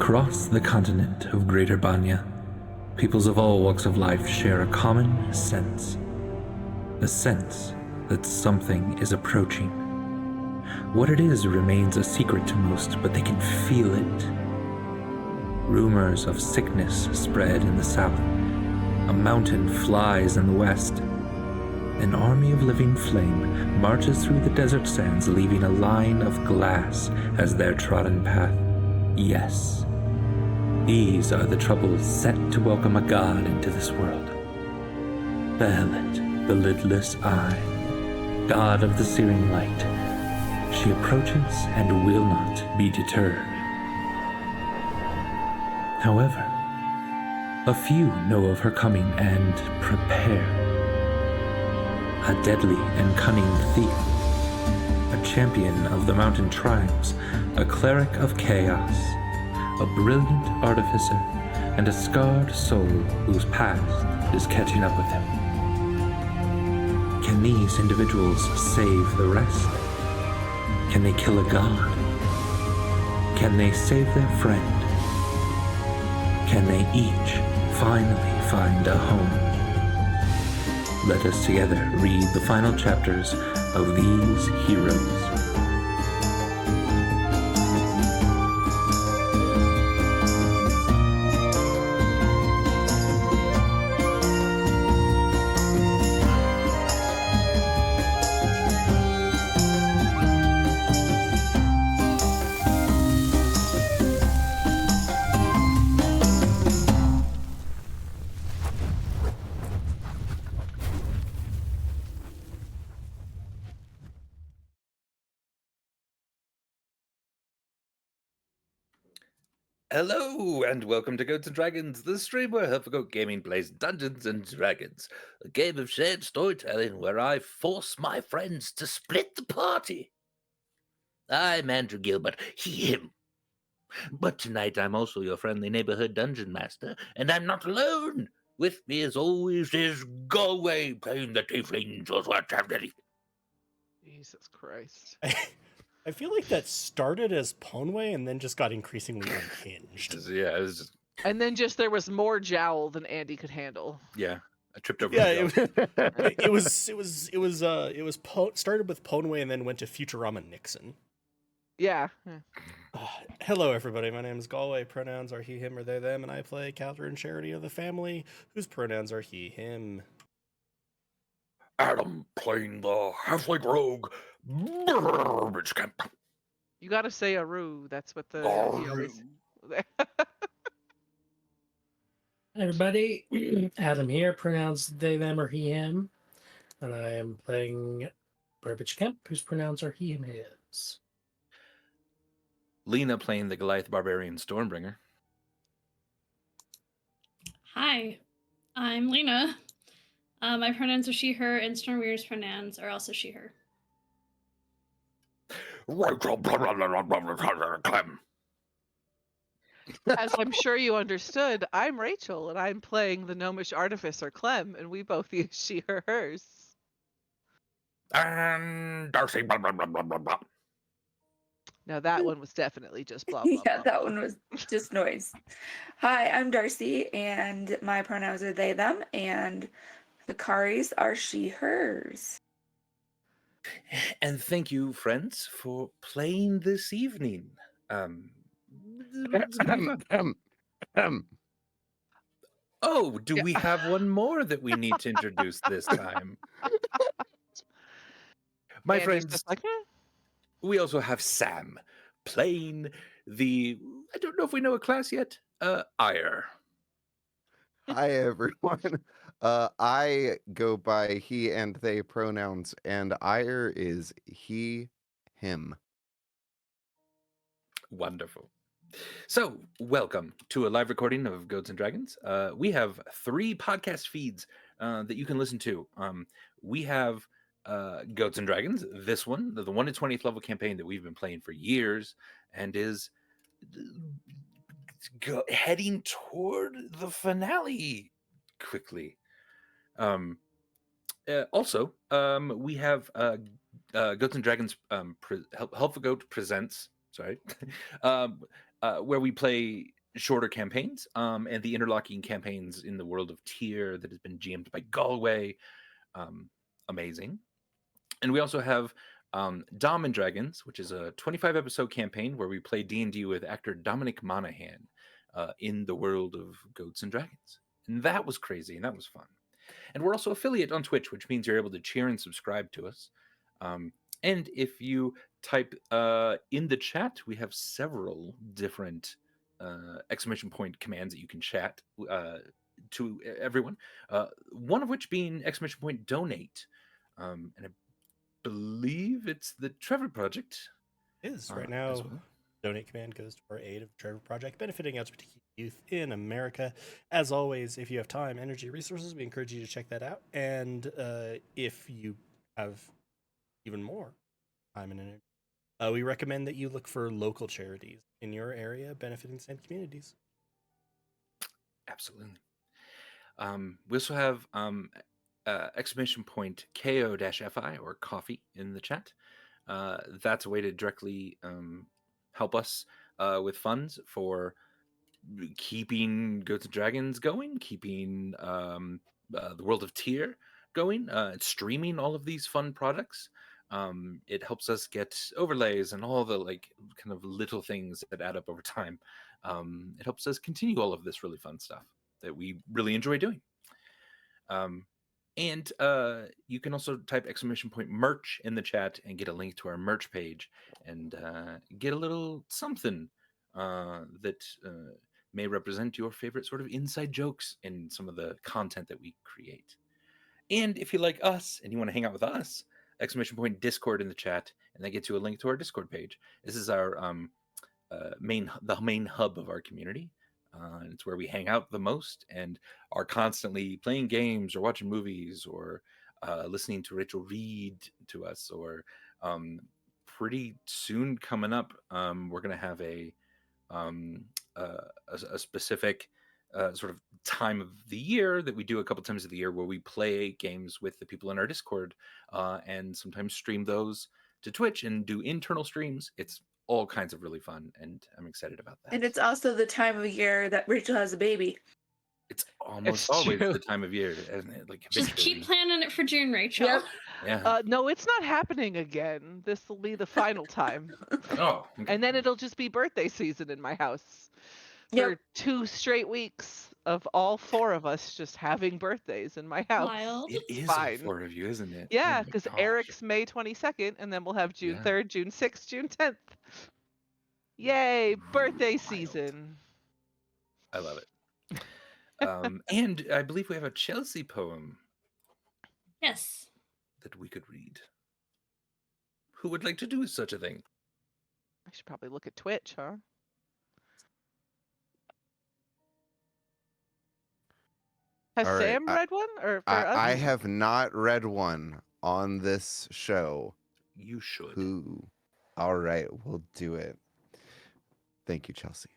Across the continent of Greater Banya, peoples of all walks of life share a common sense. A sense that something is approaching. What it is remains a secret to most, but they can feel it. Rumors of sickness spread in the south. A mountain flies in the west. An army of living flame marches through the desert sands, leaving a line of glass as their trodden path. Yes, these are the troubles set to welcome a god into this world. Behelit, the lidless eye, god of the searing light. She approaches and will not be deterred. However, a few know of her coming and prepare. A deadly and cunning thief, a champion of the mountain tribes, a cleric of chaos, a brilliant artificer, and a scarred soul whose past is catching up with him. Can these individuals save the rest? Can they kill a god? Can they save their friend? Can they each finally find a home? Let us together read the final chapters of these heroes. Hello, and welcome to Goats and Dragons, the stream where Herpagoat Gaming plays Dungeons and Dragons, a game of shared storytelling where I force my friends to split the party. I'm Andrew Gilbert, him. But tonight I'm also your friendly neighborhood dungeon master, and I'm not alone. With me, as always, is Galway playing the Tiefling Joshua Chavdeli. Jesus Christ. I feel like that started as Ponway and then just got increasingly unhinged. Yeah, it was just, And then just there was more jowl than Andy could handle. yeah. I tripped over. Yeah, my it was started with Ponway and then went to Futurama Nixon. Yeah. Hello, everybody. My name is Galway. Pronouns are he, him, or they, them, and I play Catherine Charity of the family, whose pronouns are he, him. Adam playing the halfling rogue, Burbage Camp. You gotta say Aru. That's what the he always... Hi everybody, Adam here, pronouns they, them, or he, him. And I am playing Burbage Kemp, whose pronouns are he, him, his. Lena playing the Goliath Barbarian Stormbringer. Hi, I'm Lena. My pronouns are she, her, and Stormweir's pronouns are also she, her. Clem. As I'm sure you understood, I'm Rachel, and I'm playing the gnomish artificer Clem, and we both use she, her, hers. And Darcy. Now that one was definitely just blah, blah, Yeah, blah, that blah. one was just noise. Hi, I'm Darcy, and my pronouns are they, them, and the Karis are she, hers. And thank you, friends, for playing this evening. Oh, do we have one more that we need to introduce this time? My Andy's friends, just like, we also have Sam playing the, I don't know if we know a class yet, Ire. Hi, everyone. I go by he and they pronouns, and Ire is he, him. Wonderful. So, welcome to a live recording of Goats and Dragons. We have 3 podcast feeds that you can listen to. We have Goats and Dragons, this one, the 1 to 20th level campaign that we've been playing for years, and is heading toward the finale quickly. Also, we have Goats and Dragons Helpful Goat Presents, sorry, where we play shorter campaigns, and the interlocking campaigns in the world of Tyr that has been GM'd by Galway. Amazing. And we also have Dom and Dragons, which is a 25 episode campaign where we play D&D with actor Dominic Monaghan in the world of Goats and Dragons. And that was crazy, and that was fun. And we're also affiliate on Twitch, which means you're able to cheer and subscribe to us. And if you type in the chat, we have several different exclamation point commands that you can chat to everyone. One of which being exclamation point donate. And I believe it's the Trevor Project. Is right as now. well. Donate command goes to our aid of Trevor Project, benefiting LGBTQ youth in America. As always, if you have time, energy, resources, we encourage you to check that out. And if you have even more time and energy, we recommend that you look for local charities in your area benefiting the same communities. Absolutely. We also have exclamation point KO-FI or coffee in the chat. That's a way to directly help us with funds for keeping Goats and Dragons going, keeping the world of Tyr going, streaming all of these fun products. It helps us get overlays and all the like kind of little things that add up over time. It helps us continue all of this really fun stuff that we really enjoy doing. And you can also type exclamation point merch in the chat and get a link to our merch page and get a little something that may represent your favorite sort of inside jokes in some of the content that we create. And if you like us and you want to hang out with us, exclamation point Discord in the chat, and that gets you a link to our Discord page. This is our main hub of our community. It's where we hang out the most and are constantly playing games or watching movies or listening to Rachel read to us. Or pretty soon coming up, we're going to have a specific sort of time of the year that we do a couple times of the year where we play games with the people in our Discord and sometimes stream those to Twitch and do internal streams. It's all kinds of really fun, and I'm excited about that. And it's also the time of year that Rachel has a baby. It's almost It's always true. the time of year, isn't it? Like Just keep habitually. planning it for June, Rachel. Yep. Yeah. No, it's not happening again. This will be the final time. Oh. Okay. And then it'll just be birthday season in my house Yep. for 2 straight weeks of all 4 of us just having birthdays in my house. Wild. It is fine. all 4 of you, isn't it? Yeah, Oh my because gosh. Eric's May 22nd, and then we'll have June Yeah. 3rd, June 6th, June 10th. Yay, birthday Wild. season. I love it. And I believe we have a Chelsea poem Yes. that we could read. Who would like to do such a thing? I should probably look at Twitch, huh? Has All right, Sam read one? Or for us? I have not read one on this show. You should. Who? All right, we'll do it. Thank you, Chelsea.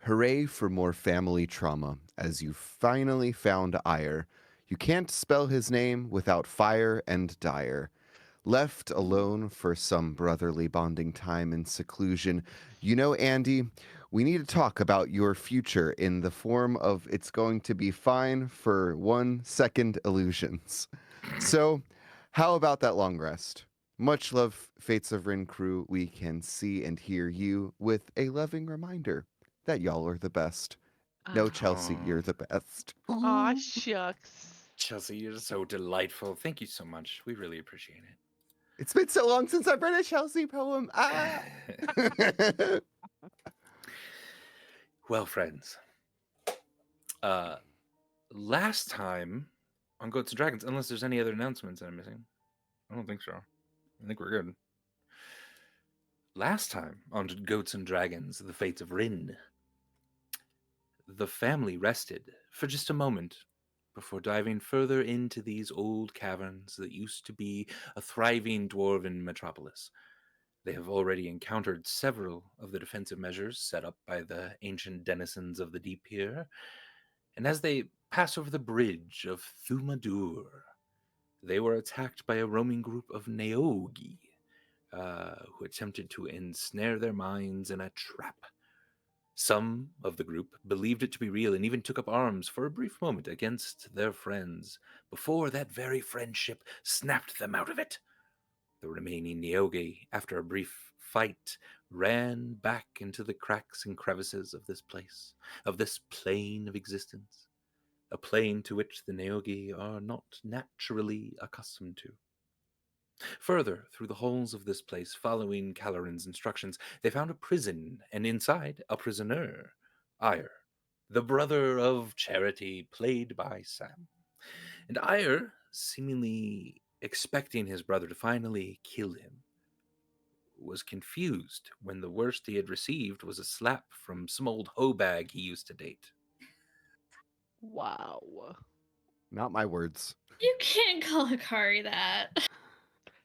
Hooray for more family trauma as you finally found Ire. You can't spell his name without fire and dire. Left alone for some brotherly bonding time in seclusion. You know, Andy, we need to talk about your future in the form of it's going to be fine for 1 second illusions. So, how about that long rest? Much love, Fates of Ryn crew. We can see and hear you with a loving reminder that y'all are the best. No, Chelsea, Aw. you're the best. Aw, shucks. Chelsea, you're so delightful. Thank you so much. We really appreciate it. It's been so long since I've read a Chelsea poem. Ah! Well, friends, last time on Goats and Dragons, unless there's any other announcements that I'm missing, I don't think so. I think we're good. Last time on Goats and Dragons, the Fates of Ryn, the family rested for just a moment before diving further into these old caverns that used to be a thriving dwarven metropolis. They have already encountered several of the defensive measures set up by the ancient denizens of the deep here, and as they pass over the bridge of Thumadur, they were attacked by a roaming group of Neogi, who attempted to ensnare their minds in a trap Some of the group believed it to be real and even took up arms for a brief moment against their friends before that very friendship snapped them out of it. The remaining Neogi, after a brief fight, ran back into the cracks and crevices of this place, of this plane of existence, a plane to which the Neogi are not naturally accustomed to. Further, through the halls of this place, following Calorin's instructions, they found a prison, and inside, a prisoner, Ire, the brother of Charity, played by Sam. And Ire, seemingly expecting his brother to finally kill him, was confused when the worst he had received was a slap from some old hoe bag he used to date. Wow. Not my words. You can't call Hikari that.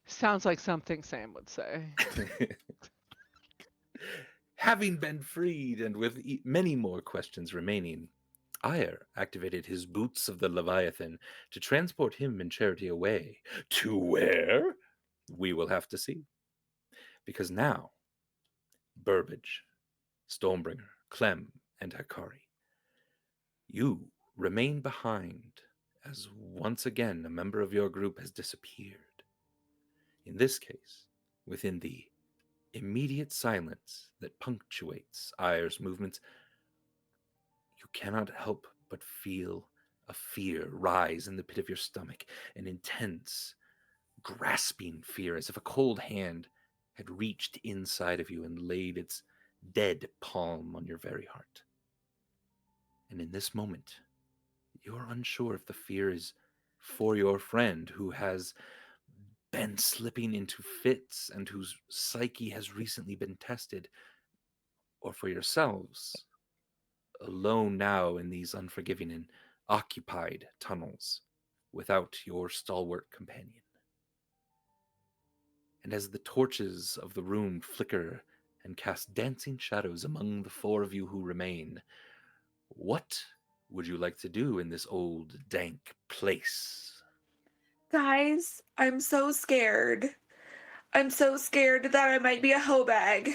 Sounds like something Sam would say. Having been freed and with many more questions remaining, Ire activated his boots of the Leviathan to transport him and Charity away. To where? We will have to see. Because now, Burbage, Stormbringer, Clem, and Hikari, you remain behind as once again a member of your group has disappeared. In this case, within the immediate silence that punctuates Ire's movements, you cannot help but feel a fear rise in the pit of your stomach, an intense, grasping fear, as if a cold hand had reached inside of you and laid its dead palm on your very heart. And in this moment, you're unsure if the fear is for your friend who has been slipping into fits and whose psyche has recently been tested, or for yourselves, alone now in these unforgiving and occupied tunnels without your stalwart companion. And as the torches of the room flicker and cast dancing shadows among the four of you who remain, what would you like to do in this old, dank place? Guys, I'm so scared. I'm so scared that I might be a hoe bag.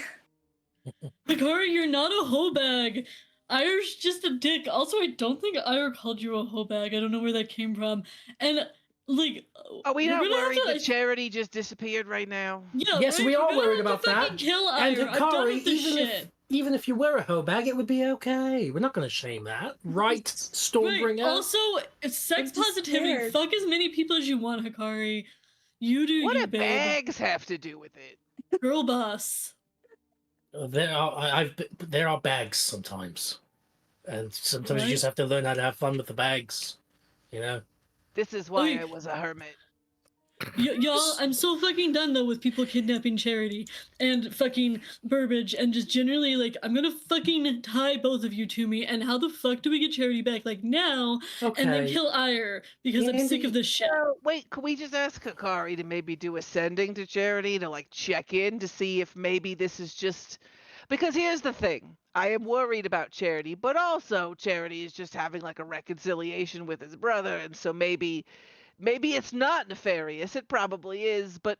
Hikari, you're not a hoe bag. Ire's just a dick. Also, I don't think Ire called you a hoe bag. I don't know where that came from. And like, Are we we're not gonna have worried to, that Charity just disappeared right now? yeah, Yes, right? we We're are gonna worried have to about that. fucking kill And Ire. I'm done Hikari, with this shit. even if you were a hoe bag, it would be okay. We're not going to shame that, right, Right. Stormbringer? Also, it's sex I'm just positivity. scared. Fuck as many people as you want, Hikari. You do What you, do babe. bags have to do with it? Girl boss. There are bags sometimes, and sometimes you Right? just have to learn how to have fun with the bags. You know. This is why Oy. I was a hermit. Y'all, I'm so fucking done though with people kidnapping Charity and fucking Burbage and just generally like I'm gonna fucking tie both of you to me. And how the fuck do we get Charity back like now Okay. and then kill Ire because I'm sick of this shit. Wait, could we just ask Hikari to maybe do a sending to Charity to like check in to see if maybe this is just because here's the thing. I am worried about Charity, but also Charity is just having like a reconciliation with his brother, and so maybe it's not nefarious. It probably is, but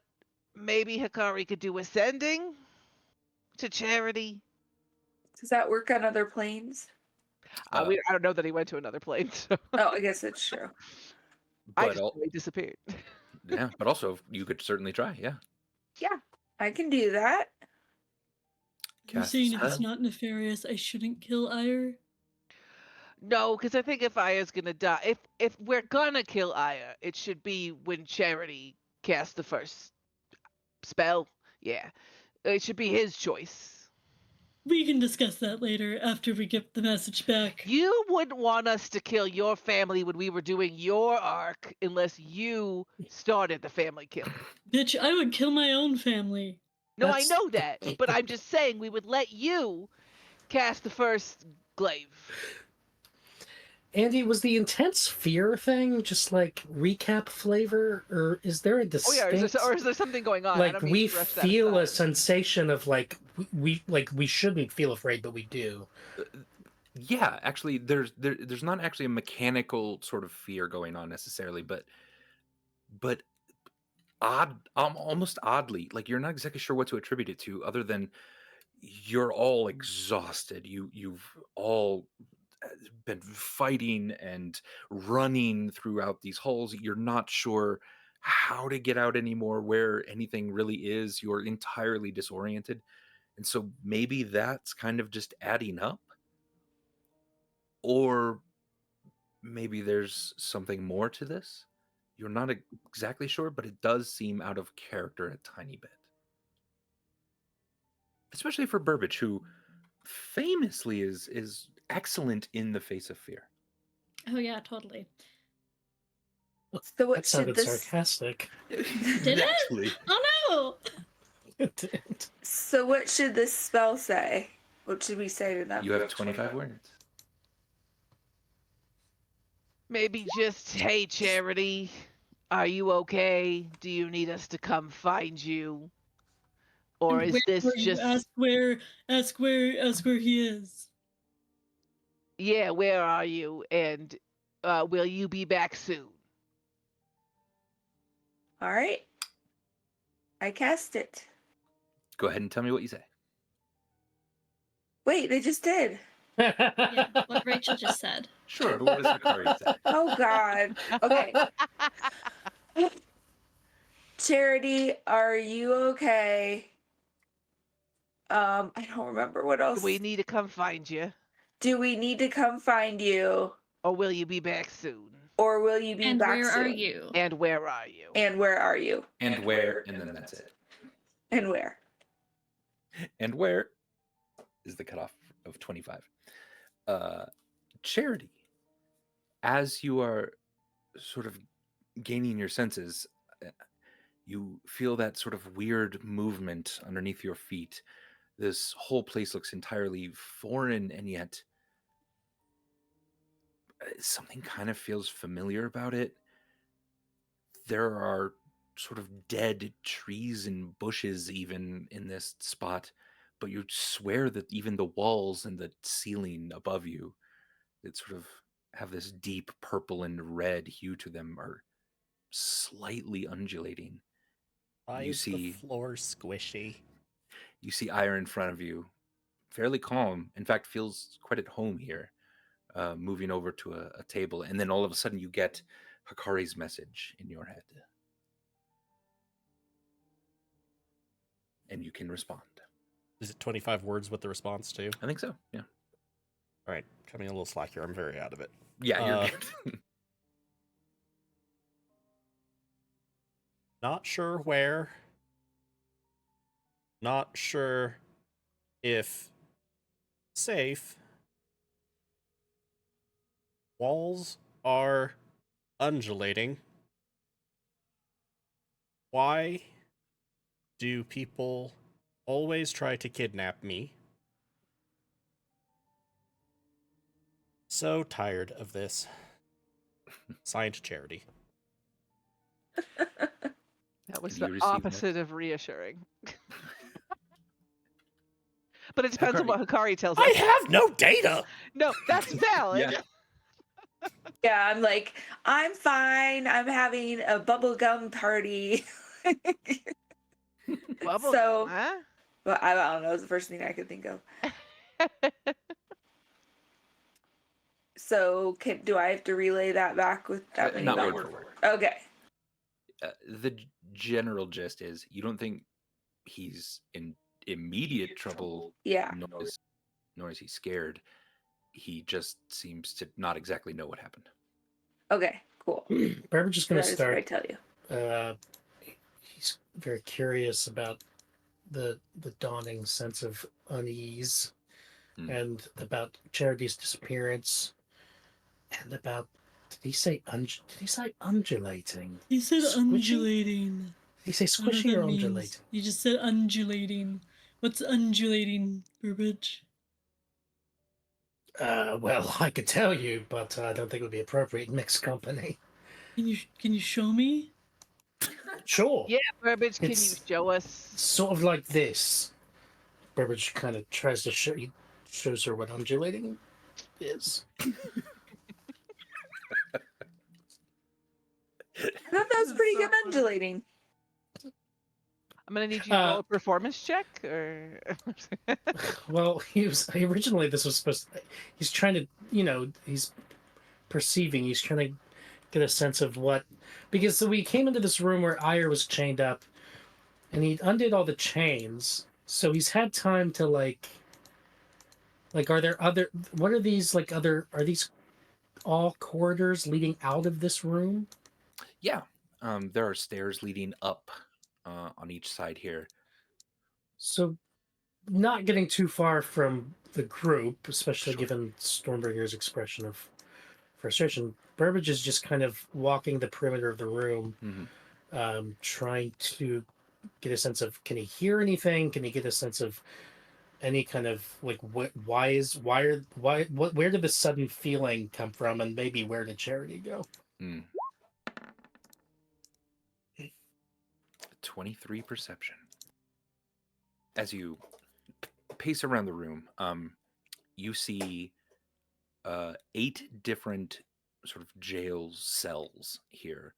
maybe Hikari could do a sending to Charity. Does that work on other planes? Uh, I don't know that he went to another plane, so Oh, I guess it's true. I But just know he disappeared. yeah, but also you could certainly try. Yeah, Yeah, I can do that. You're Cast saying if it's spell. not nefarious, I shouldn't kill Ire? No, because I think if Aya's gonna die, if we're gonna kill Aya, it should be when Charity casts the first spell. Yeah, it should be his choice. We can discuss that later after we get the message back. You wouldn't want us to kill your family when we were doing your arc unless you started the family kill. Bitch, I would kill my own family. No, I That's- know that, but I'm just saying we would let you cast the first glaive. Andy, was the intense fear thing just like recap flavor, or is there a Oh distinct? yeah, is there something going on? I like don't mean we to brush that feel a aside. sensation of like we shouldn't feel afraid, but we do. Yeah, actually, there's not actually a mechanical sort of fear going on necessarily, but almost oddly, like you're not exactly sure what to attribute it to, other than you're all exhausted. You've all been fighting and running throughout these halls. You're not sure how to get out anymore, where anything really is. You're entirely disoriented. And so maybe that's kind of just adding up. Or maybe there's something more to this. You're not exactly sure, but it does seem out of character a tiny bit. Especially for Burbage, who famously is excellent in the face of fear. Oh yeah, totally. So what That should sounded this? sarcastic. Did it? Actually, Oh So what should this spell say? What should we say to them? you have 25 words. Maybe just, hey, Charity, are you okay? Do you need us to come find you? Or no! is Where this are you? just, Ask where he is. yeah, where are you? And will you be back soon? All right. I cast it. Go ahead and tell me what you say. Wait, they just did. Yeah, what Rachel just said. Sure, but what does Hikari say? Oh God. Okay. Charity, are you okay? I don't remember what else. Do we need to come find you? Do we need to come find you, Or will you be back soon? or will you be And back where soon? are you? And where are you? And where are you? And where, and then that's it. And where? And where is the cutoff of 25. Charity, as you are sort of gaining your senses, you feel that sort of weird movement underneath your feet. This whole place looks entirely foreign, and yet something kind of feels familiar about it. There are sort of dead trees and bushes even in this spot, but you swear that even the walls and the ceiling above you that sort of have this deep purple and red hue to them are slightly undulating. Why You is the see- floor squishy? You see Ire in front of you, fairly calm. In fact, feels quite at home here, moving over to a table. And then all of a sudden you get Hikari's message in your head. And you can respond. Is it 25 words with the response too? I think so, yeah. All right, coming a little slack here. I'm very out of it. Yeah, you're Uh, good. Not sure where. Not sure if safe. Walls are undulating. Why do people always try to kidnap me? So tired of this. Signed, Charity. That was Do you the receive that? opposite of reassuring. But it depends on what Hikari tells us. I have no data. No, that's valid. Yeah. Yeah, I'm like, I'm fine. I'm having a bubblegum party. Bubble, So- huh? But I don't know. It's the first thing I could think of. So, do I have to relay that back with that many Not dots? word for word. Okay. The general gist is you don't think he's in immediate trouble, Yeah. nor is he scared. He just seems to not exactly know what happened. Okay. Cool. Burbage is going That to is what I start. tell you. He's very curious about the dawning sense of unease, Hmm. and about Charity's disappearance, and about did he say undulating? He said Squishy? undulating. Did he say I don't know what squishy or that means. undulating? You just said undulating. What's undulating, Burbage? Well, I could tell you, but I don't think it would be appropriate in mixed company. Can you show me? Sure. Yeah, Burbage, can you It's- show us? Sort of like this. Burbage kind of tries to shows her what undulating is. I thought that was pretty good undulating. I'm gonna need you to roll a performance check, or Well, originally this was supposed to, he's trying to, he's perceiving, he's trying to get a sense of what, because so we came into this room where Ire was chained up and he undid all the chains, so he's had time to are there other, what are these are these all corridors leading out of this room? Yeah, there are stairs leading up on each side here. So not getting too far from the group, especially Sure. given Stormbringer's expression of frustration, Burbage is just kind of walking the perimeter of the room, trying to get a sense of, can he hear anything? Can he get a sense of any kind of where did the sudden feeling come from, and maybe where did Charity go? 23 perception. As you pace around the room, you see 8 different sort of jail cells here,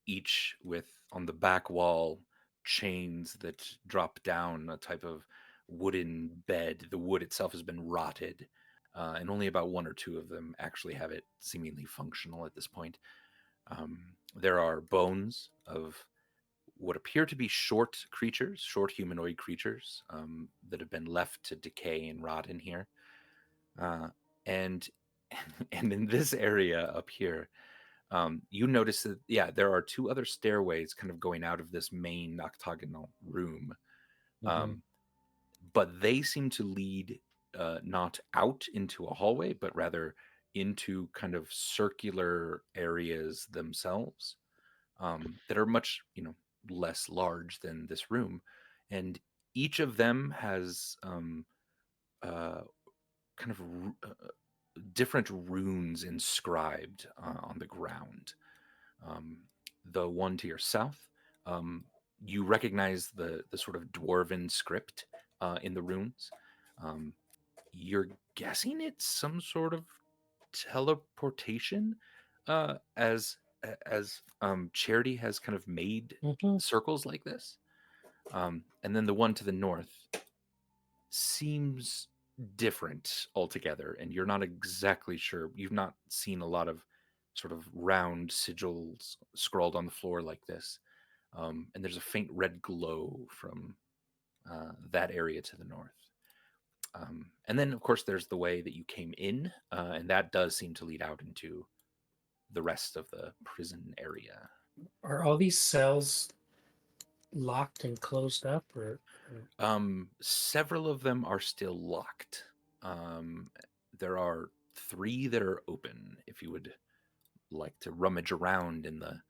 each with on the back wall chains that drop down, a type of wooden bed. The wood itself has been rotted, and only about 1 or 2 of them actually have it seemingly functional at this point. There are bones of what appear to be short humanoid creatures, that have been left to decay and rot in here. And and in this area up here, you notice that there are 2 other stairways kind of going out of this main octagonal room, but they seem to lead not out into a hallway, but rather into kind of circular areas themselves, that are much less large than this room, and each of them has kind of different runes inscribed on the ground. The one to your south, you recognize the sort of dwarven script in the runes. You're guessing it's some sort of teleportation, as Charity has kind of made circles like this. And then the one to the north seems different altogether, and you're not exactly sure. You've not seen a lot of sort of round sigils scrawled on the floor like this, and there's a faint red glow from that area to the north. And then, of course, there's the way that you came in, and that does seem to lead out into the rest of the prison area. Are all these cells locked and closed up, or? Several of them are still locked. There are 3 that are open, if you would like to rummage around in the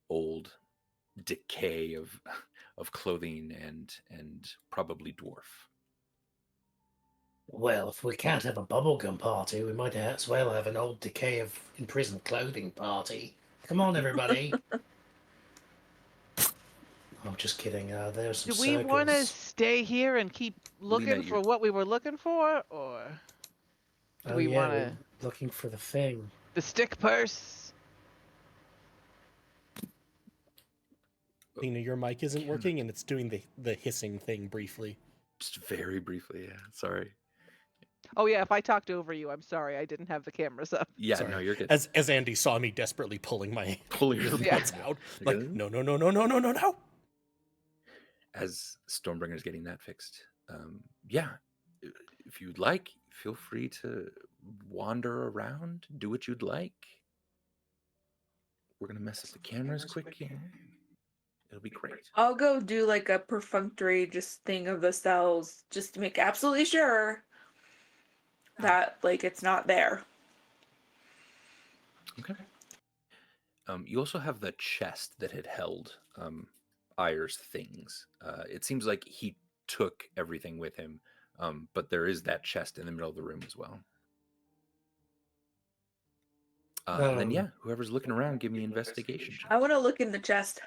old decay of clothing and probably dwarf. Well, if we can't have a bubblegum party, we might as well have an old decay of imprisoned clothing party. Come on, everybody. I'm just kidding. There's some do we want to circles. stay here and keep looking for what we were looking for, or do we want to looking for the thing? the stick purse? Your mic isn't working, and it's doing the hissing thing briefly. Just very briefly, yeah. Sorry. Oh yeah, if I talked over you, I'm sorry. I didn't have the cameras up. Yeah, Sorry. no, you're good. As Andy saw me desperately pulling my your earbuds out, like no. As Stormbringer's getting that fixed, if you'd like, feel free to wander around, do what you'd like. We're gonna mess up the cameras quick. It'll be great. I'll go do like a perfunctory just thing of the cells just to make absolutely sure that it's not there. Okay. You also have the chest that had held Ire's things. It seems like he took everything with him, but there is that chest in the middle of the room as well. And then, whoever's looking around, give me investigation. I want to look in the chest.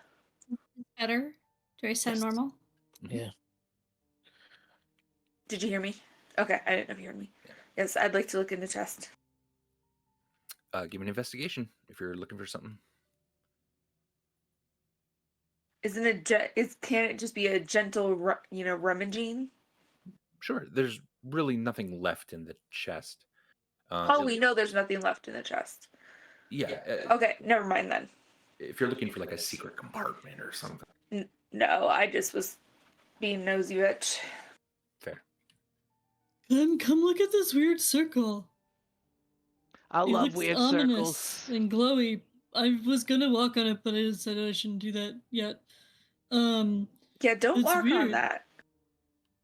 Better? Do I sound normal? Yeah. Did you hear me? Okay, I didn't know if you heard me. Yeah. Yes, I'd like to look in the chest. Give me an investigation if you're looking for something. Isn't it can it just be a gentle rummaging? Sure, there's really nothing left in the chest. We know there's nothing left in the chest. Yeah. Okay, never mind then. If you're looking for like a secret compartment or something. No, I just was being nosy bitch. Fair. Come look at this weird circle. I It love looks weird ominous circles. and glowy. I was gonna walk on it, but I decided I shouldn't do that yet. Yeah, don't It's walk on weird. that.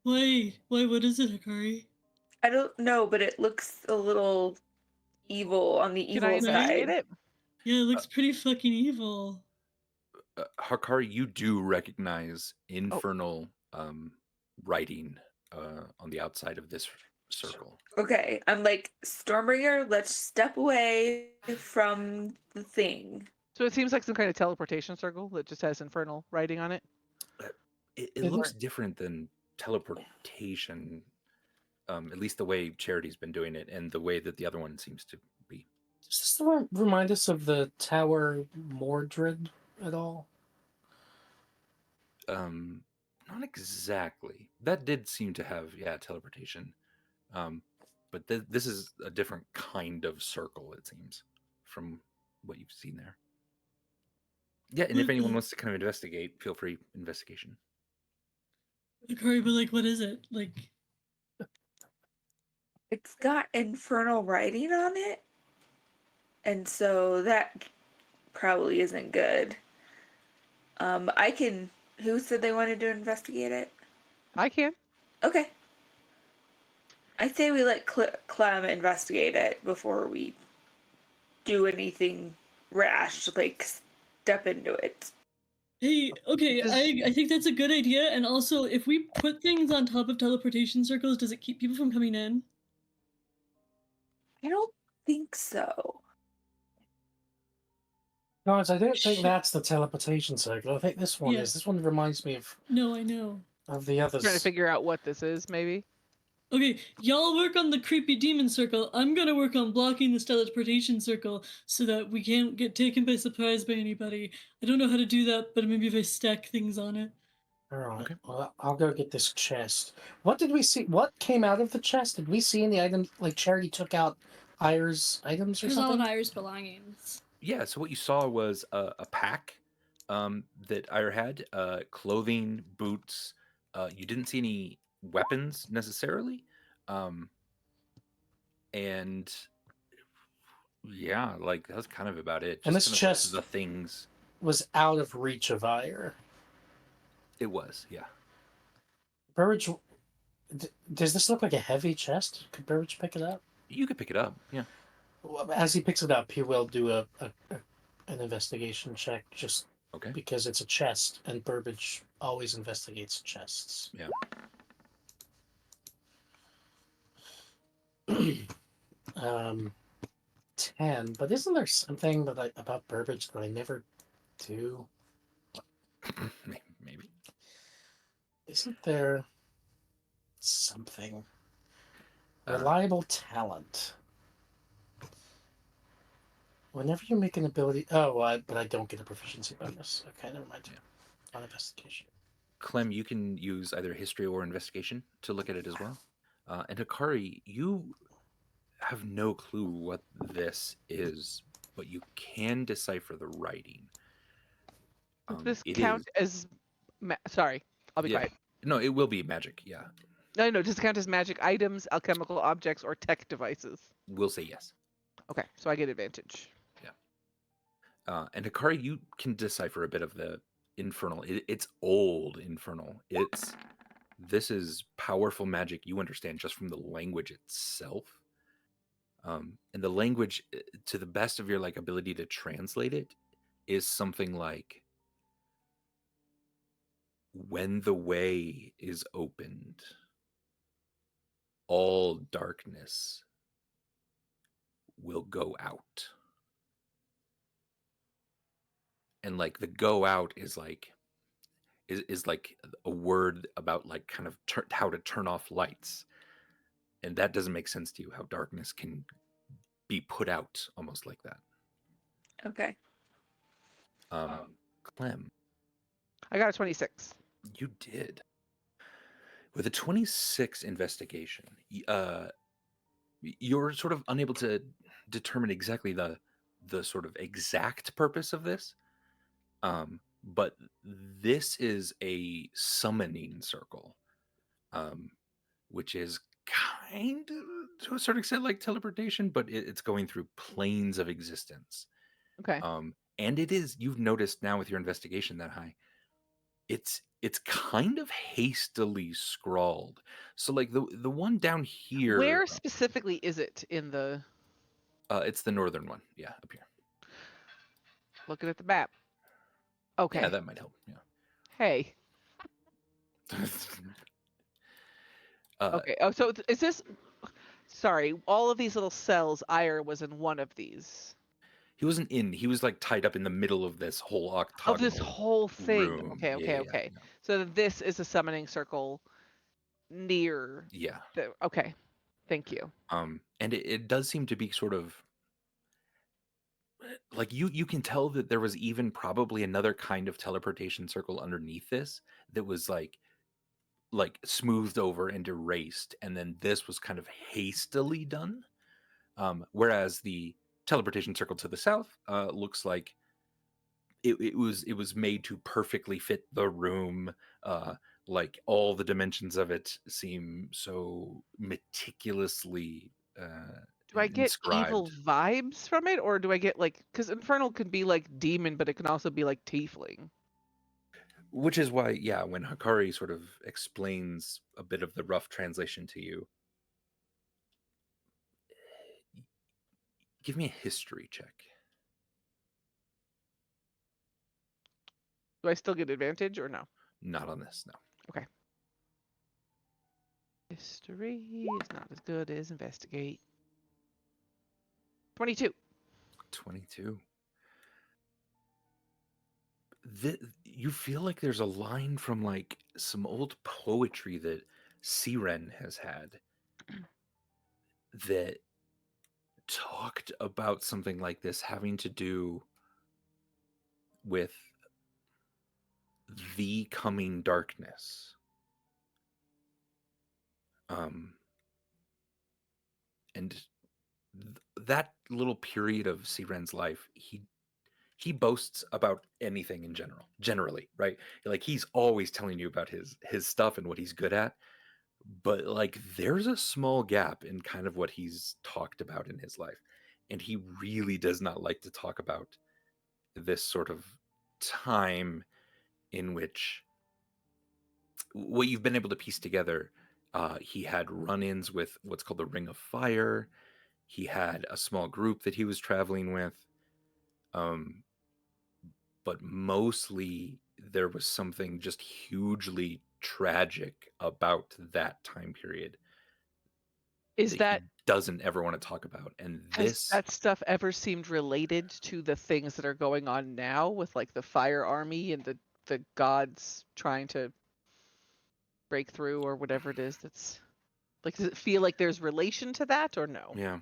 Why? What is it, Hikari? I don't know, but it looks a little evil on the Can I evil investigate side. it? Yeah, it looks pretty fucking evil. Hakari, you do recognize infernal writing on the outside of this circle. Okay, I'm like, Stormbringer, let's step away from the thing. So it seems like some kind of teleportation circle that just has infernal writing on it. It looks different than teleportation, at least the way Charity's been doing it and the way that the other one seems to be. Does this remind us of the Tower Mordred at all? Not exactly. That did seem to have, teleportation. But this is a different kind of circle, it seems, from what you've seen there. Yeah, and if anyone wants to kind of investigate, feel free, investigation. Hikari, but like, what is it? Like, It's got infernal writing on it, and so that probably isn't good. I can. Who said they wanted to investigate it? I can. Okay. I say we let Clem investigate it before we do anything rash, like step into it. hey, okay, I think that's a good idea. And also, if we put things on top of teleportation circles, does it keep people from coming in? I don't think so. Guys, I don't think that's the teleportation circle. I think this one Yeah. is. This one reminds me of No, I know. the others. Trying to figure out what this is, maybe. Okay, y'all work on the creepy demon circle. I'm gonna work on blocking the teleportation circle so that we can't get taken by surprise by anybody. I don't know how to do that, but maybe if I stack things on it. All right. Okay. Well, I'll go get this chest. What did we see? What came out of the chest? Did we see any items? Like Charity took out Ire's items or It was all of something? Ire's belongings. Yeah, so what you saw was a pack that Ira had, clothing, boots. You didn't see any weapons necessarily. And yeah, like that's kind of about it. And Just this kind of chest the things. was out of reach of Ire. It was, yeah. Burridge, does this look like a heavy chest? Could Burridge pick it up? You could pick it up, yeah. Well, as he picks it up, he will do an investigation check just Okay. because it's a chest, and Burbage always investigates chests. Yeah. 10. But isn't there something about Burbage that I never do? Maybe. Isn't there something? Reliable talent. Whenever you make an ability... but I don't get a proficiency bonus. Okay, never mind. Yeah. On investigation. Clem, you can use either history or investigation to look at it as well. And Hikari, you have no clue what this is, but you can decipher the writing. Does this it count is- as... Sorry, I'll be Yeah. quiet. No, it will be magic, yeah. No, does it count as magic items, alchemical objects, or tech devices? We'll say yes. Okay, so I get advantage. And Hikari, you can decipher a bit of the infernal. It's old infernal. This is powerful magic you understand just from the language itself. And the language, to the best of your ability to translate it, is something like, when the way is opened, all darkness will go out. And the go out is like a word about kind of how to turn off lights. And that doesn't make sense to you, how darkness can be put out almost like that. Okay. Clem. I got a 26. You did. With a 26 investigation, you're sort of unable to determine exactly the sort of exact purpose of this. But this is a summoning circle, which is kind of to a certain extent like teleportation, but it's going through planes of existence. Okay. And it is, you've noticed now with your investigation that high, it's kind of hastily scrawled. So like the one down here, Where specifically is it in the? it's the northern one. Yeah, up here. Looking at the map. Okay. Yeah, that might help. Yeah. Hey. Okay. Oh, so is this? Sorry, all of these little cells. Ire was in one of these. He wasn't in. He was like tied up in the middle of this whole octagonal. Of this whole thing. room. Okay. Yeah. Okay. So this is a summoning circle near. Yeah. Okay. Thank you. And it does seem to be sort of like you can tell that there was even probably another kind of teleportation circle underneath this that was like smoothed over and erased, and then this was kind of hastily done. Whereas the teleportation circle to the south looks like it was made to perfectly fit the room. Like all the dimensions of it seem so meticulously Do I get evil inscribed. vibes from it, or do I get like? Because infernal could be like demon, but it can also be like tiefling. Which is why, yeah, when Hakari sort of explains a bit of the rough translation to you, give me a history check. Do I still get advantage or no? Not on this, no. Okay. History is not as good as investigate. 22. 22. You feel like there's a line from like some old poetry that Siren has had that talked about something like this having to do with the coming darkness. And that little period of Siren's life, he boasts about anything in generally, right? Like he's always telling you about his stuff and what he's good at, but like there's a small gap in kind of what he's talked about in his life, and he really does not like to talk about this sort of time in which what you've been able to piece together. He had run-ins with what's called the Ring of Fire. He had a small group that he was traveling with. But mostly there was something just hugely tragic about that time period. Is that he doesn't ever want to talk about? And has that stuff ever seemed related to the things that are going on now with like the fire army and the gods trying to break through or whatever it is that's like, does it feel like there's relation to that or no? Yeah.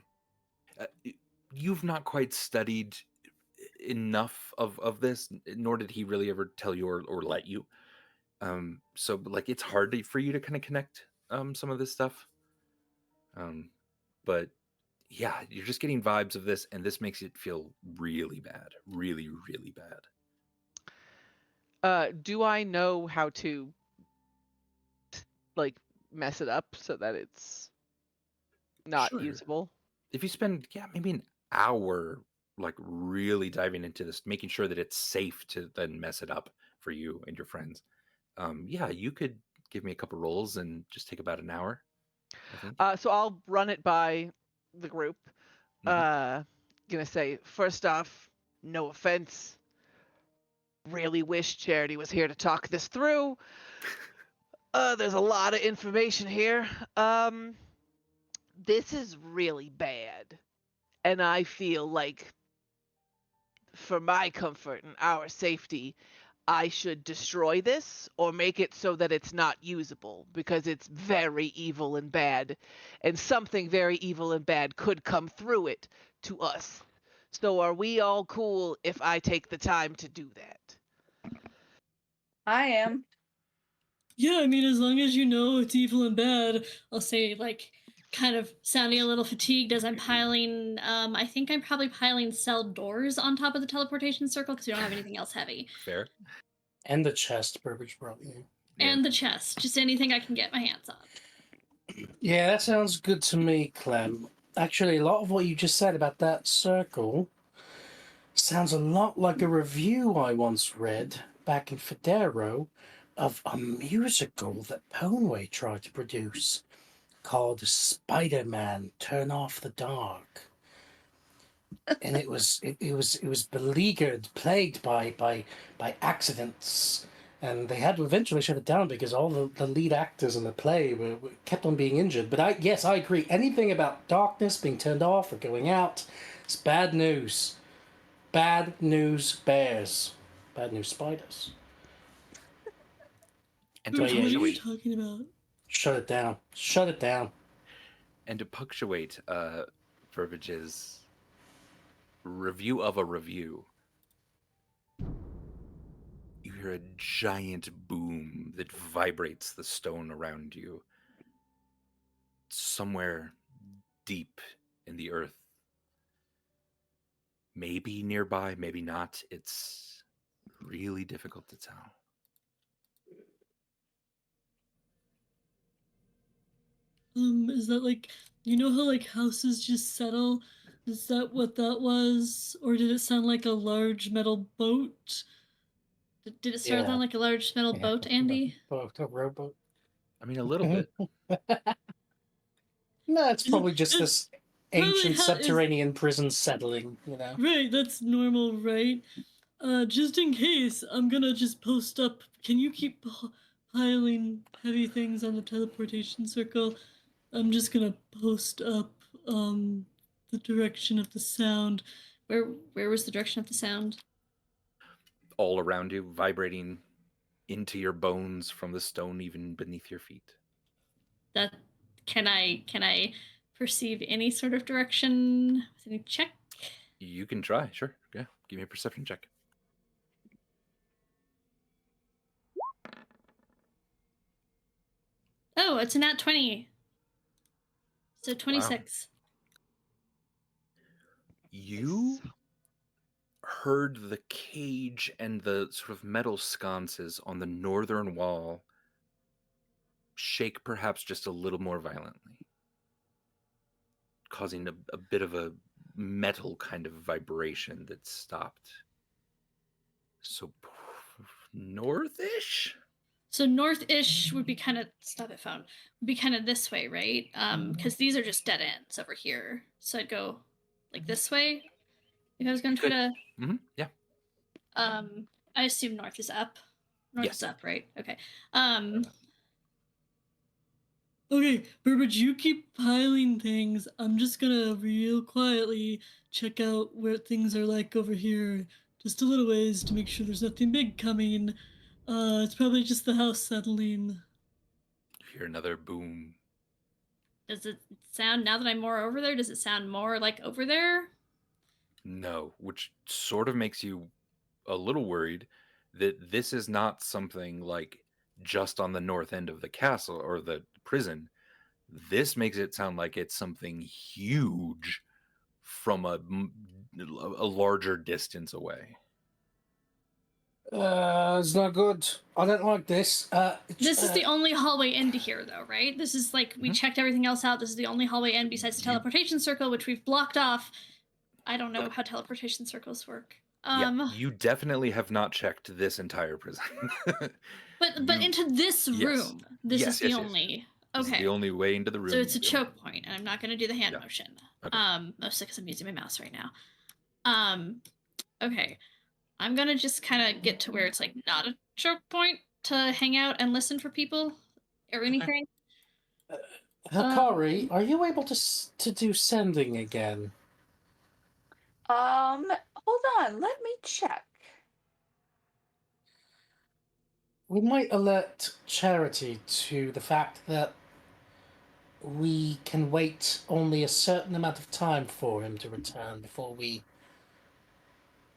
You've not quite studied enough of this, nor did he really ever tell you or let you. So like it's hard for you to kind of connect some of this stuff. But yeah, you're just getting vibes of this, and this makes it feel really bad. Really, really bad. Do I know how to like mess it up so that it's not Sure. usable? If you spend maybe an hour like really diving into this, making sure that it's safe to then mess it up for you and your friends, you could give me a couple rolls and just take about an hour, I think. So I'll run it by the group. Gonna say, first off, no offense. Really wish Charity was here to talk this through. There's a lot of information here. This is really bad. And I feel like for my comfort and our safety, I should destroy this or make it so that it's not usable because it's very evil and bad, and something very evil and bad could come through it to us. So are we all cool if I take the time to do that? I am. Yeah, I mean, as long as you know it's evil and bad, I'll say, like, kind of sounding a little fatigued as I'm piling, I think I'm probably piling cell doors on top of the teleportation circle because we don't have anything else heavy. Fair. And the chest Burbage brought you. Yeah. And the chest, just anything I can get my hands on. Yeah, that sounds good to me, Clem. Actually, a lot of what you just said about that circle sounds a lot like a review I once read back in Federo of a musical that Ponway tried to produce called Spider-Man Turn Off the Dark. And it was beleaguered, plagued by accidents, and they had to eventually shut it down because all the lead actors in the play were kept on being injured. But I agree. Anything about darkness being turned off or going out, it's bad news. Bad news bears. Bad news spiders. And to What are you punctuate, talking about? Shut it down. Shut it down. and to punctuate Verbige's review of a review, you hear a giant boom that vibrates the stone around you. Somewhere deep in the earth. Maybe nearby, maybe not. It's really difficult to tell. Is that like, you know how like houses just settle? Is that what that was? Or did it sound like a large metal boat? Did it start Yeah. on like a large metal boat, Andy? A rowboat. I mean, a little bit. No, it's probably just It's this probably ancient is- subterranean prison settling, you know. Right, that's normal, right? Just in case, I'm gonna just post up. Can you keep piling heavy things on the teleportation circle? I'm just gonna post up the direction of the sound. Where was the direction of the sound? All around you, vibrating into your bones from the stone even beneath your feet. That can I perceive any sort of direction with any check? You can try, sure. Yeah, give me a perception check. Oh, it's a nat 20. So 26. You heard the cage and the sort of metal sconces on the northern wall shake perhaps just a little more violently, causing a bit of a metal kind of vibration that stopped. So northish? So north-ish would be kind of stop it phone. Would be kind of this way, right? Because these are just dead ends over here. So I'd go like this way. If I was gonna try to Yeah. I assume north is up. North Yes. is up, right? Okay. Okay, Burbage, you keep piling things. I'm just gonna real quietly check out where things are like over here. Just a little ways to make sure there's nothing big coming. It's probably just the house settling. You hear another boom. Does it sound, now that I'm more over there, does it sound more like over there? No, which sort of makes you a little worried that this is not something like just on the north end of the castle or the prison. This makes it sound like it's something huge from a larger distance away. It's not good. I don't like this. This is the only hallway into here, though, right? This is like, we checked everything else out. This is the only hallway in besides the teleportation circle, which we've blocked off. I don't know how teleportation circles work. Yeah, you definitely have not checked this entire prison. But into this room, this is the only. This is Okay. the only way into the room. So it's a choke point, and I'm not going to do the hand motion. Okay. Mostly because I'm using my mouse right now. Okay. I'm going to just kind of get to where it's like not a choke point to hang out and listen for people or anything. Hikari, are you able to do sending again? Hold on, let me check. We might alert Charity to the fact that we can wait only a certain amount of time for him to return before we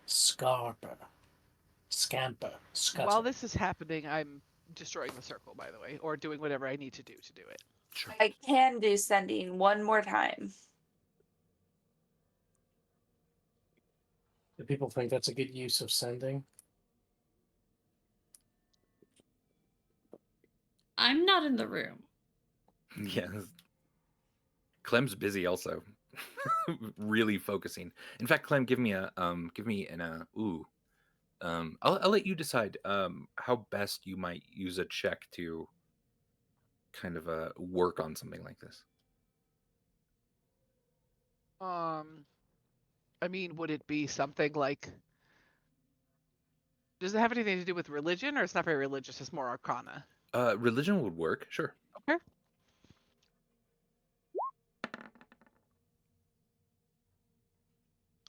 Scarborough. Scamper. While this is happening, I'm destroying the circle, by the way, or doing whatever I need to do it. Sure. I can do sending one more time. Do people think that's a good use of sending? I'm not in the room. Yeah. Clem's busy also. Really focusing. In fact, Clem, give me an I'll let you decide how best you might use a check to kind of work on something like this. I mean, would it be something like? Does it have anything to do with religion, or it's not very religious? It's more arcana. Religion would work, sure. Okay.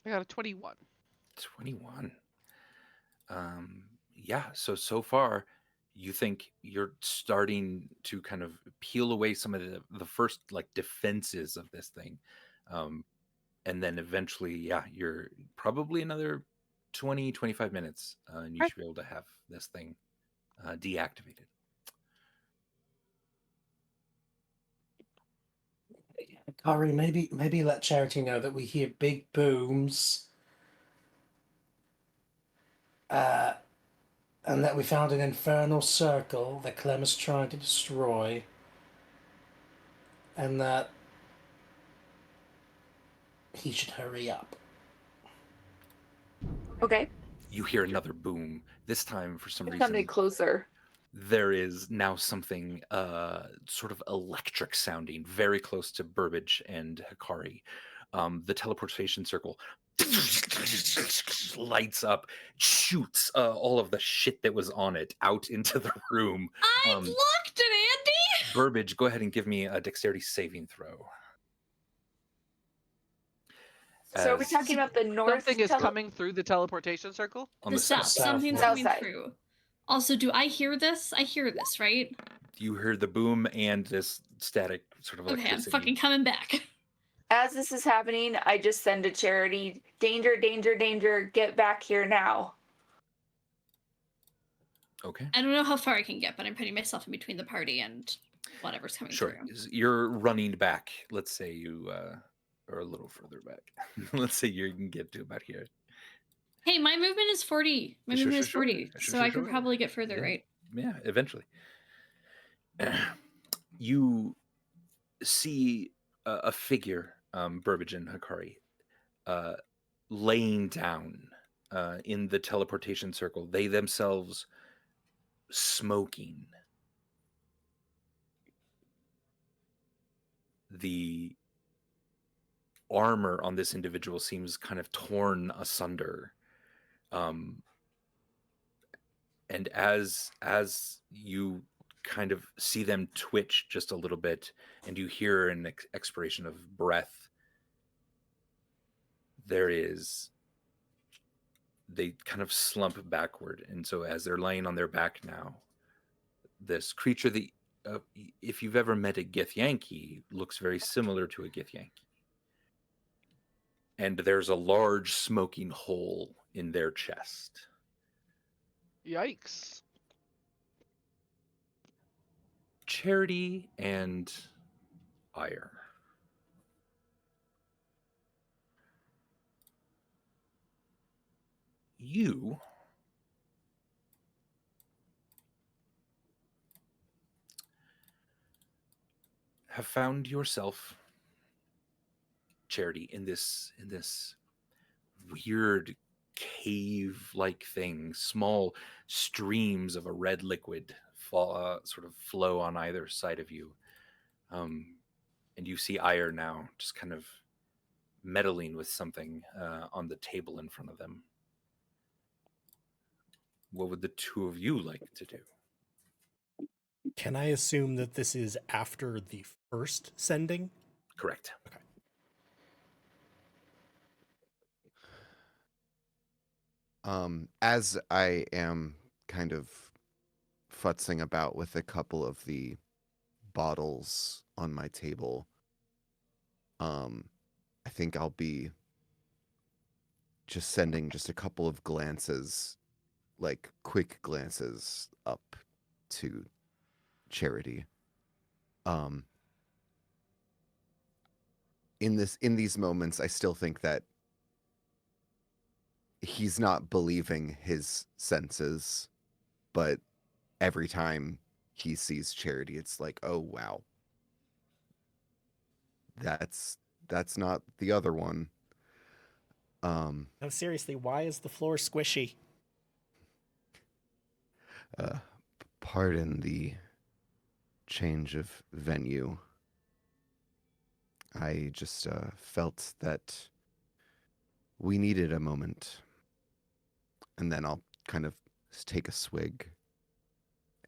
I got a 21. 21. Yeah, so far you think you're starting to kind of peel away some of the first like defenses of this thing. And then eventually, yeah, you're probably another 20-25 minutes and you Okay. should be able to have this thing deactivated. Kari, maybe let Charity know that we hear big booms. And that we found an infernal circle that Clem is trying to destroy. And that he should hurry up. Okay. You hear another boom. This time, for some Coming reason, closer. there is now something sort of electric sounding very close to Burbage and Hikari. The teleportation circle lights up, shoots all of the shit that was on it out into the room. I blocked it, Andy! Burbage, go ahead and give me a dexterity saving throw. So are we As talking about the north? Something is coming through the teleportation circle. on The south. Something's yeah. coming South side. through. Also, do I hear this? I hear this, right? You heard the boom and this static sort of Okay, I'm electricity. fucking coming back. As this is happening, I just send a Charity. Danger, danger, danger. Get back here now. Okay. I don't know how far I can get, but I'm putting myself in between the party and whatever's coming Sure. through. You're running back. Let's say you are a little further back. Let's say you can get to about here. Hey, my movement is 40. My movement is 40. So I could Sure. probably get further, Yeah. right? Yeah, eventually. You see a figure, Burbage and Hikari, laying down in the teleportation circle. They themselves smoking. The armor on this individual seems kind of torn asunder. And as you kind of see them twitch just a little bit and you hear an expiration of breath, they kind of slump backward. And so as they're laying on their back now, this creature that if you've ever met a Githyanki, looks very similar to a Githyanki. And there's a large smoking hole in their chest. Yikes. Charity and Ire. You have found yourself, Charity, in this weird cave-like thing. Small streams of a red liquid sort of flow on either side of you, and you see Ire now just kind of meddling with something on the table in front of them. What would the two of you like to do? Can I assume that this is after the first sending? Correct. Okay. As I am kind of futzing about with a couple of the bottles on my table, I think I'll be just sending just a couple of glances like quick glances up to Charity. Um, in these moments, I still think that he's not believing his senses, but every time he sees Charity, it's like, oh wow, that's not the other one. No, seriously, why is the floor squishy? Uh, Pardon the change of venue. I just felt that we needed a moment, and then I'll kind of take a swig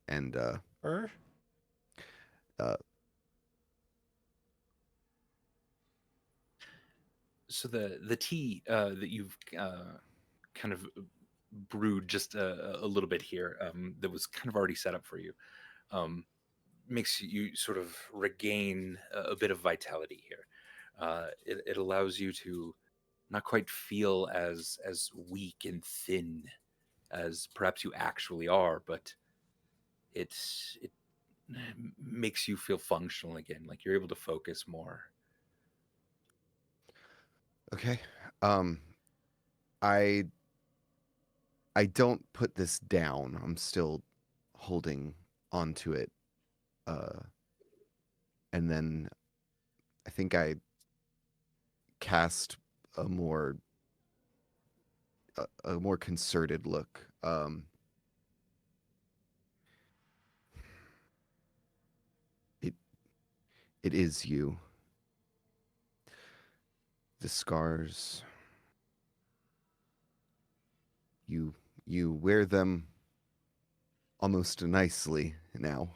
and uh, So the tea that you've kind of brewed just a little bit here, that was kind of already set up for you, um, makes you sort of regain a bit of vitality here. It allows you to not quite feel as weak and thin as perhaps you actually are, but it makes you feel functional again, like you're able to focus more. okay. Um, I I don't put this down. I'm still holding onto it. Uh, and then I think I cast a more a more concerted look. It it is you. The scars. You you wear them almost nicely now.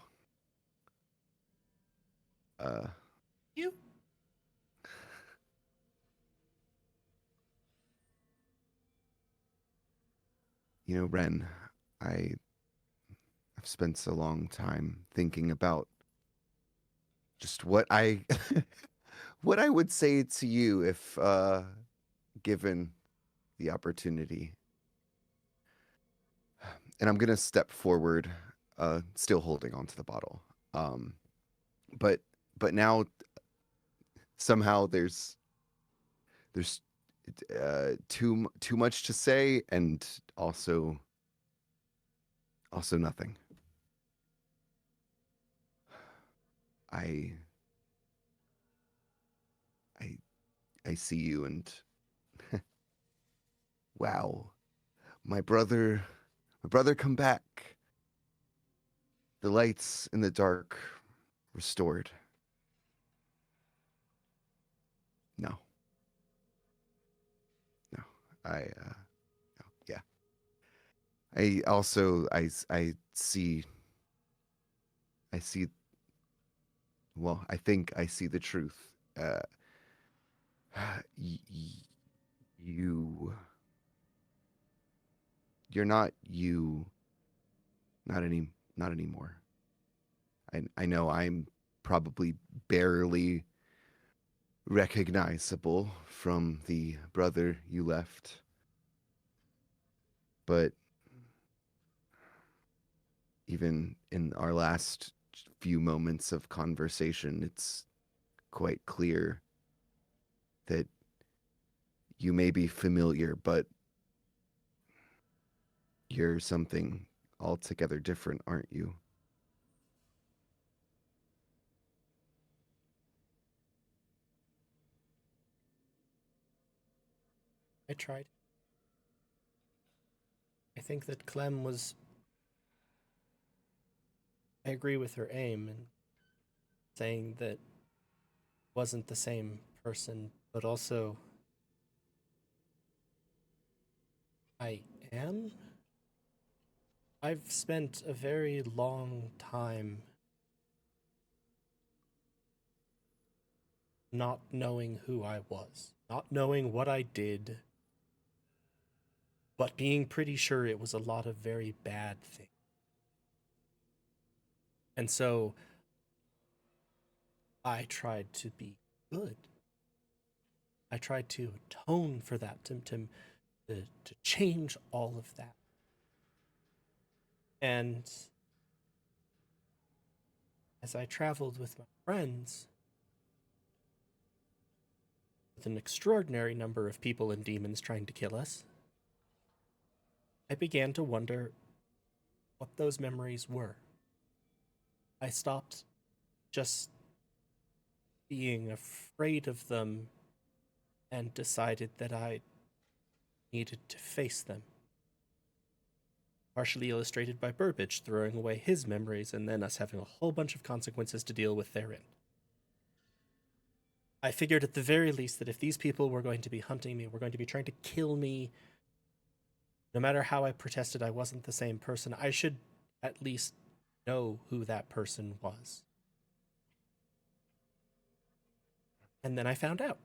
Uh, You? you know, Ren, I've spent a long time thinking about just what I what I would say to you if given the opportunity. And I'm gonna step forward, still holding onto the bottle. Um, but now somehow there's too much to say, and also nothing. I I I see you, and wow, my brother come back. The lights in the dark restored. No, no, no, yeah. I also I see. Well, I think I see the truth. Y- y- you you're not you, not anymore. I know I'm probably barely recognizable from the brother you left, but even in our last few moments of conversation, it's quite clear that you may be familiar, but you're something altogether different, aren't you? I tried. I think that Clem was. I agree with her aim in saying that wasn't the same person, but also I am. I've spent a very long time not knowing who I was, not knowing what I did, but being pretty sure it was a lot of very bad things. And so I tried to be good. I tried to atone for that, to change all of that. And as I traveled with my friends, with an extraordinary number of people and demons trying to kill us, I began to wonder what those memories were. I stopped just being afraid of them and decided that I needed to face them. Partially illustrated by Burbage throwing away his memories and then us having a whole bunch of consequences to deal with therein. I figured at the very least that if these people were going to be hunting me, were going to be trying to kill me, no matter how I protested I wasn't the same person, I should at least know who that person was. And then I found out.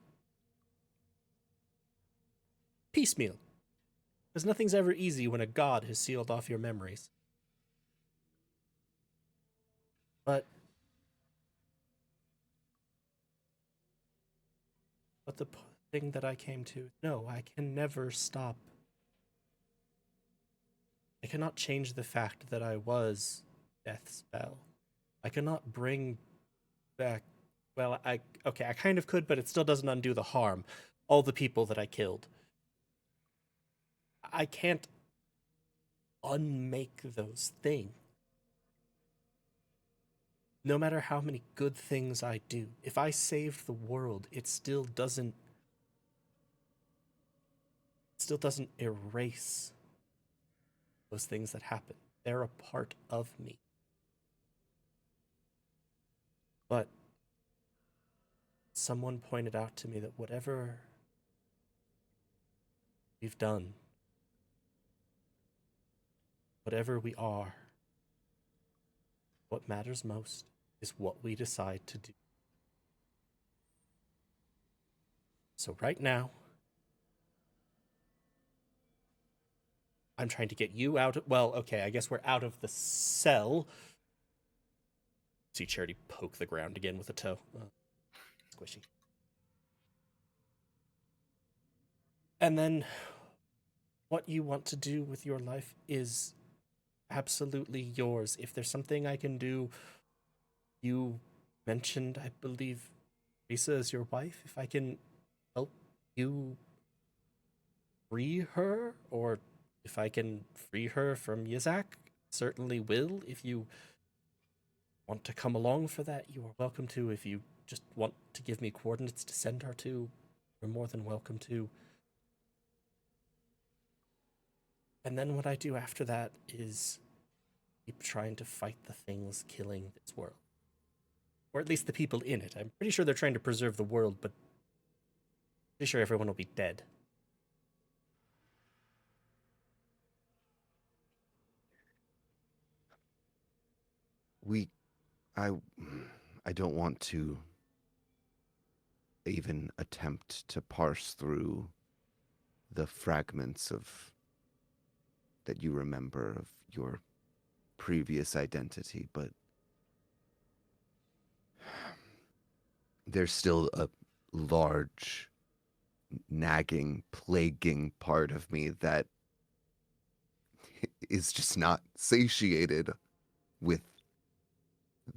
Piecemeal. Because nothing's ever easy when a god has sealed off your memories. But the thing that I came to, no, I can never stop. I cannot change the fact that I was Death's Spell. I cannot bring back, well, I kind of could, but it still doesn't undo the harm. All the people that I killed. I can't unmake those things. No matter how many good things I do, if I saved the world, it still doesn't erase those things that happen. They're a part of me. But someone pointed out to me that whatever we've done, whatever we are, what matters most is what we decide to do. So right now, I'm trying to get you out of, well, okay, I guess we're out of the cell. See Charity poke the ground again with a toe. Squishy. And then what you want to do with your life is absolutely yours. If there's something I can do, you mentioned, I believe, Risa is your wife. If I can help you free her, or if I can free her from Yizak, certainly will. If you want to come along for that, you are welcome to. If you just want to give me coordinates to send her to, you're more than welcome to. And then what I do after that is keep trying to fight the things killing this world. Or at least the people in it. I'm pretty sure they're trying to preserve the world, but I'm pretty sure everyone will be dead. I don't want to even attempt to parse through the fragments of that you remember of your previous identity, but there's still a large, nagging, plaguing part of me that is just not satiated with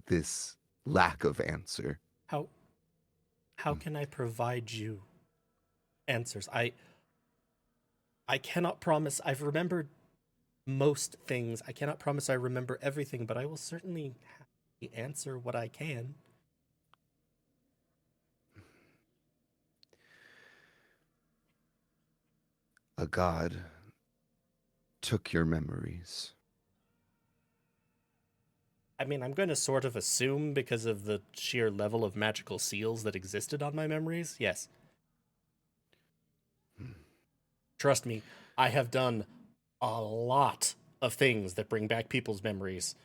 this lack of answer. How can I provide you answers? I cannot promise I've remembered most things. I cannot promise I remember everything, but I will certainly answer what I can. A god took your memories. I mean, I'm going to sort of assume because of the sheer level of magical seals that existed on my memories. Yes. Trust me, I have done a lot of things that bring back people's memories.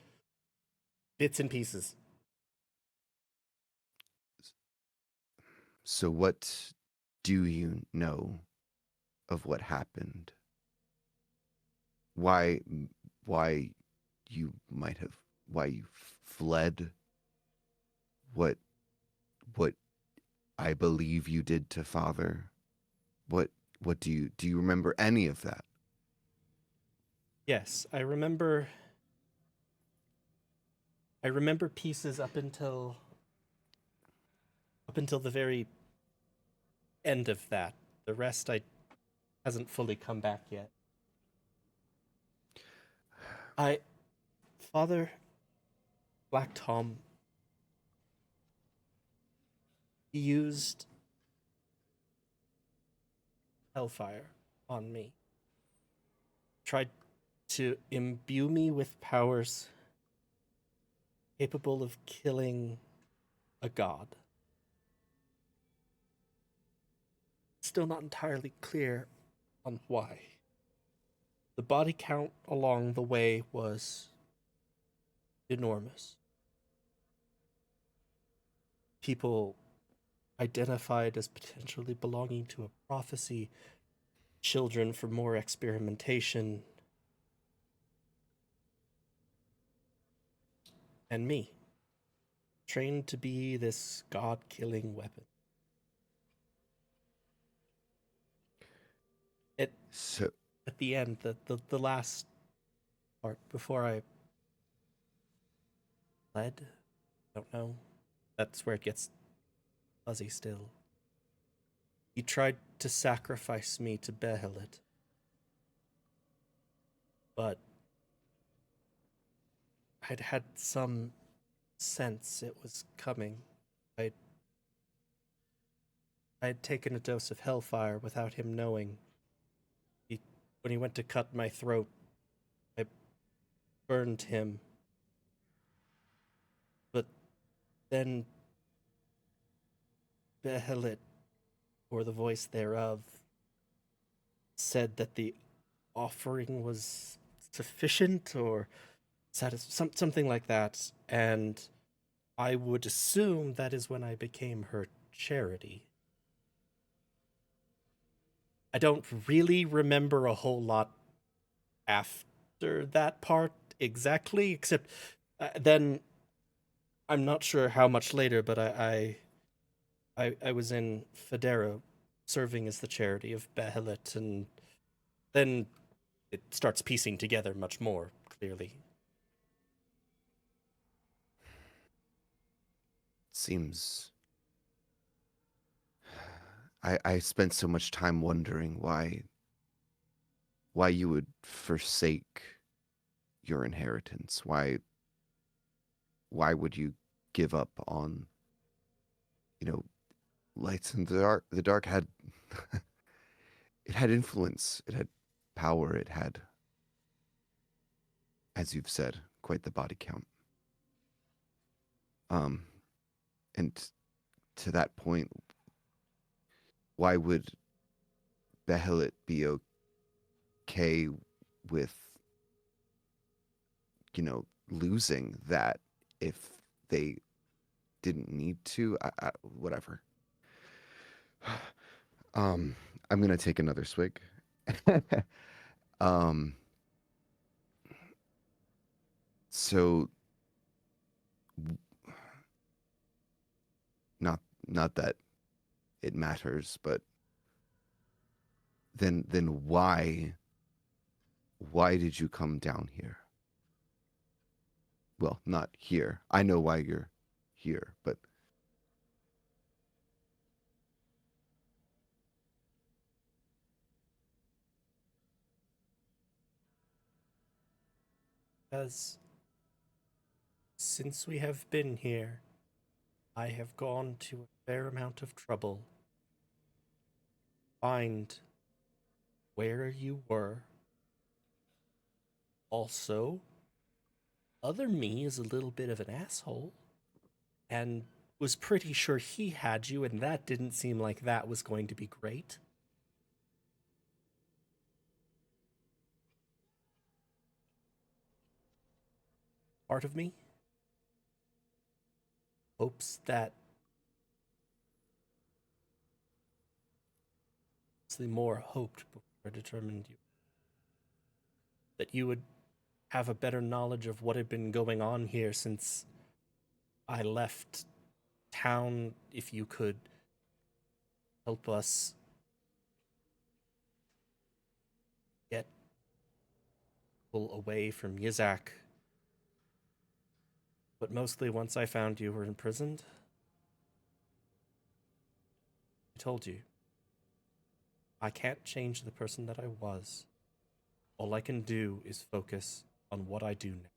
Bits and pieces. So what do you know of what happened? Why you fled? What I believe you did to Father? What do you remember any of that? Yes, I remember I remember pieces up until the very end of that. The rest I hasn't fully come back yet. Father Black Tom, he used hellfire on me. Tried to imbue me with powers capable of killing a god. Still not entirely clear on why. The body count along the way was enormous. People identified as potentially belonging to a prophecy, children for more experimentation, and me, trained to be this god-killing weapon. So, At the end, the last part, before I fled, don't know, that's where it gets fuzzy still. He tried to sacrifice me to Behelit, but I'd had some sense it was coming. I'd taken a dose of hellfire without him knowing. When he went to cut my throat, I burned him. But then Behelit, or the voice thereof, said that the offering was sufficient or something like that, and I would assume that is when I became her charity. I don't really remember a whole lot after that part exactly, except then I'm not sure how much later, but I was in Federo serving as the charity of Behelit, and then it starts piecing together much more clearly. seems. I spent so much time wondering why you would forsake your inheritance. Why would you give up on, lights in the dark? The dark had it had influence, it had power, it had, as you've said, quite the body count. And to that point, why would Behelit be okay with, losing that if they didn't need to? Whatever. I'm gonna take another swig. um, so not that it matters, but then why did you come down here? Well, not here. I know why you're here, but Because since we have been here, I have gone to a fair amount of trouble to find where you were. Also, other me is a little bit of an asshole, and was pretty sure he had you, and that didn't seem like that was going to be great. Part of me hopes that more hoped before I determined you. That you would have a better knowledge of what had been going on here since I left town. If you could help us get people away from Yizak, But mostly once I found you were imprisoned, I told you, I can't change the person that I was. All I can do is focus on what I do now.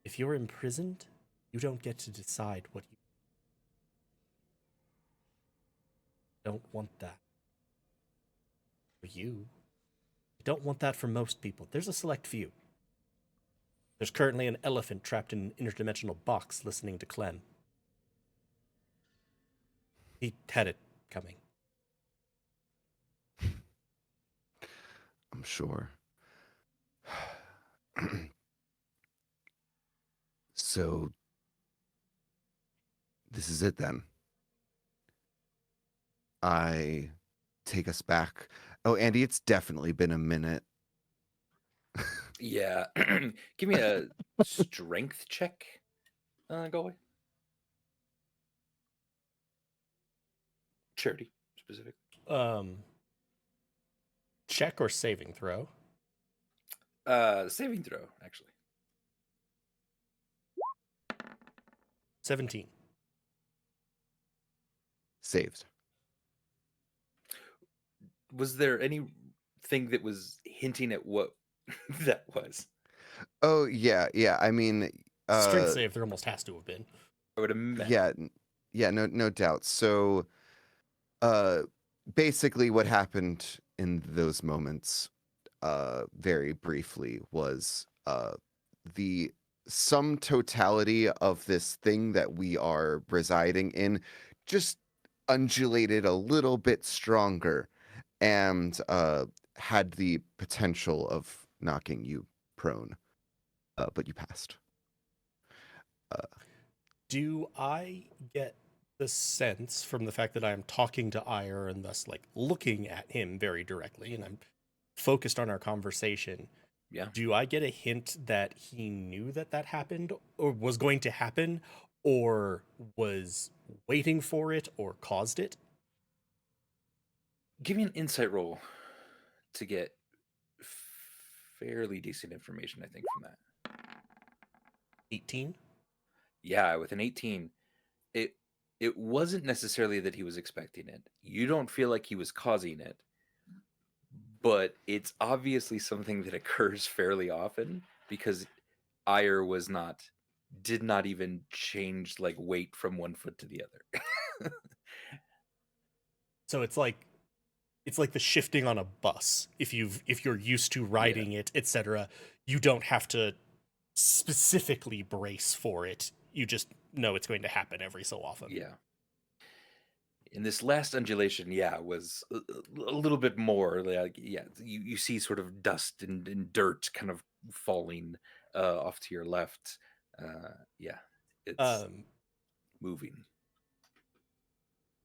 If you're imprisoned, you don't get to decide what you don't want that. For you, I don't want that for most people. There's a select few. There's currently an elephant trapped in an interdimensional box listening to Clem. He had it coming. I'm sure. So, this is it then. I take us back. Oh, Andy, it's definitely been a minute. Yeah. Give me a strength check. Go away. Charity, specifically. Check or saving throw? Saving throw, actually. 17. Saved. Was there anything that was hinting at what that was? Oh, yeah. I mean, Strength save there almost has to have been. I would imagine. yeah, no doubt. So, basically what happened in those moments, very briefly, was the sum totality of this thing that we are residing in just undulated a little bit stronger and had the potential of knocking you prone, but you passed. Do I get the sense from the fact that I am talking to Ire and thus like looking at him very directly and I'm focused on our conversation? Yeah. Do I get a hint that he knew that that happened or was going to happen or was waiting for it or caused it? Give me an insight roll to get fairly decent information, I think, from that. 18? Yeah, with an 18, it wasn't necessarily that he was expecting it. You don't feel like he was causing it, but it's obviously something that occurs fairly often because Ire did not even change like weight from one foot to the other. So it's like the shifting on a bus. If you're used to riding it, etc., you don't have to specifically brace for it. You just know it's going to happen every so often. Yeah. In this last undulation, was a little bit more like, you see sort of dust and dirt kind of falling off to your left. It's moving.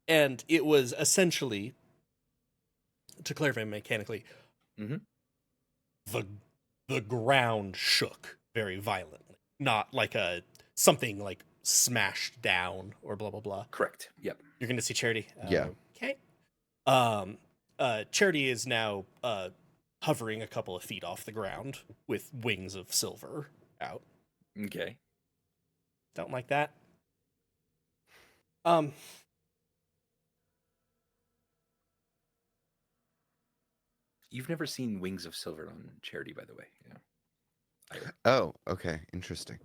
And it was essentially, to clarify mechanically, the ground shook very violently, not like something like smashed down or blah blah blah. Correct. Yep. You're going to see Charity. Yeah. Okay. Charity is now hovering a couple of feet off the ground with wings of silver out. Okay. Don't like that. You've never seen wings of silver on Charity, by the way. Yeah. Oh, okay, interesting.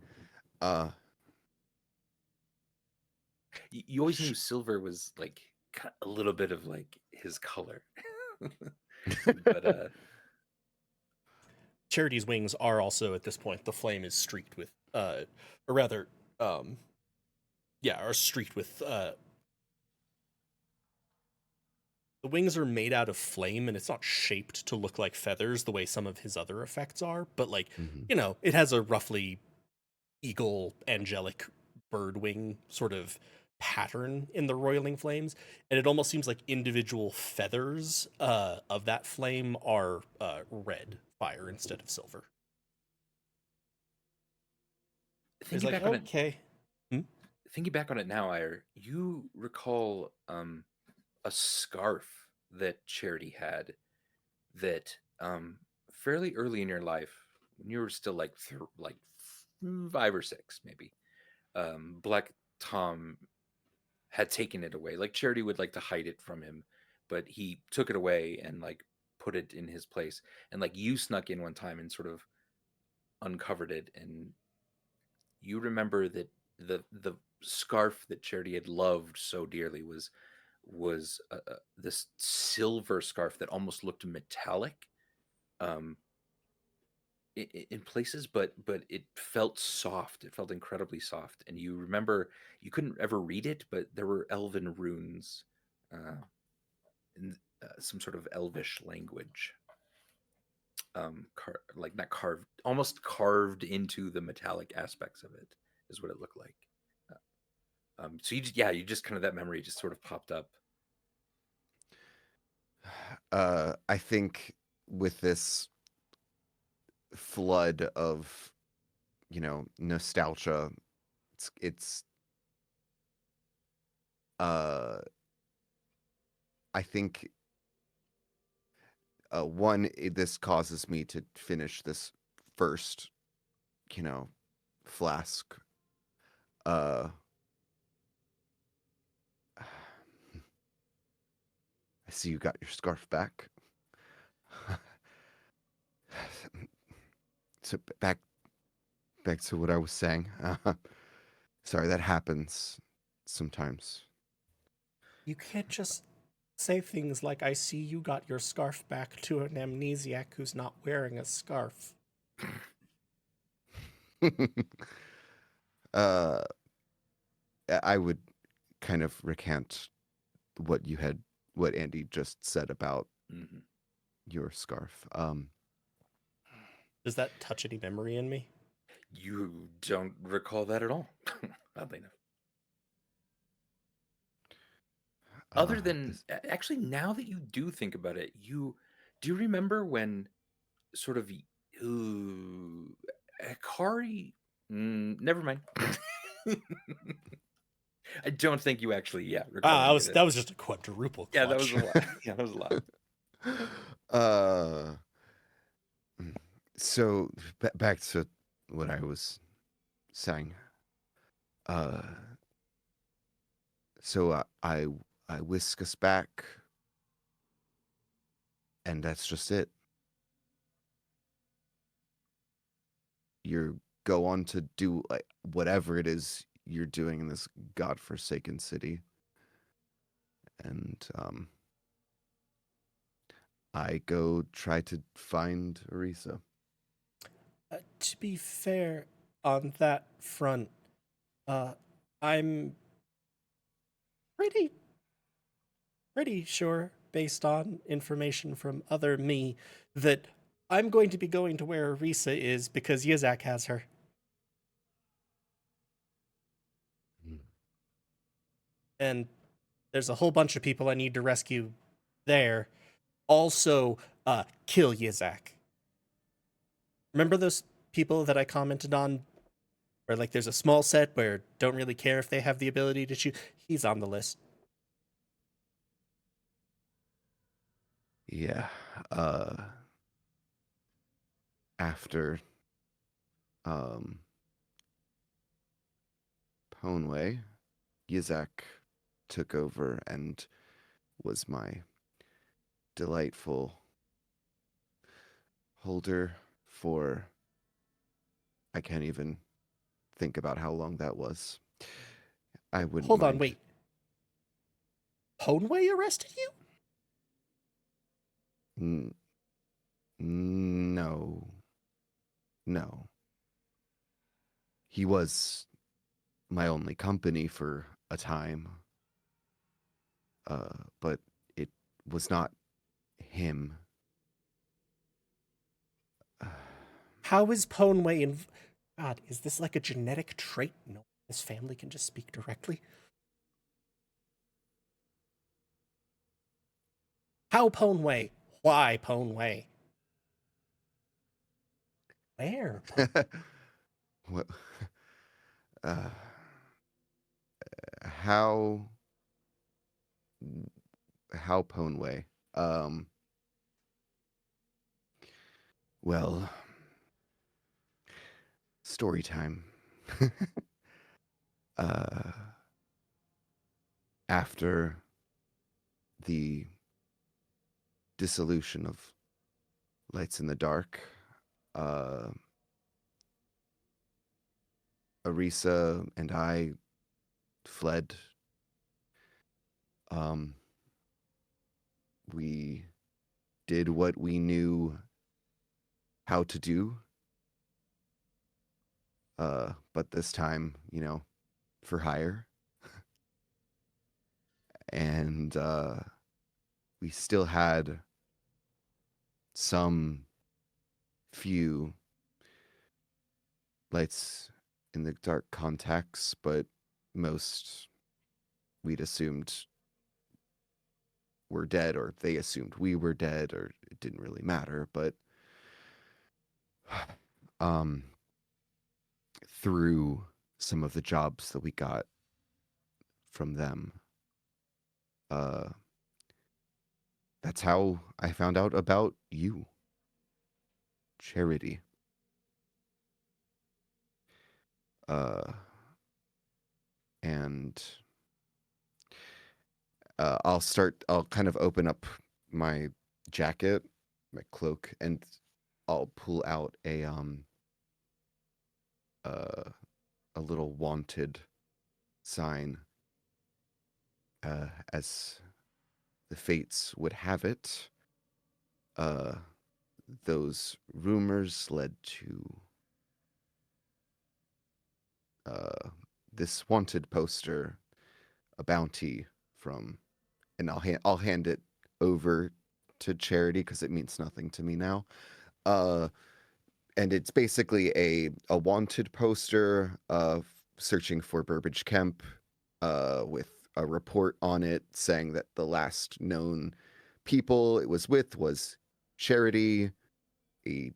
You always knew silver was like a little bit of like his color. But Charity's wings are also at this point, the flame is streaked with are streaked with the wings are made out of flame and it's not shaped to look like feathers the way some of his other effects are, but like, it has a roughly eagle angelic bird wing sort of pattern in the roiling flames, and it almost seems like individual feathers of that flame are red fire instead of silver. Thinking like, back on okay. Thinking back on it now, Ire, you recall a scarf that Charity had that fairly early in your life, when you were still like 5 or 6 maybe. Black Tom had taken it away. Like Charity would like to hide it from him, but he took it away and like put it in his place. And like you snuck in one time and sort of uncovered it, and you remember that the scarf that Charity had loved so dearly was this silver scarf that almost looked metallic. Um, in places, but it felt soft. It felt incredibly soft, and you remember you couldn't ever read it, but there were elven runes, in some sort of elvish language, like not carved, almost carved into the metallic aspects of it, is what it looked like. So you just kind of that memory just sort of popped up. I think with this flood of, nostalgia, it's I think this causes me to finish this first, flask. I see you got your scarf back. So back to what I was saying. Sorry, that happens sometimes. You can't just say things like, I see you got your scarf back to an amnesiac who's not wearing a scarf. I would kind of recant what Andy just said about your scarf. Does that touch any memory in me? You don't recall that at all, oddly enough. Other than actually, now that you do think about it, do you remember when sort of Akari? Never mind. I don't think you actually recall any of it. That was just a quadruple clutch. Yeah, that was a lot. Yeah, that was a lot. So back to what I was saying. So I whisk us back, and that's just it. You go on to do like whatever it is you're doing in this godforsaken city, and I go try to find Arisa. To be fair, on that front, I'm pretty sure, based on information from other me, that I'm going to be going to where Arisa is because Yizak has her. And there's a whole bunch of people I need to rescue there. Also, kill Yizak. Remember those people that I commented on where like there's a small set where don't really care if they have the ability to shoot? He's on the list. Yeah. After Ponway, Yizak took over and was my delightful holder for, I can't even think about how long that was. I wouldn't Hold on, mind. wait. Ponway arrested you? No. He was my only company for a time. But it was not him. How is Ponway God, is this like a genetic trait? No, his family can just speak directly. How Ponway? Why Ponway? Where? What? How Ponway? Well, Story time. After the dissolution of Lights in the Dark, Arisa and I fled. We did what we knew how to do. But this time, for hire. And we still had some few Lights in the Dark contacts, but most we'd assumed were dead, or they assumed we were dead, or it didn't really matter. But through some of the jobs that we got from them, that's how I found out about you, Charity. And I'll kind of open up my jacket, my cloak, and I'll pull out a little wanted sign. As the fates would have it, those rumors led to this wanted poster, a bounty from, and I'll hand it over to Charity because it means nothing to me now. And it's basically a wanted poster of searching for Burbage Kemp, with a report on it saying that the last known people it was with was Charity, a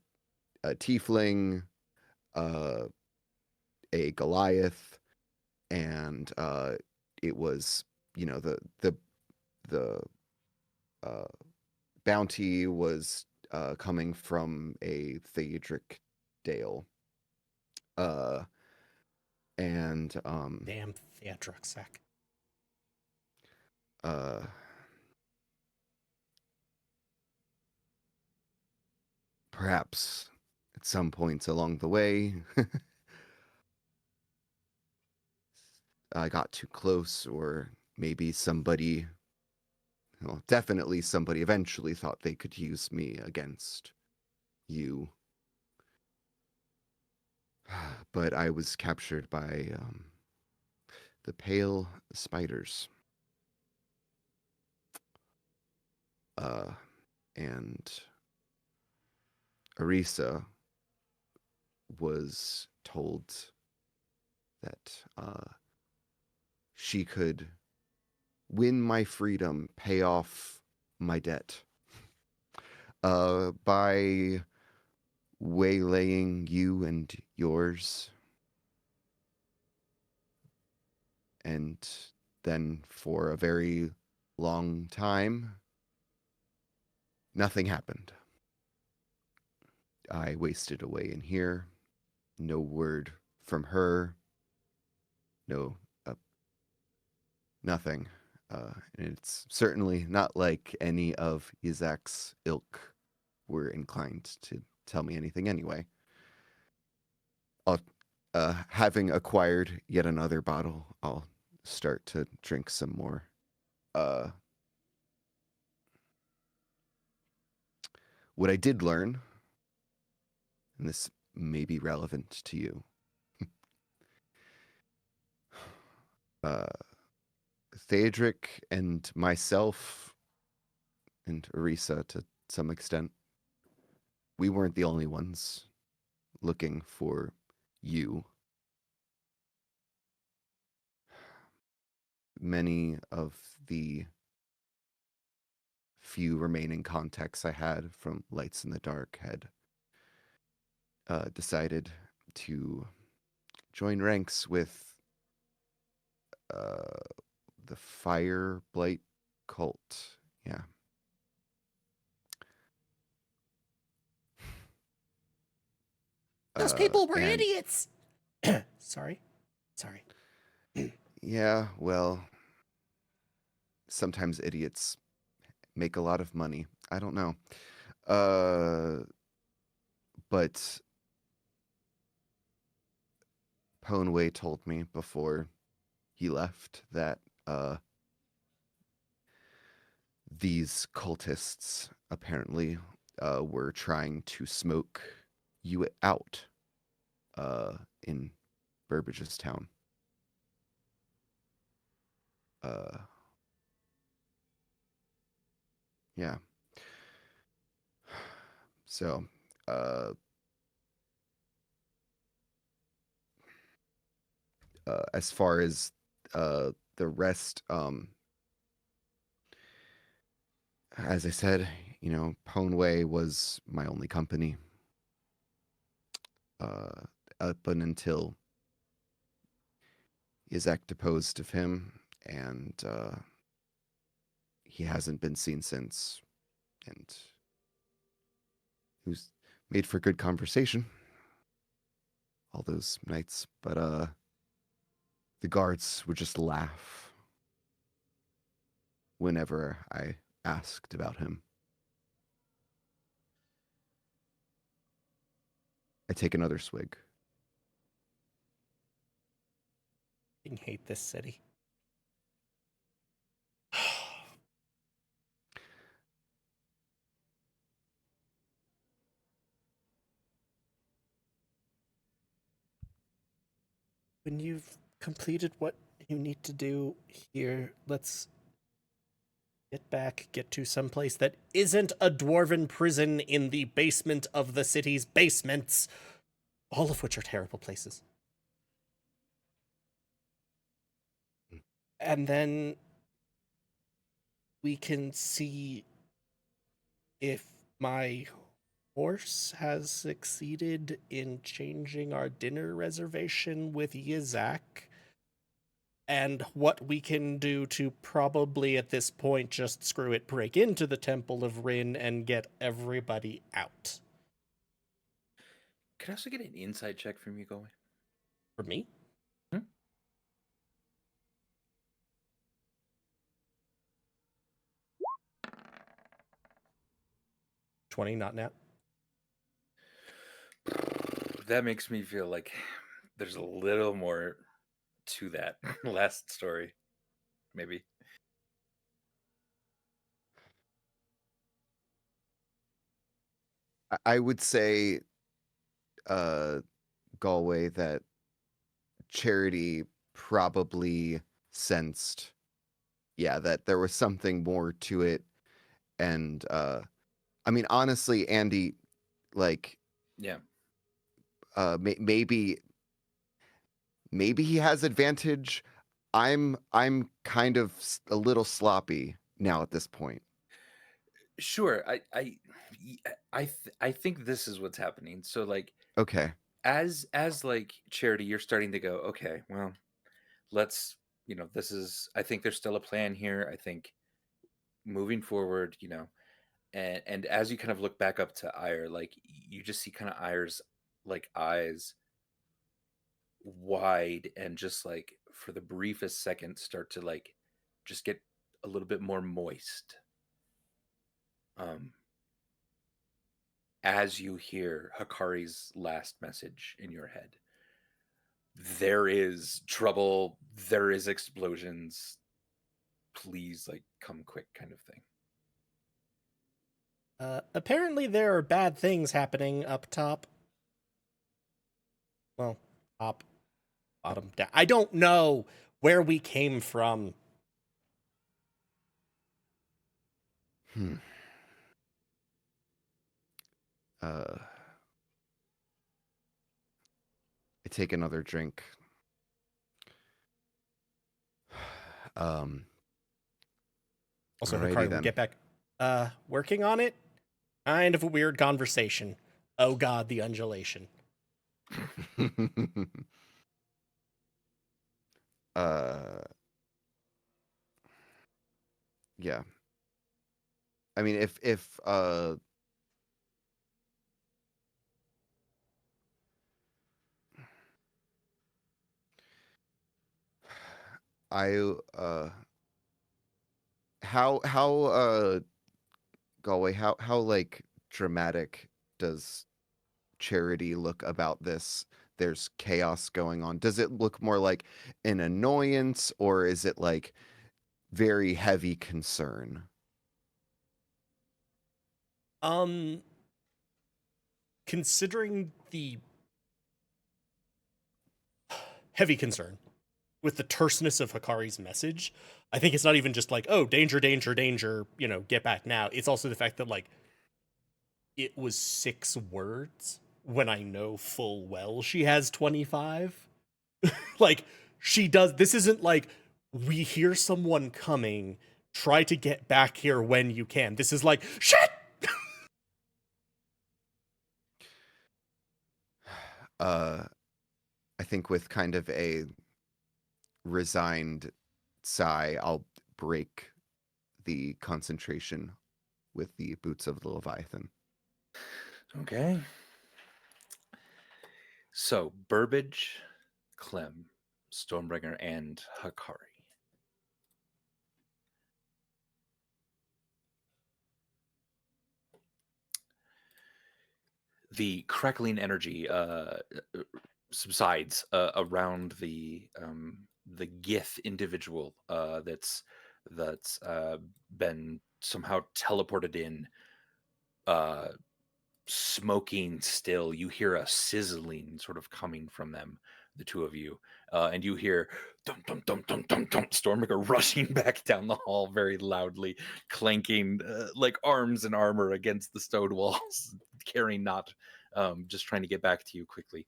tiefling, a Goliath, and it was, the bounty was coming from a Theodric Dale. And Damn Theatrix sack. Perhaps at some points along the way, I got too close, or maybe somebody, well, definitely somebody eventually thought they could use me against you. But I was captured by the Pale Spiders. And Arisa was told that she could win my freedom, pay off my debt, by waylaying you and yours. And then for a very long time, nothing happened. I wasted away in here. No word from her. No, nothing. And it's certainly not like any of Izak's ilk were inclined to tell me anything anyway. Having acquired yet another bottle, I'll start to drink some more. What I did learn, and this may be relevant to you, Theodric and myself, and Arisa to some extent, we weren't the only ones looking for you. Many of the few remaining contacts I had from Lights in the Dark had decided to join ranks with the Fire Blight cult. Yeah. Those people were and idiots. Sorry. yeah, well, sometimes idiots make a lot of money. I don't know. But Ponway told me before he left that these cultists apparently were trying to smoke you out in Burbage's town. Yeah. So, as far as the rest, as I said, Ponway was my only company up until Izak deposed of him, and he hasn't been seen since. And he was made for good conversation all those nights, but the guards would just laugh whenever I asked about him. I take another swig. I hate this city. When you've completed what you need to do here, let's get to some place that isn't a dwarven prison in the basement of the city's basements, all of which are terrible places. And then we can see if my horse has succeeded in changing our dinner reservation with Yizak, and what we can do to probably at this point just screw it, break into the Temple of Ryn and get everybody out. Can I also get an insight check from you, Galway? For me? 20, not now. That makes me feel like there's a little more to that last story, maybe. I would say, Galway, that Charity probably sensed, that there was something more to it. And I mean, honestly, Andy, like, Yeah. maybe he has advantage. I'm kind of a little sloppy now at this point. Sure. I think this is what's happening. So like, Okay. as like Charity, you're starting to go, okay, well, let's, this is, I think there's still a plan here. I think moving forward, and as you kind of look back up to Ire, like you just see kind of Ire's like eyes wide and just like for the briefest second start to like just get a little bit more moist. As you hear Hakari's last message in your head. There is trouble, there is explosions. Please, like, come quick, kind of thing. Apparently there are bad things happening up top. Well, top, bottom, down. I don't know where we came from. I take another drink. Also, Alrighty Hikari will then. get back. Working on it? Kind of a weird conversation. Oh god, the undulation. Yeah. I mean, if I how Galway, how like dramatic does Charity look about this? There's chaos going on. Does it look more like an annoyance, or is it like very heavy concern? Considering the heavy concern with the terseness of Hikari's message, I think it's not even just like, oh, danger, danger, danger, get back now. It's also the fact that, like, it was 6 words when I know full well she has 25. Like, she does. This isn't like, we hear someone coming, try to get back here when you can. This is like, shit! I think with kind of a resigned sigh, I'll break the concentration with the boots of the Leviathan. Okay. So, Burbage, Clem, Stormbringer, and Hikari. The crackling energy subsides around the Gith individual that's been somehow teleported in, smoking still. You hear a sizzling sort of coming from them, the two of you, and you hear dum dum dum dum dum dum, Stormbringer rushing back down the hall very loudly, clanking like arms and armor against the stone walls, carrying not, just trying to get back to you quickly.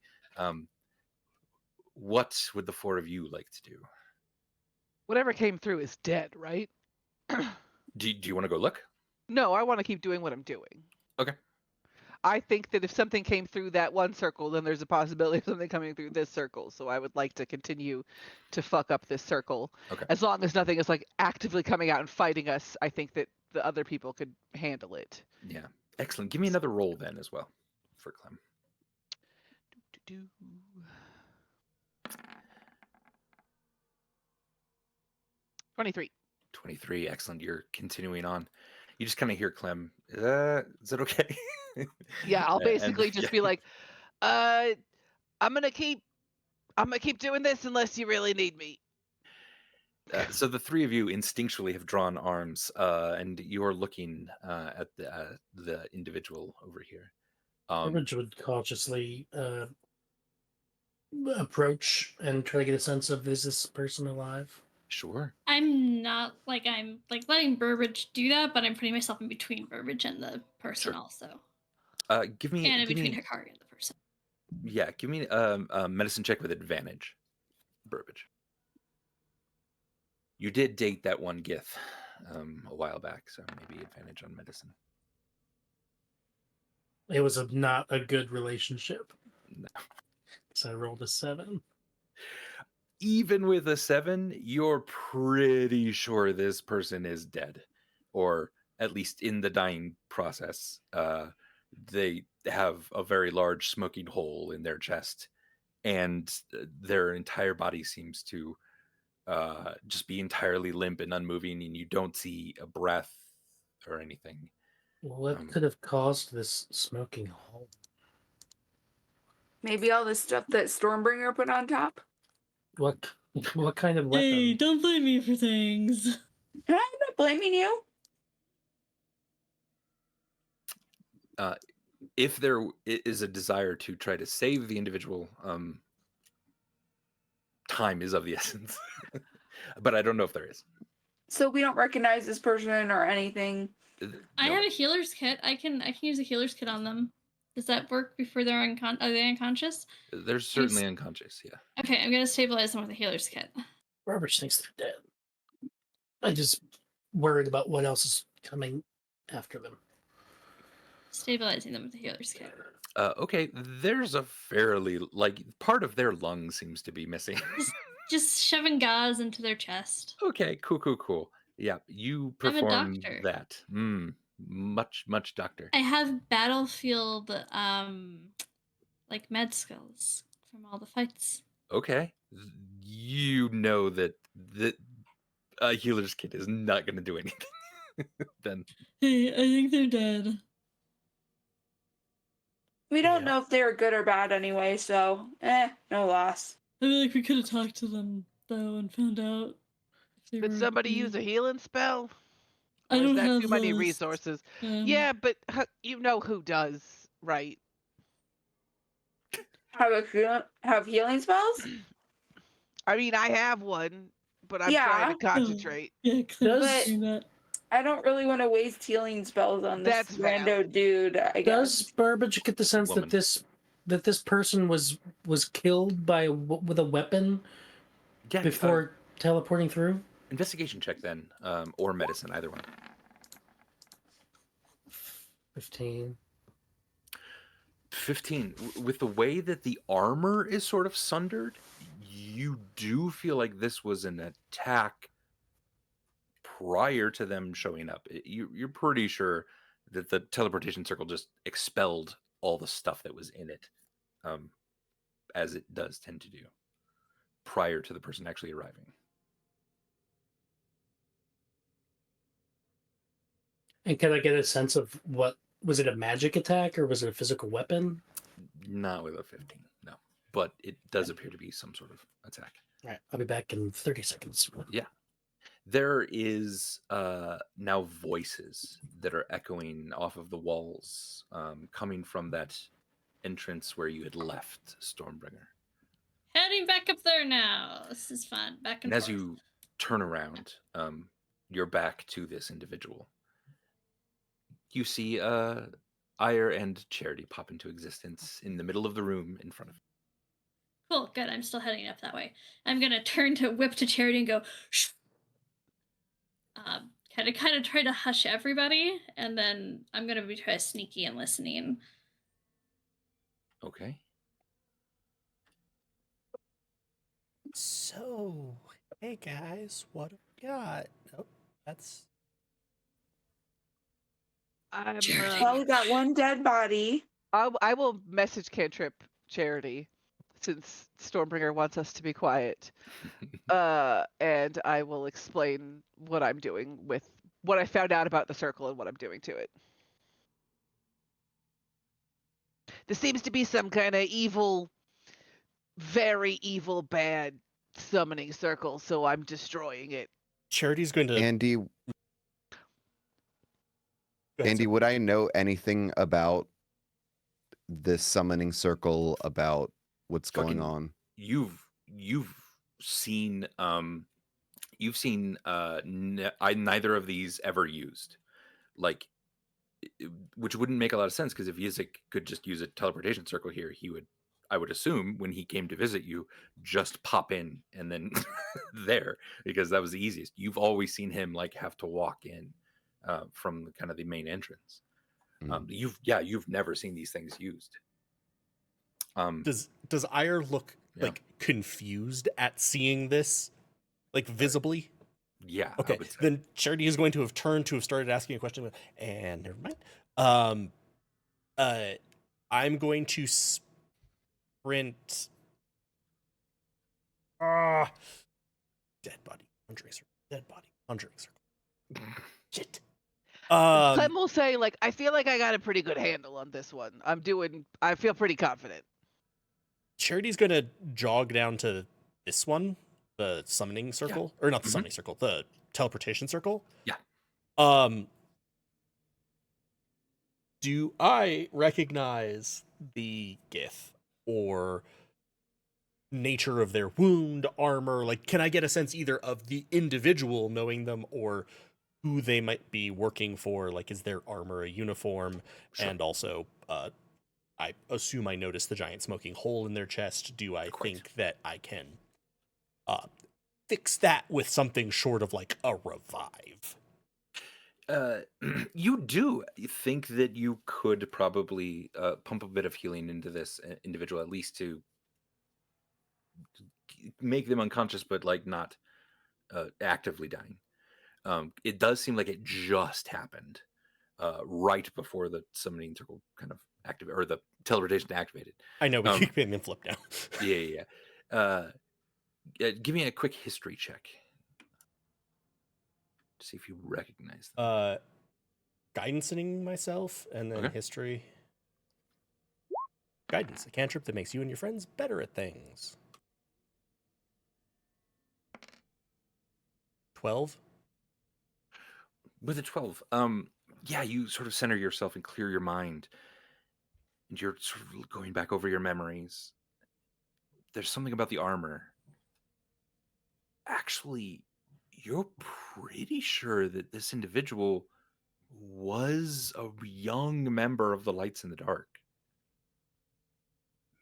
What would the 4 of you like to do? Whatever came through is dead, right? Do you want to go look? No, I want to keep doing what I'm doing. Okay. I think that if something came through that one circle, then there's a possibility of something coming through this circle. So I would like to continue to fuck up this circle. Okay. As long as nothing is like actively coming out and fighting us, I think that the other people could handle it. Yeah. Excellent. Give me another roll then as well for Clem. 23. 23. Excellent. You're continuing on. You just kind of hear Clem, is that okay? Yeah, I'll basically just be like, I'm gonna keep doing this unless you really need me. So the 3 of you instinctually have drawn arms, and you're looking at the individual over here. Burbage would cautiously approach and try to get a sense of, is this person alive? Sure. I'm letting Burbage do that, but I'm putting myself in between Burbage and the person Sure. also. Give me And in give between me, Hikari and the person. yeah, give me a medicine check with advantage, Burbage. You did date that one Gith a while back, so maybe advantage on medicine. It was not a good relationship. No. So I rolled a 7. Even with a 7, you're pretty sure this person is dead, or at least in the dying process. They have a very large smoking hole in their chest, and their entire body seems to just be entirely limp and unmoving, and you don't see a breath or anything. What could have caused this smoking hole? Maybe all the stuff that Stormbringer put on top? What kind of weapon? Hey, don't blame me for things. I'm not blaming you. If there is a desire to try to save the individual, time is of the essence. But I don't know if there is. So we don't recognize this person or anything. I No. have a healer's kit. I can use a healer's kit on them. Does that work before they're are they unconscious? They're certainly unconscious, yeah. Okay, I'm gonna stabilize them with a healer's kit. Burbage thinks they're dead. I just worried about what else is coming after them. Stabilizing them with a healer's kit. Okay, there's a fairly, like, part of their lung seems to be missing. Just shoving gauze into their chest. Okay, cool. Yeah, you I'm a perform doctor. that. Much doctor. I have battlefield like med skills from all the fights. Okay. You know that a healer's kit is not going to do anything. Then Hey, I think they're dead. We don't Yeah. know if they were good or bad anyway, so no loss. I feel like we could have talked to them though and found out if they Could were somebody okay. use a healing spell? I Or is don't that have too many those. resources? Yeah, but you know who does, right? Have healing spells? I mean, I have one, but I'm trying to Yeah, concentrate. Yeah, Clint's Does- doing that. I don't really want to waste healing spells on this That's valid. rando dude. I guess. Does Burbage get the sense Woman. that this person was killed by with a weapon yeah, before teleporting through? investigation check then, or medicine, either one. 15. 15. With the way that the armor is sort of sundered, you do feel like this was an attack prior to them showing up. You're pretty sure that the teleportation circle just expelled all the stuff that was in it, as it does tend to do, prior to the person actually arriving. And can I get a sense of what was it, a magic attack or was it a physical weapon? Not with a 15, no. But it does appear to be some sort of attack. All right, I'll be back in 30 seconds. Yeah. There is now voices that are echoing off of the walls, coming from that entrance where you had left Stormbringer. Heading back up there now. This is fun. Back and And as forth. you turn around, you're back to this individual. You see Ire and Charity pop into existence in the middle of the room in front of you. Cool, good. I'm still heading up that way. I'm gonna turn to whip to Charity and go, shh. Kind of try to hush everybody, and then I'm gonna be trying sneaky and listening. Okay. So, hey guys, what have we got? Nope, that's I'm, Well, we got one dead body. I will message Cantrip Charity since Stormbringer wants us to be quiet. And I will explain what I'm doing with what I found out about the circle and what I'm doing to it. There seems to be some kind of evil, very evil, bad summoning circle, so I'm destroying it. Charity's going to. Andy, Go ahead, Andy, sir. would I know anything about this summoning circle, about what's going Fucking- on? You've seen neither of these ever used, like, which wouldn't make a lot of sense, because if Yizik could just use a teleportation circle here, he would, I would assume, when he came to visit you, just pop in and then there, because that was the easiest. You've always seen him like have to walk in from kind of the main entrance. You've never seen these things used. Does Ire look Yeah. like confused at seeing this, like visibly? Yeah. Okay, I would say. then Charity is going to have turned to have started asking a question, and never mind. I'm going to sprint. Dead body, conjuring circle. Dead body, conjuring circle. Shit. Clem will say, like, I feel like I got a pretty good handle on this one. I feel pretty confident. Charity's going to jog down to this one, the summoning circle, or not the summoning circle, the teleportation circle. Yeah. Do I recognize the gith or nature of their wound, armor? Like, can I get a sense either of the individual knowing them or who they might be working for? Like, is their armor a uniform? Sure. And also, I assume I noticed the giant smoking hole in their chest. Do I Quite. think that I can fix that with something short of like a revive? You do think that you could probably pump a bit of healing into this individual, at least to make them unconscious, but like not actively dying. It does seem like it just happened right before the summoning circle kind of activated, or the teleportation activated. I know we keep getting them flipped now. Yeah. Give me a quick history check to see if you recognize them. Guidancing myself, and then Okay. history. Guidance, a cantrip that makes you and your friends better at things. 12. With a 12, yeah, you sort of center yourself and clear your mind, and you're sort of going back over your memories. There's something about the armor. Actually, you're pretty sure that this individual was a young member of the Lights in the Dark.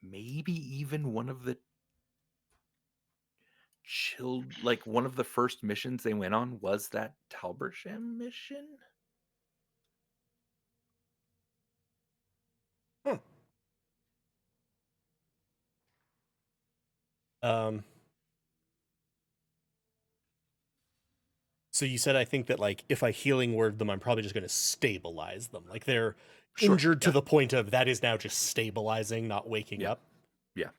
Maybe even one of the one of the first missions they went on was that Talbersham mission. So you said, I think that like if I healing word them, I'm probably just going to stabilize them. Like they're Sure, injured to yeah. the point of that is now just stabilizing, not waking Yeah. up. Yeah.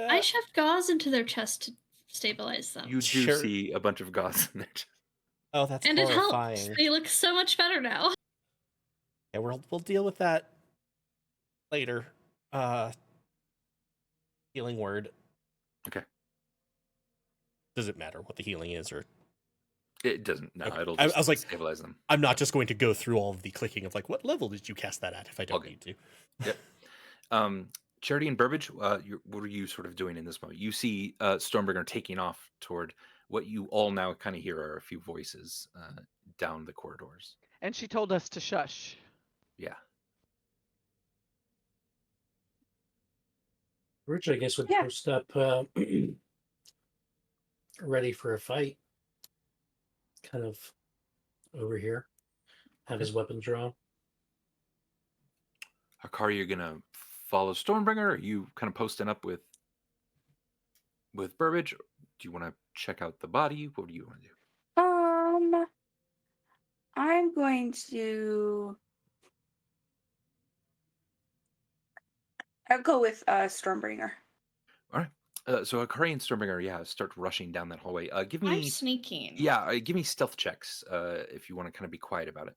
I shoved gauze into their chest to stabilize them. You do Sure. see a bunch of gauze in there. Oh, that's And it helps. horrifying. They look so much better now. Yeah, we'll deal with that later. Healing word. Okay. Does it matter what the healing is, or It doesn't. No, Okay. it'll I just was like, stabilize them. I'm not just going to go through all of the clicking of like, what level did you cast that at if I don't Okay. need to. Yep. Charity and Burbage, what are you sort of doing in this moment? You see Stormbringer taking off toward what you all now kind of hear are a few voices down the corridors. And she told us to shush. Yeah. Rich, I guess, would Yeah. post up ready for a fight. Kind of over here. Have his weapon drawn. Hakari, you're gonna follow Stormbringer? Or are you kind of posting up with Burbage? Do you want to check out the body? What do you want to do? I'm going to. I'll go with Stormbringer. All right. So Hakari and Stormbringer, start rushing down that hallway. Give me I'm sneaking. give me stealth checks if you want to kind of be quiet about it.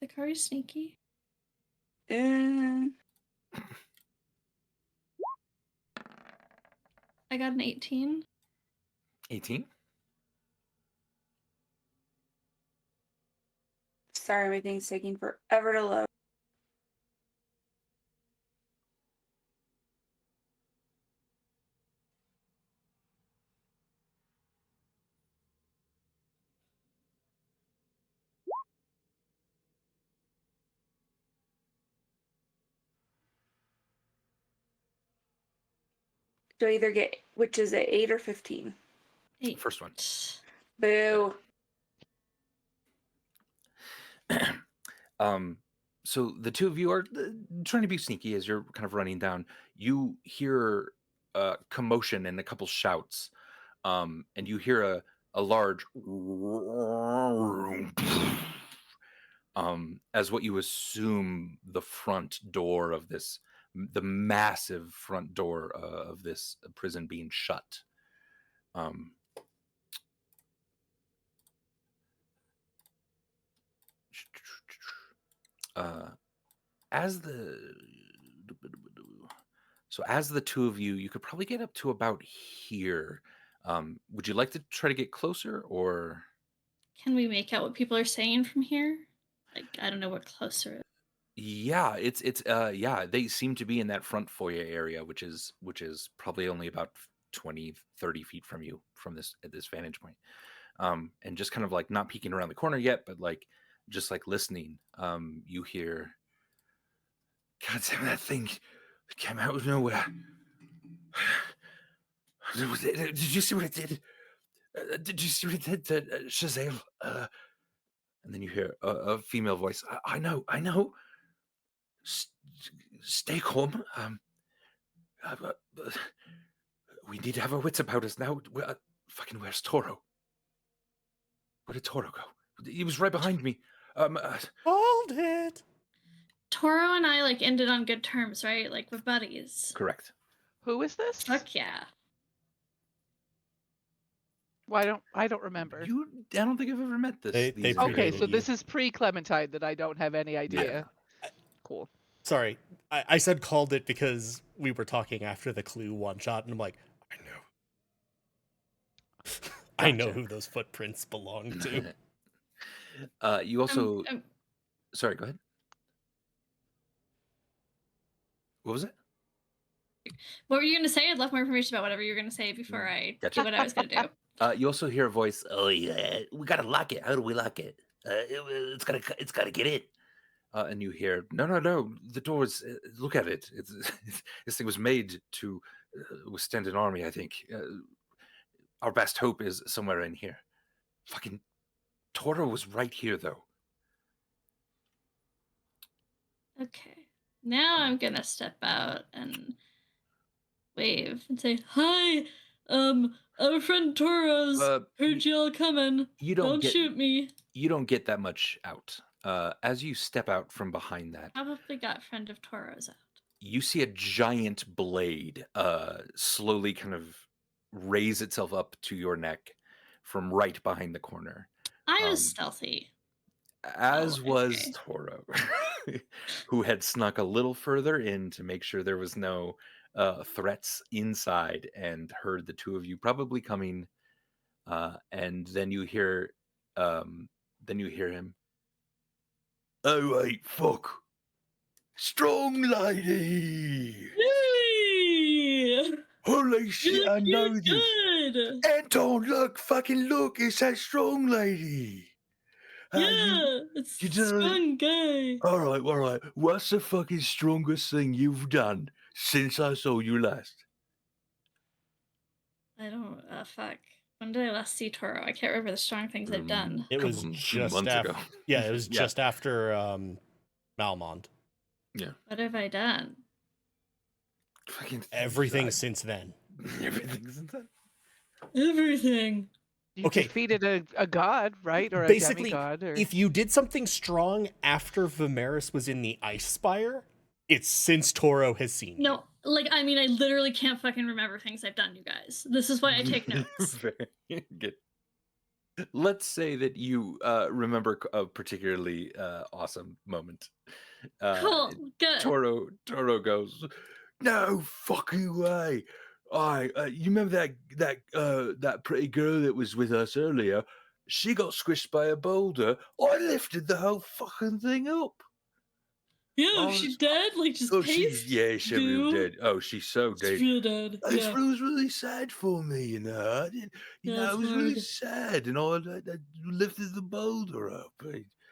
Is Akari sneaky? I got an 18. 18. Sorry, everything's taking forever to load. Do I either get, which is it, 8 or 15? 8. First one. Boo. So the two of you are trying to be sneaky as you're kind of running down. You hear commotion and a couple shouts, and you hear a large as what you assume the front door of the massive front door of this prison being shut. As the two of you could probably get up to about here. Would you like to try to get closer, or Can we make out what people are saying from here? Like, I don't know what closer is. yeah, it's they seem to be in that front foyer area, which is probably only about 20, 30 feet from you from this vantage point. And just kind of like not peeking around the corner yet, but like just like listening, you hear, God damn, that thing came out of nowhere. Did you see what it did? Did you see what it did to Shazale? And then you hear a female voice. I know. Stay calm. We need to have our wits about us now. Fucking, where's Toro? Where did Toro go? He was right behind me. Hold it. Toro and I like ended on good terms, right? Like we're buddies. Correct. Who is this? Fuck yeah. Why I don't remember. I don't think I've ever met They these Okay, predated so individuals. this is pre-Clementine that I don't have any idea. Yeah. Cool. Sorry, I said called it because we were talking after the Kloo one shot, and I'm like, I know. I know Gotcha. who those footprints belong to. You also. I'm- Sorry, go ahead. What was it? what were you going to say? I'd love more information about whatever you were going to say before I Gotcha. do what I was going to do. You also hear a voice. Oh yeah, we gotta lock it. How do we lock it? It's gotta get in. And you hear, no. The doors. Look at it. This thing was made to withstand an army. I think. Our best hope is somewhere in here. Fucking Toro was right here, though. Okay. Now I'm going to step out and wave and say, hi, I'm a friend Toro's. Heard y'all coming. You Don't shoot me. You don't get that much out. As you step out from behind that, Probably got friend of Toro's out. you see a giant blade slowly kind of raise itself up to your neck from right behind the corner. I was stealthy. As was okay. Toro, who had snuck a little further in to make sure there was no threats inside and heard the two of you probably coming. And then you hear him. Oh wait, fuck! Strong lady! Yay! Holy shit! I know You're this. good. Anton, look! Fucking look! It's that strong lady. Yeah, it's you a did it. strong guy. All right. What's the fucking strongest thing you've done since I saw you last? I don't, fuck. When did I last see Toro? I can't remember the strong things I've done. It was just after. Yeah, it was just after Malmond. Yeah. What have I done? Fucking everything since then. Everything since then. Everything. You defeated a god, right? Or basically, a demigod. Or... if you did something strong after Vimeris was in the Ice Spire, it's since Toro has seen you. No, like, I mean, I literally can't fucking remember things I've done, you guys. This is why I take notes. Very good. Let's say that you remember a particularly awesome moment. Cool, good. Toro goes, no fucking way. You remember that pretty girl that was with us earlier? She got squished by a boulder. I lifted the whole fucking thing up. Yeah, she's dead. Like just paste. She's real dead. Oh, she's so dead. She's real dead. It was really sad for me, you know. It was really sad, and I lifted the boulder up.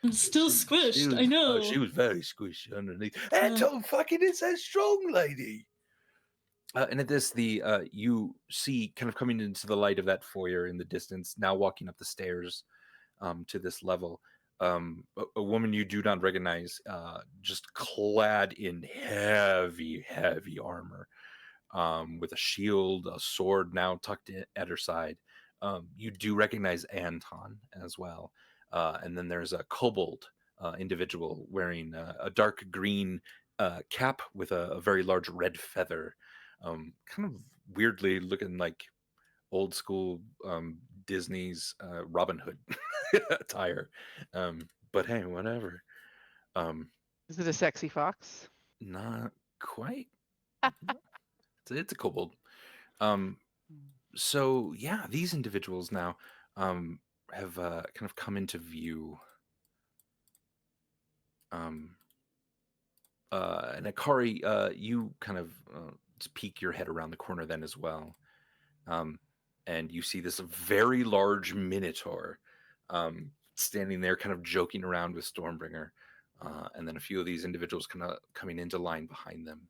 I'm still squished. I know. Oh, she was very squishy underneath. Anton fucking is that strong lady. And at this, you see kind of coming into the light of that foyer in the distance, now walking up the stairs to this level, a woman you do not recognize, just clad in heavy armor, with a shield, a sword now tucked in at her side. You do recognize Anton as well. And then there's a kobold individual wearing a dark green cap with a very large red feather, kind of weirdly looking like old school Disney's Robin Hood attire. But hey, whatever. Is it a sexy fox? Not quite. It's a kobold. So yeah, these individuals now have kind of come into view. And Akari, you kind of peek your head around the corner then as well. And you see this very large minotaur standing there kind of joking around with Stormbringer. And then a few of these individuals kind of coming into line behind them.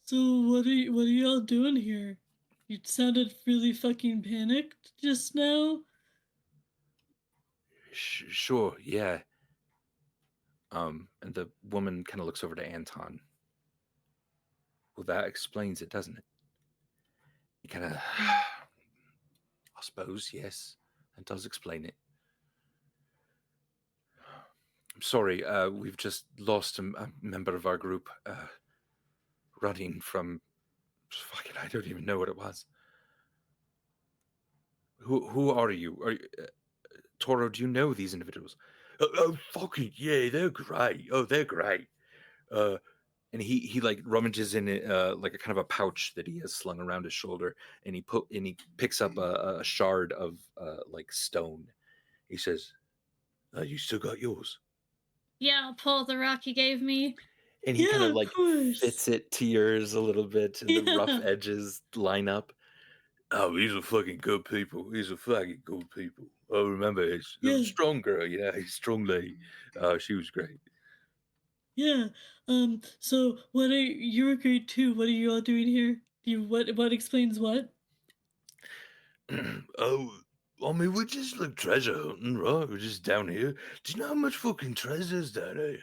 So what are y'all doing here? You sounded really fucking panicked just now. Sure, yeah. And the woman kind of looks over to Anton. Well, that explains it, doesn't it? He kind of, I suppose, yes, it does explain it. sorry, we've just lost a member of our group, running from, fucking, I don't even know what it was. Who are you? Toro, do you know these individuals? Oh, fucking yeah, they're great. Oh, they're great. And he like rummages in like a kind of a pouch that he has slung around his shoulder, and he picks up a shard of like stone. He says, "You still got yours?" Yeah, I'll pull the rock you gave me. And he kind Yeah, of of like course. fits it to yours a little bit, and the rough Yeah. edges line up. Oh, these are fucking good people. These are fucking good people. Oh, remember, it's the Yeah. strong girl, strong lady. She was great. Yeah. So what are you're grade 2? What are you all doing here? What explains what? Oh, I mean, we're just like treasure hunting, right? We're just down here. Do you know how much fucking treasure's down here?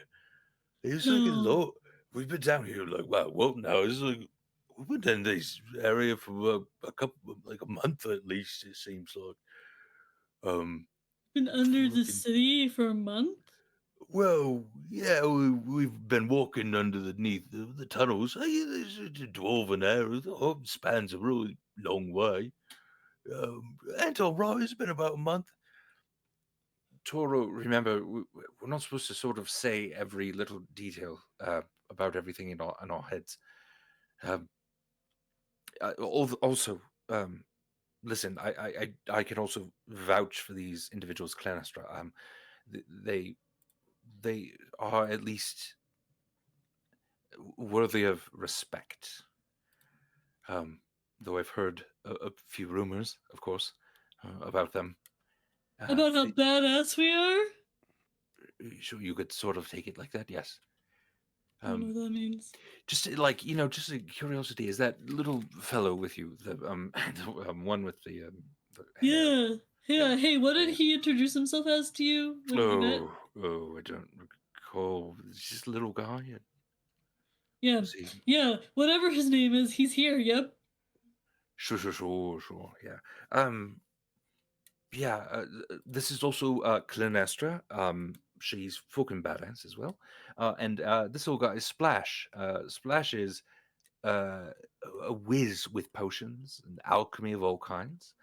It's like a No. lot. We've been down here like, wow, what now? It's like we've been in this area for a couple, like a month at least. It seems like. Been under the Fucking, city for a month? well, yeah, we've been walking underneath the tunnels. Hey, there's a dwarven area. The hub spans a really long way. And all right, it's been about a month. Toro, remember, we're not supposed to sort of say every little detail about everything in our heads. Also, listen, I can also vouch for these individuals, Clanestra. They they are at least worthy of respect. Though I've heard a few rumors, of course, about them. About how They, badass we are? sure, you could sort of take it like that, yes. I don't know what that means. Just like just a curiosity, is that little fellow with you, the the, one with the hair? Yeah. Yeah. Yeah. Hey, what Oh, did yeah. he introduce himself as to you when we met? I don't recall. It's just a little guy. Yeah. Was he? Yeah. Whatever his name is, he's here. Yep. Sure. Yeah. Yeah. This is also Clinestra. She's fucking badass as well. And this little guy is Splash. Splash is uh, a whiz with potions and alchemy of all kinds.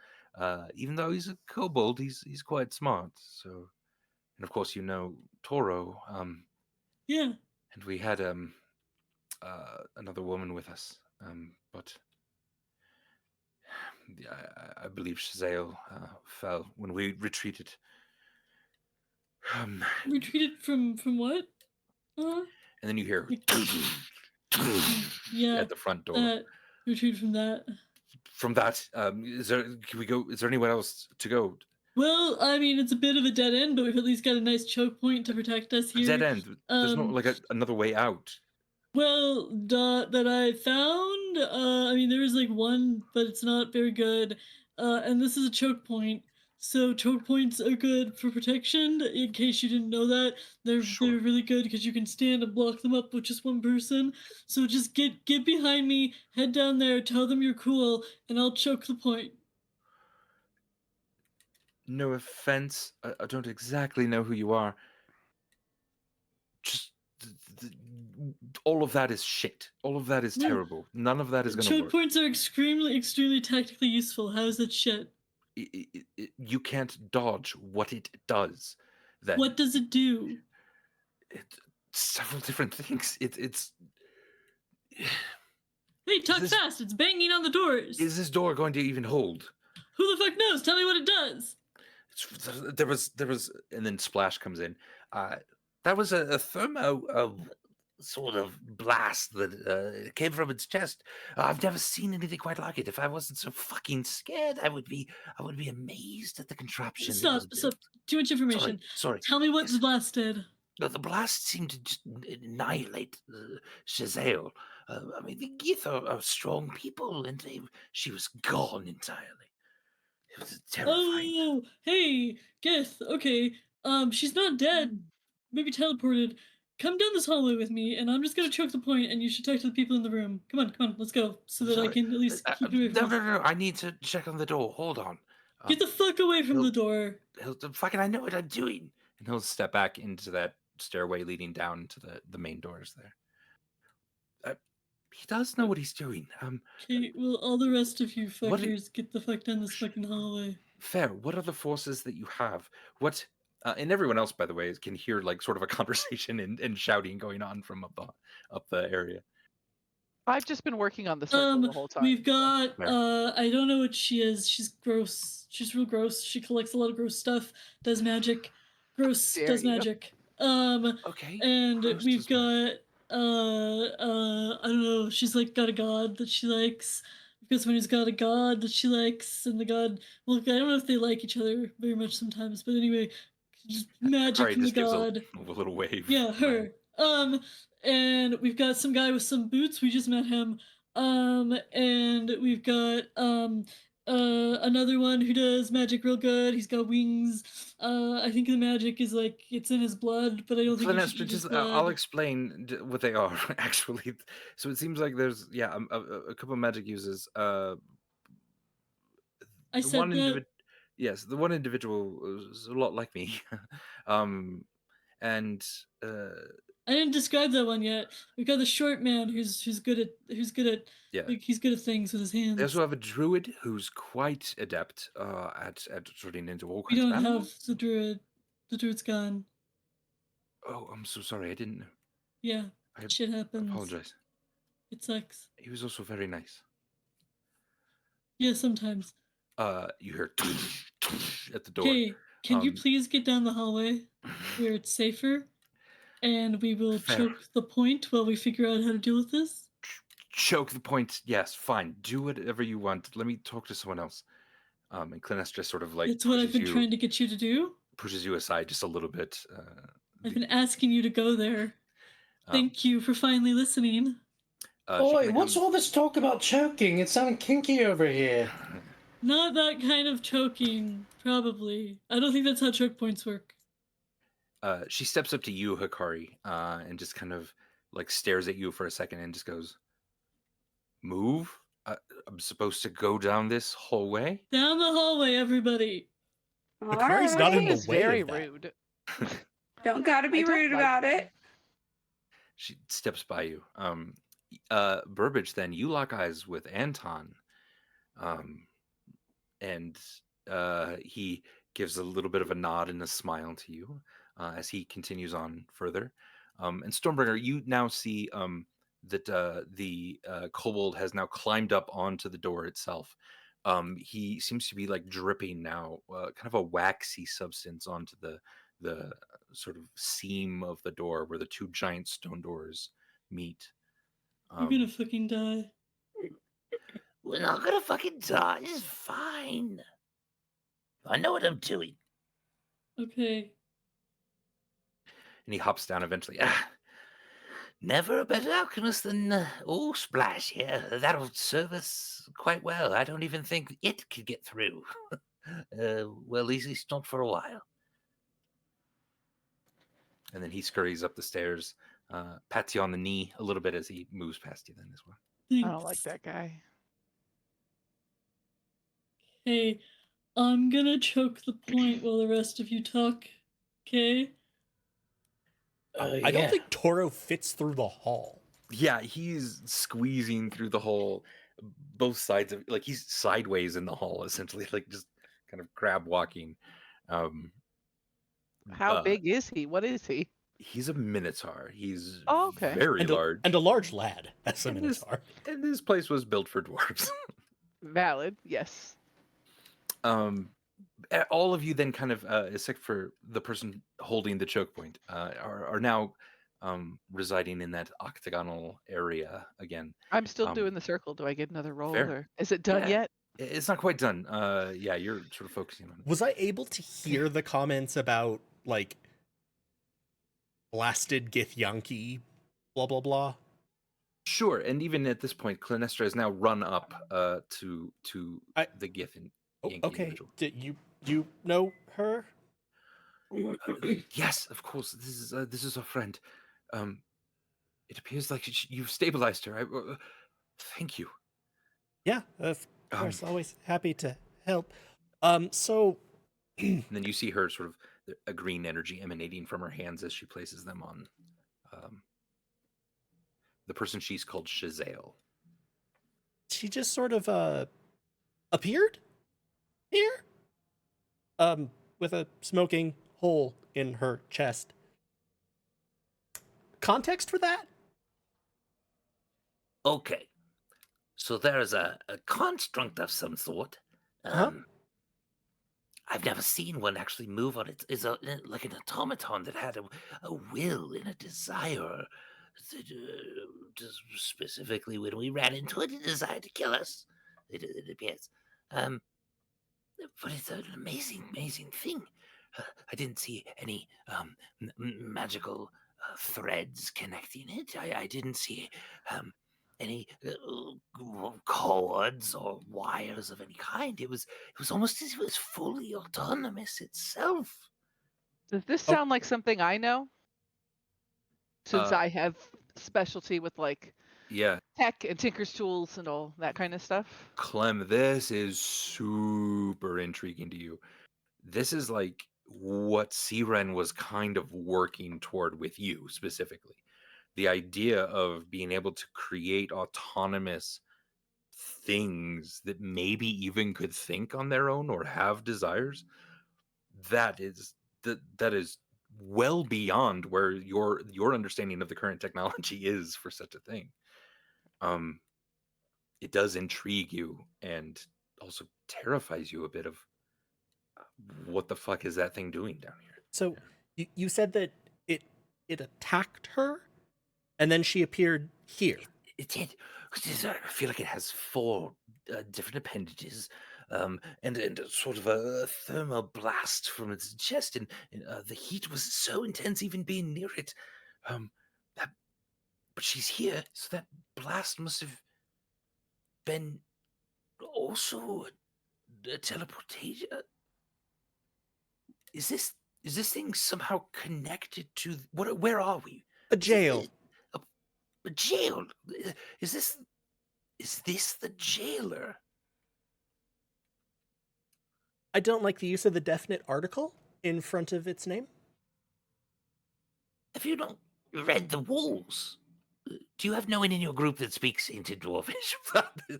Even though he's a kobold, he's quite smart. So, and of course, Toro. Yeah. And we had another woman with us, but yeah, I believe Shazael fell when we retreated. Retreated from what? Uh, And then you hear yeah. at the front door. That retreated from that. From that, can we go? Is there anywhere else to go? Well, I mean, it's a bit of a dead end, but we've at least got a nice choke point to protect us A here. dead end. There's no like another way out. Well, that I found, I mean, there is like one, but it's not very good. And this is a choke point. So choke points are good for protection. In case you didn't know that, they're Sure. really good because you can stand and block them up with just one person. So just get behind me, head down there, tell them you're cool, and I'll choke the point. No offense, I don't exactly know who you are. Just all of that is shit. All of that is No. terrible. None of that is going to Choke work. points are extremely tactically useful. How is that shit? You can't dodge what it does. Then What does it do? several different things. It's. Hey, talk fast! It's banging on the doors. Is this door going to even hold? Who the fuck knows? Tell me what it does. There was, and then Splash comes in. That was a thermo sort of blast that came from its chest. I've never seen anything quite like it. If I wasn't so fucking scared, I would be amazed at the contraption. Stop. Too much information. Sorry. Tell me what the blast did. No, the blast seemed to just annihilate Shazael. I mean, the Geeth are strong people, and she was gone entirely. It was terrifying. Oh, hey, Gith. Okay. She's not dead. Maybe teleported. Come down this hallway with me, and I'm just gonna choke the point, and you should talk to the people in the room. Come on, let's go, so that I can at least keep you away from. No. I need to check on the door. Hold on. Get the fuck away from the door. Fucking, I know what I'm doing. And he'll step back into that stairway leading down to the main doors there. He does know what he's doing. Okay, well, all the rest of you What do- fuckers get the fuck down this fucking hallway. Fair. What are the forces that you have? What? And everyone else, by the way, can hear like sort of a conversation and shouting going on from up the area. I've just been working on the circle the whole time. We've got Fair. I don't know what she is. She's gross. She's real gross. She collects a lot of gross stuff, does magic. Gross Dare does you. magic. Okay. And gross we've does got I don't know, she's like got a god that she likes. We've got someone who's got a god that she likes, and the god, well, I don't know if they like each other very much sometimes, but anyway, just magic Sorry, from the just gives god. a little wave. Yeah, her. And we've got some guy with some boots. We just met him. And we've got another one who does magic real good. He's got wings. I think the magic is like it's in his blood, but I don't think you should eat his blood. I'll explain what they are actually. So it seems like there's a couple of magic uses. I said that. Yes, the one individual is a lot like me. And I didn't describe that one yet. We got the short man who's good at yeah. like, he's good at things with his hands. They also have a druid who's quite adept at turning into all We kinds don't of have animals. the druid. The druid's gone. Oh, I'm so sorry. I didn't know. Yeah, I shit happens. apologize. It sucks. He was also very nice. Yeah, sometimes. You hear at the door. Okay, can you please get down the hallway where it's safer? And we will Fair. choke the point while we figure out how to deal with this? Choke the point. Yes, fine. Do whatever you want. Let me talk to someone else. And Clinestra sort of like It's what I've been trying to get you to do. Pushes you aside just a little bit. I've been asking you to go there. Thank you for finally listening. Oi, what's all this talk about choking? It's sounding kinky over here. Not that kind of choking, probably. I don't think that's how choke points work. She steps up to you, Hikari, and just kind of like stares at you for a second and just goes, "Move? I'm supposed to go down this hallway?" Down the hallway, everybody. Hikari's not in the way very of that. rude. Don't gotta be I don't rude like about that. it. She steps by you. Burbage, then you lock eyes with Anton. And he gives a little bit of a nod and a smile to you as he continues on further. And Stormbringer, you now see that the kobold has now climbed up onto the door itself. He seems to be like dripping now, kind of a waxy substance onto the sort of seam of the door where the two giant stone doors meet. You're gonna fucking die. We're not gonna fucking die. It's fine. I know what I'm doing. Okay. And he hops down eventually. Never a better alchemist than Splash here. That'll serve us quite well. I don't even think it could get through. Well, at least not for a while. And then he scurries up the stairs, pats you on the knee a little bit as he moves past you then as well. Thanks. I don't like that guy. Hey, I'm gonna choke the point while the rest of you talk. Okay? I don't think Toro fits through the hall. Yeah, he's squeezing through the hole, both sides of, like, he's sideways in the hall essentially, like just kind of crab walking. How big is he? What is he? He's a minotaur. He's okay. very large. And a large lad as a minotaur. And this place was built for dwarves. Valid, yes. All of you then kind of, except for the person holding the choke point, are now residing in that octagonal area again. I'm still doing the circle. Do I get another roll? Fair. Or is it done yet? It's not quite done. Yeah, you're sort of focusing on it. Was I able to hear the comments about, like, blasted Githyanki, blah, blah, blah? Sure, and even at this point, Clinestra has now run up to the Gith and okay. Individual. Did you know her? Yes, of course. This is our friend. It appears like you've stabilized her. Thank you. Yeah, of course. Always happy to help. So and then you see her sort of a green energy emanating from her hands as she places them on the person she's called Shazale. She just sort of appeared here, with a smoking hole in her chest. Context for that? Okay, so there is a construct of some sort. Huh? I've never seen one actually move on it. It's like an automaton that had a will and a desire. Specifically, when we ran into it, it desired to kill us. It appears. But it's an amazing, amazing thing. I didn't see any magical threads connecting it. I didn't see any cords or wires of any kind. It was almost as if it was fully autonomous itself. Does this Oh. sound like something I know? Since Uh, I have specialty with like Yeah, tech and Tinker's tools and all that kind of stuff. Clem, this is super intriguing to you. This is like what Siren was kind of working toward with you specifically. The idea of being able to create autonomous things that maybe even could think on their own or have desires. That is well beyond where your understanding of the current technology is for such a thing. It does intrigue you and also terrifies you a bit of what the fuck is that thing doing down here? So you said that it attacked her, and then she appeared here. It did. I feel like it has 4 different appendages, and sort of a thermal blast from its chest, and the heat was so intense even being near it. But she's here, so that blast must have been also a teleportation. Is this thing somehow connected to what? Where are we? A jail. A jail? Is this the jailer? I don't like the use of the definite article in front of its name. Have you not read the walls? Do you have no one in your group that speaks into Dwarvish?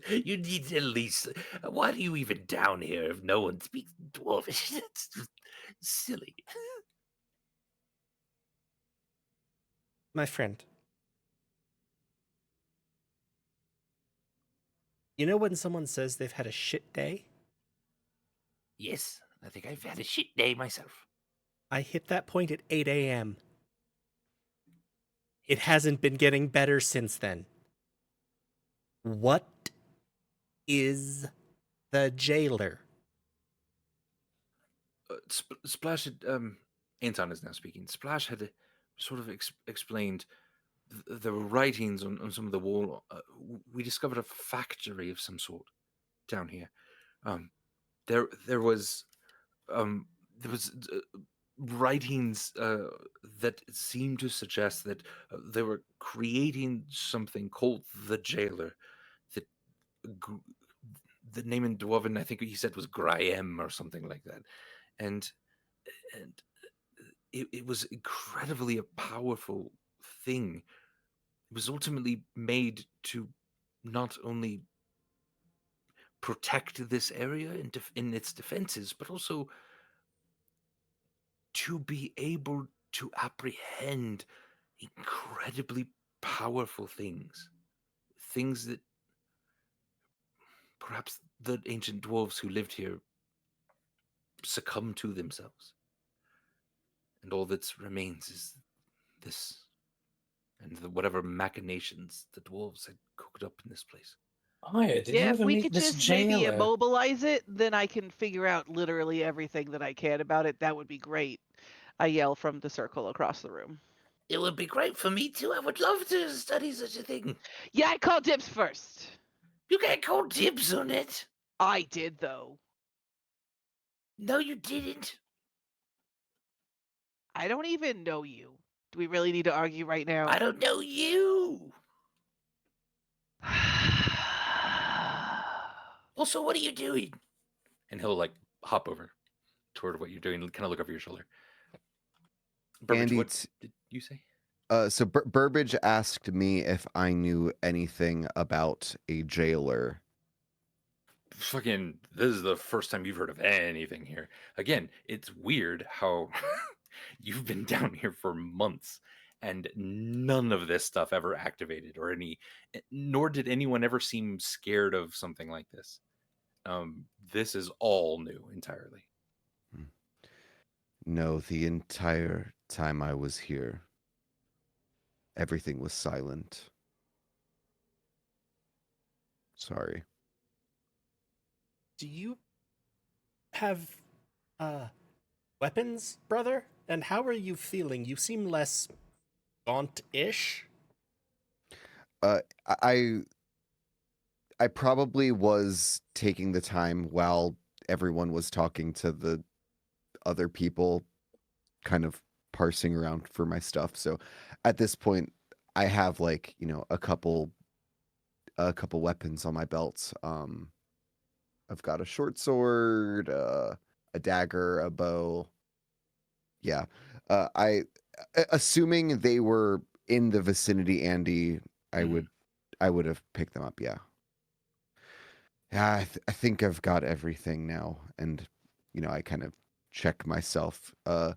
You need at least. Why are you even down here if no one speaks Dwarvish? That's just silly. My friend. You know when someone says they've had a shit day? Yes, I think I've had a shit day myself. I hit that point at 8 a.m. It hasn't been getting better since then. What is the jailer? Splash had, Anton is now speaking. Splash had sort of explained the writings on some of the wall. We discovered a factory of some sort down here. There was writings that seemed to suggest that they were creating something called the jailer. That the name in Dwarven, I think he said, was Graham or something like that, and it was incredibly a powerful thing. It was ultimately made to not only protect this area in its defenses, but also to be able to apprehend incredibly powerful things. Things that perhaps the ancient dwarves who lived here succumbed to themselves. And all that remains is this and whatever machinations the dwarves had cooked up in this place. Aya, did you Yeah, if ever we meet could this just maybe jailer? immobilize it, then I can figure out literally everything that I can about it. That would be great. I yell from the circle across the room. It would be great for me too. I would love to study such a thing. Yeah, I called dibs first. You can't call dibs on it. I did, though. No, you didn't. I don't even know you. Do we really need to argue right now? I don't know you. Also, what are you doing? And he'll like hop over toward what you're doing, kind of look over your shoulder. Burbage, Andy, what did you say? So Burbage asked me if I knew anything about a jailer. Fucking, this is the first time you've heard of anything here. Again, it's weird how you've been down here for months and none of this stuff ever activated or nor did anyone ever seem scared of something like this. This is all new entirely. No, the entire time I was here, everything was silent. Sorry. Do you have weapons, brother? And how are you feeling? You seem less gaunt-ish. I probably was taking the time while everyone was talking to the other people, kind of parsing around for my stuff. So at this point, I have like, a couple weapons on my belt. I've got a short sword, a dagger, a bow. Yeah. I assuming they were in the vicinity, Andy, I would have picked them up, yeah. Yeah, I think I've got everything now, and I kind of check myself. I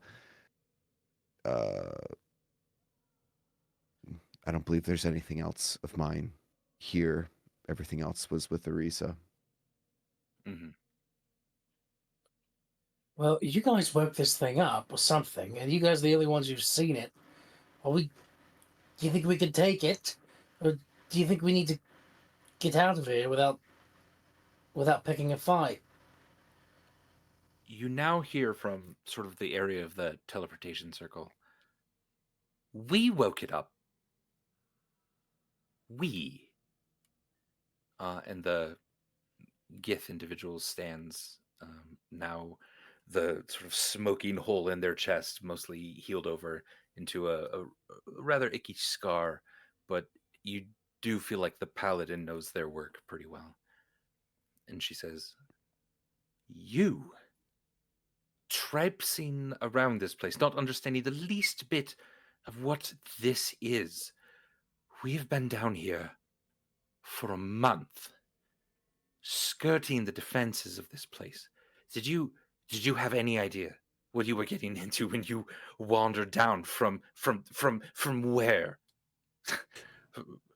don't believe there's anything else of mine here. Everything else was with Arisa. Well, you guys woke this thing up or something, and you guys are the only ones who've seen it. Do you think we can take it? Or do you think we need to get out of here without picking a fight? You now hear from sort of the area of the teleportation circle. We woke it up. We. And the Gith individual stands, now the sort of smoking hole in their chest, mostly healed over into a rather icky scar, but you do feel like the paladin knows their work pretty well. And she says, you traipsing around this place, not understanding the least bit of what this is. We have been down here for a month, skirting the defenses of this place. Did you have any idea what you were getting into when you wandered down from where?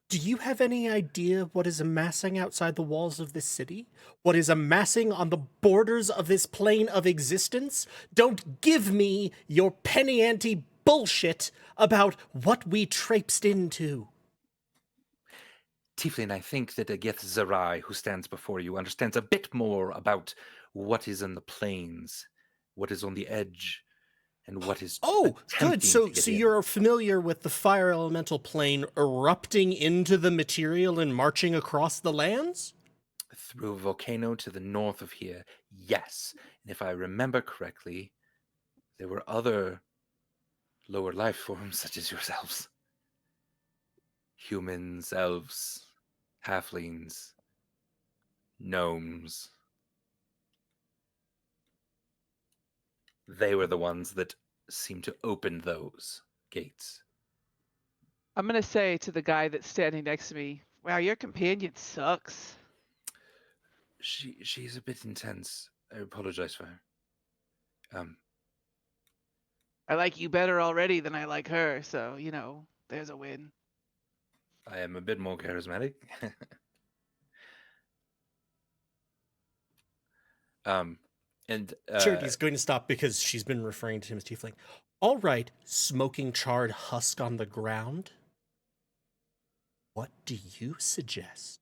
Do you have any idea what is amassing outside the walls of this city? What is amassing on the borders of this plane of existence? Don't give me your penny ante bullshit about what we traipsed into. Tiefling, I think that a Gith Zerai who stands before you understands a bit more about what is in the plains, what is on the edge, and what is good. So you're familiar with the fire elemental plane erupting into the material and marching across the lands? Through a volcano to the north of here, yes. And if I remember correctly, there were other lower life forms such as yourselves. Humans, elves, halflings, gnomes. They were the ones that seemed to open those gates. I'm going to say to the guy that's standing next to me, wow, your companion sucks. She's a bit intense. I apologize for her. I like you better already than I like her, so, there's a win. I am a bit more charismatic. Charity's going to stop because she's been referring to him as Tiefling. All right, smoking charred husk on the ground. What do you suggest?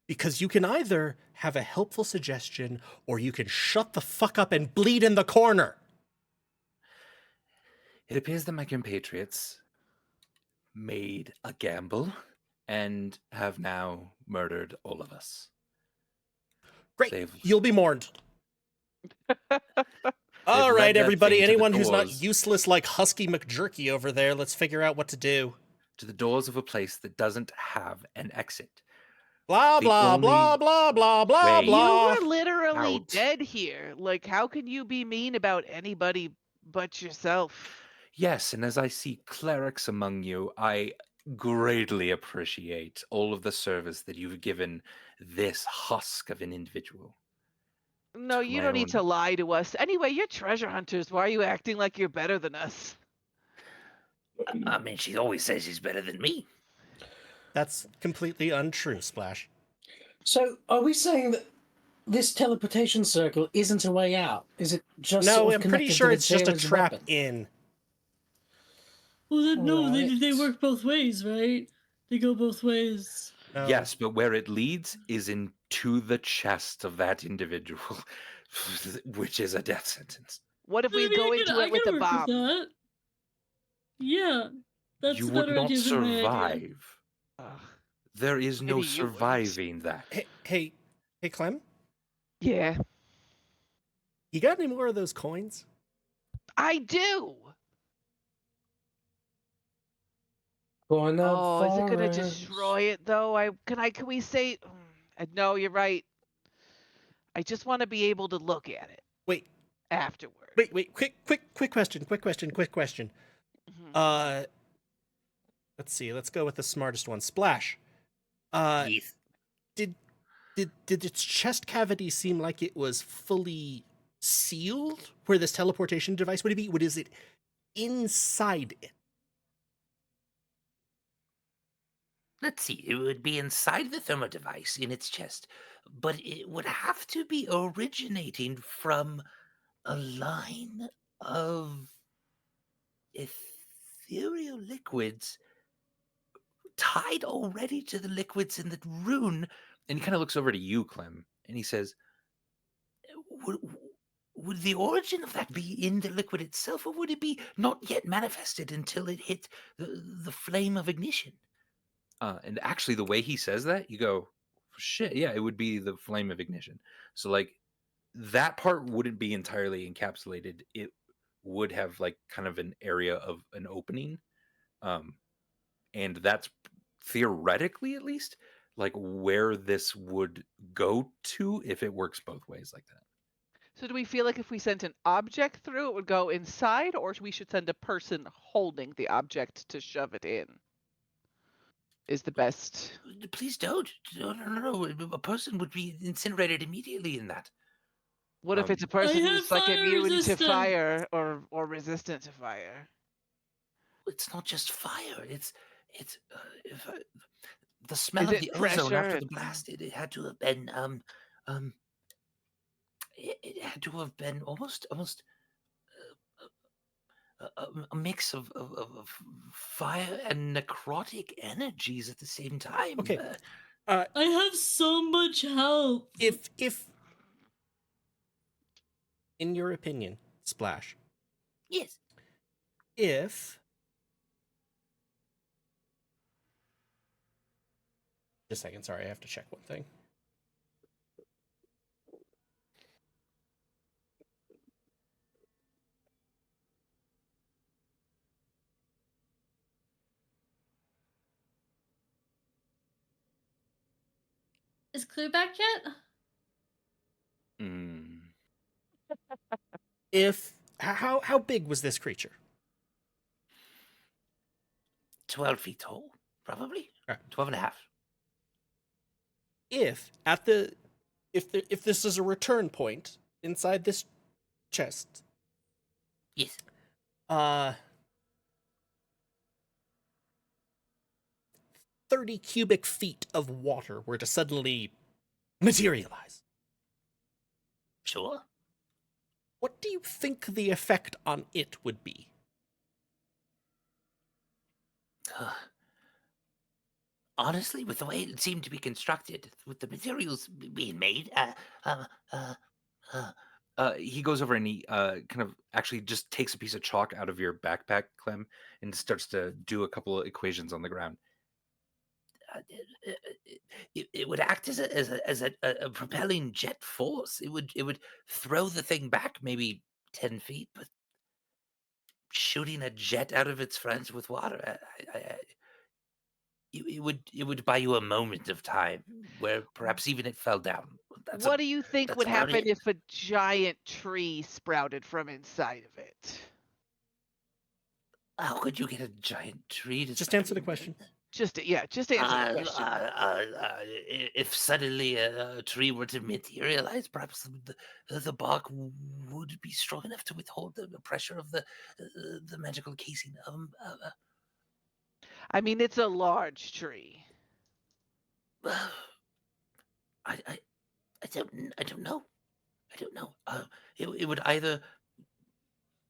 Because you can either have a helpful suggestion or you can shut the fuck up and bleed in the corner. It appears that my compatriots made a gamble and have now murdered all of us. Great. You'll be mourned. All right, everybody. Anyone who's not useless like Husky McJerky over there, let's figure out what to do. To the doors of a place that doesn't have an exit. Blah, blah, blah, blah, blah, blah, blah. You were literally dead here. Like, how can you be mean about anybody but yourself? Yes, and as I see clerics among you, I greatly appreciate all of the service that you've given this husk of an individual. No, To you my don't need to own. lie to us. Anyway, you're treasure hunters. Why are you acting like you're better than us? I mean, she always says she's better than me. That's completely untrue, Splash. So, are we saying that this teleportation circle isn't a way out? Is it just No, sort of I'm pretty connected sure to it's just a Jared's trap weapon? in. Well, then, no, they Right. work both ways, right? They go both ways. No. Yes, but where it leads is into the chest of that individual, which is a death sentence. What if I we mean, go into I it with can a work with bomb? that. Yeah, that's You a would better not idea than my idea. survive. Ugh, There is no maybe you wouldn't. surviving that. Hey, Clem, Yeah, you got any more of those coins? I do. Going up Oh, is it gonna forest. destroy it though? Can we say? No, you're right. I just want to be able to look at it Wait, afterward. wait, quick question. Mhm. Let's see. Let's go with the smartest one. Splash. Uh, Yes. did its chest cavity seem like it was fully sealed? Where this teleportation device would it be? What is it inside it? Let's see, it would be inside the thermo device in its chest, but it would have to be originating from a line of ethereal liquids tied already to the liquids in the rune. And he kind of looks over to you, Clem, and he says, would, would the origin of that be in the liquid itself, or would it be not yet manifested until it hit the flame of ignition? And actually, the way he says that, you go, shit, yeah, it would be the flame of ignition. So, like, that part wouldn't be entirely encapsulated. It would have, like, kind of an area of an opening. And that's theoretically, at least, like, where this would go to if it works both ways like that. So do we feel like if we sent an object through, it would go inside, or we should send a person holding the object to shove it in? Is the best. Please don't. No. A person would be incinerated immediately in that. What if it's a I person have who's like fire immune to resistance. fire or resistant to fire? It's not just fire. It's if the smell Is of it the ozone after pressure? the blast. It had to have been it had to have been almost a mix of fire and necrotic energies at the same time. Okay. I have so much help. If in your opinion, Splash, Yes. if just a second, sorry, I have to check one thing. Is Kloo back yet? If how big was this creature? 12 feet tall, probably. Right. 12 and a half. If this is a return point inside this chest, Yes. 30 cubic feet of water were to suddenly materialize, Sure. what do you think the effect on it would be? Honestly, with the way it seemed to be constructed, with the materials being made, he goes over and he kind of actually just takes a piece of chalk out of your backpack, Clem, and starts to do a couple of equations on the ground. It would act as a propelling jet force. It would throw the thing back maybe 10 feet, but shooting a jet out of its front with water, it would buy you a moment of time where perhaps even it fell down. What do you think that's would about happen it. if a giant tree sprouted from inside of it? How could you get a giant tree to Just answer the question. Just answer the question. If suddenly a tree were to materialize, perhaps the bark would be strong enough to withhold the pressure of the magical casing. I mean, it's a large tree. I don't know. I don't know. It would either,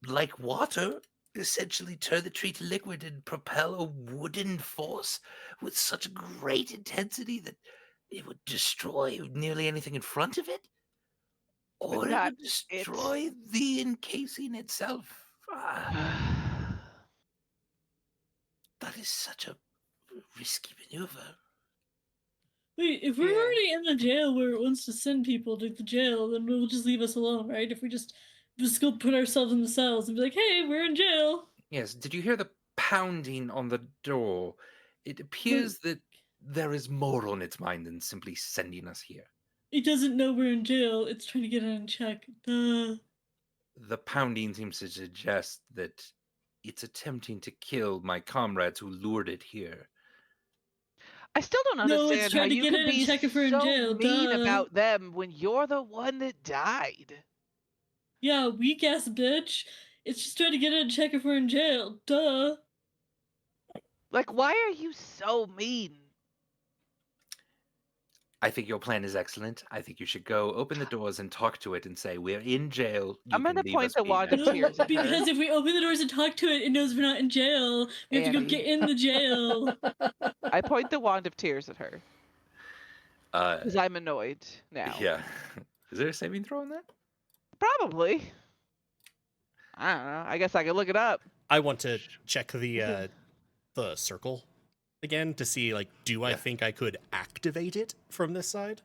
like water, essentially turn the tree to liquid and propel a wooden force with such great intensity that it would destroy nearly anything in front of it, or it not would destroy the encasing itself. That is such a risky maneuver. Wait, if we're Yeah. already in the jail where it wants to send people to the jail, then we'll just leave us alone, right? If we just go put ourselves in the cells and be like, hey, we're in jail. Yes, did you hear the pounding on the door? It appears that there is more on its mind than simply sending us here. It doesn't know we're in jail. It's trying to get it in check. Duh. The pounding seems to suggest that it's attempting to kill my comrades who lured it here. I still don't No, it's understand how trying to you get could in and be check if we're in so jail, mean duh. about them when you're the one that died. Yeah, weak ass bitch. It's just trying to get in and check if we're in jail. Duh. Like, why are you so mean? I think your plan is excellent. I think you should go open the doors and talk to it and say, we're in jail. You I'm can gonna leave point us the be wand now." of tears at her. Because if we open the doors and talk to it, it knows we're not in jail. We have to go Annie. get in the jail. I point the wand of tears at her Uh, because I'm annoyed now. yeah. Is there a saving throw on that? Probably. I don't know. I guess I could look it up. I want to check the circle again to see, like, do I Yeah. think I could activate it from this side?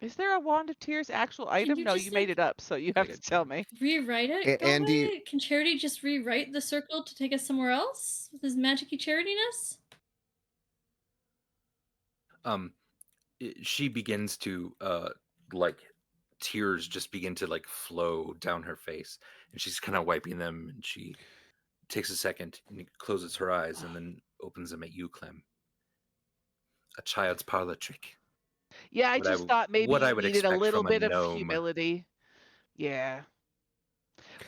Is there a wand of tears actual item? you No, just, you made like, it up, so you have to tell me. Rewrite it, Andy- Galway? Can Charity just rewrite the circle to take us somewhere else with his magic-y charitiness? She begins to like tears just begin to like flow down her face, and she's kind of wiping them, and she takes a second and closes her eyes and then opens them at you, Clem. A child's parlor trick. Yeah, I What I just w- thought maybe what I you would needed a expect little from a bit of gnome. humility. Yeah.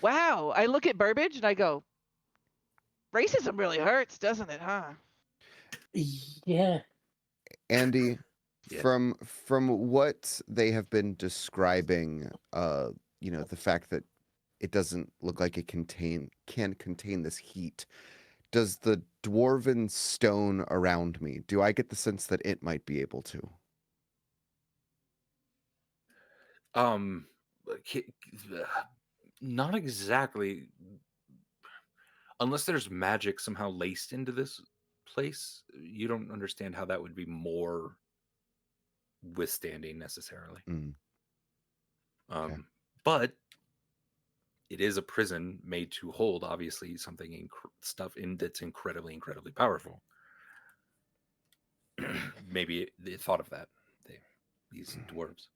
Wow. I look at Burbage and I go, racism really hurts, doesn't it, huh? Yeah. Andy, Yeah. from what they have been describing, the fact that it doesn't look like it can contain this heat. Does the dwarven stone around me, do I get the sense that it might be able to? Not exactly. Unless there's magic somehow laced into this place, you don't understand how that would be more withstanding necessarily. Mm. Okay. But it is a prison made to hold, obviously, something stuff in that's incredibly, incredibly powerful. Maybe they thought of that. These dwarves.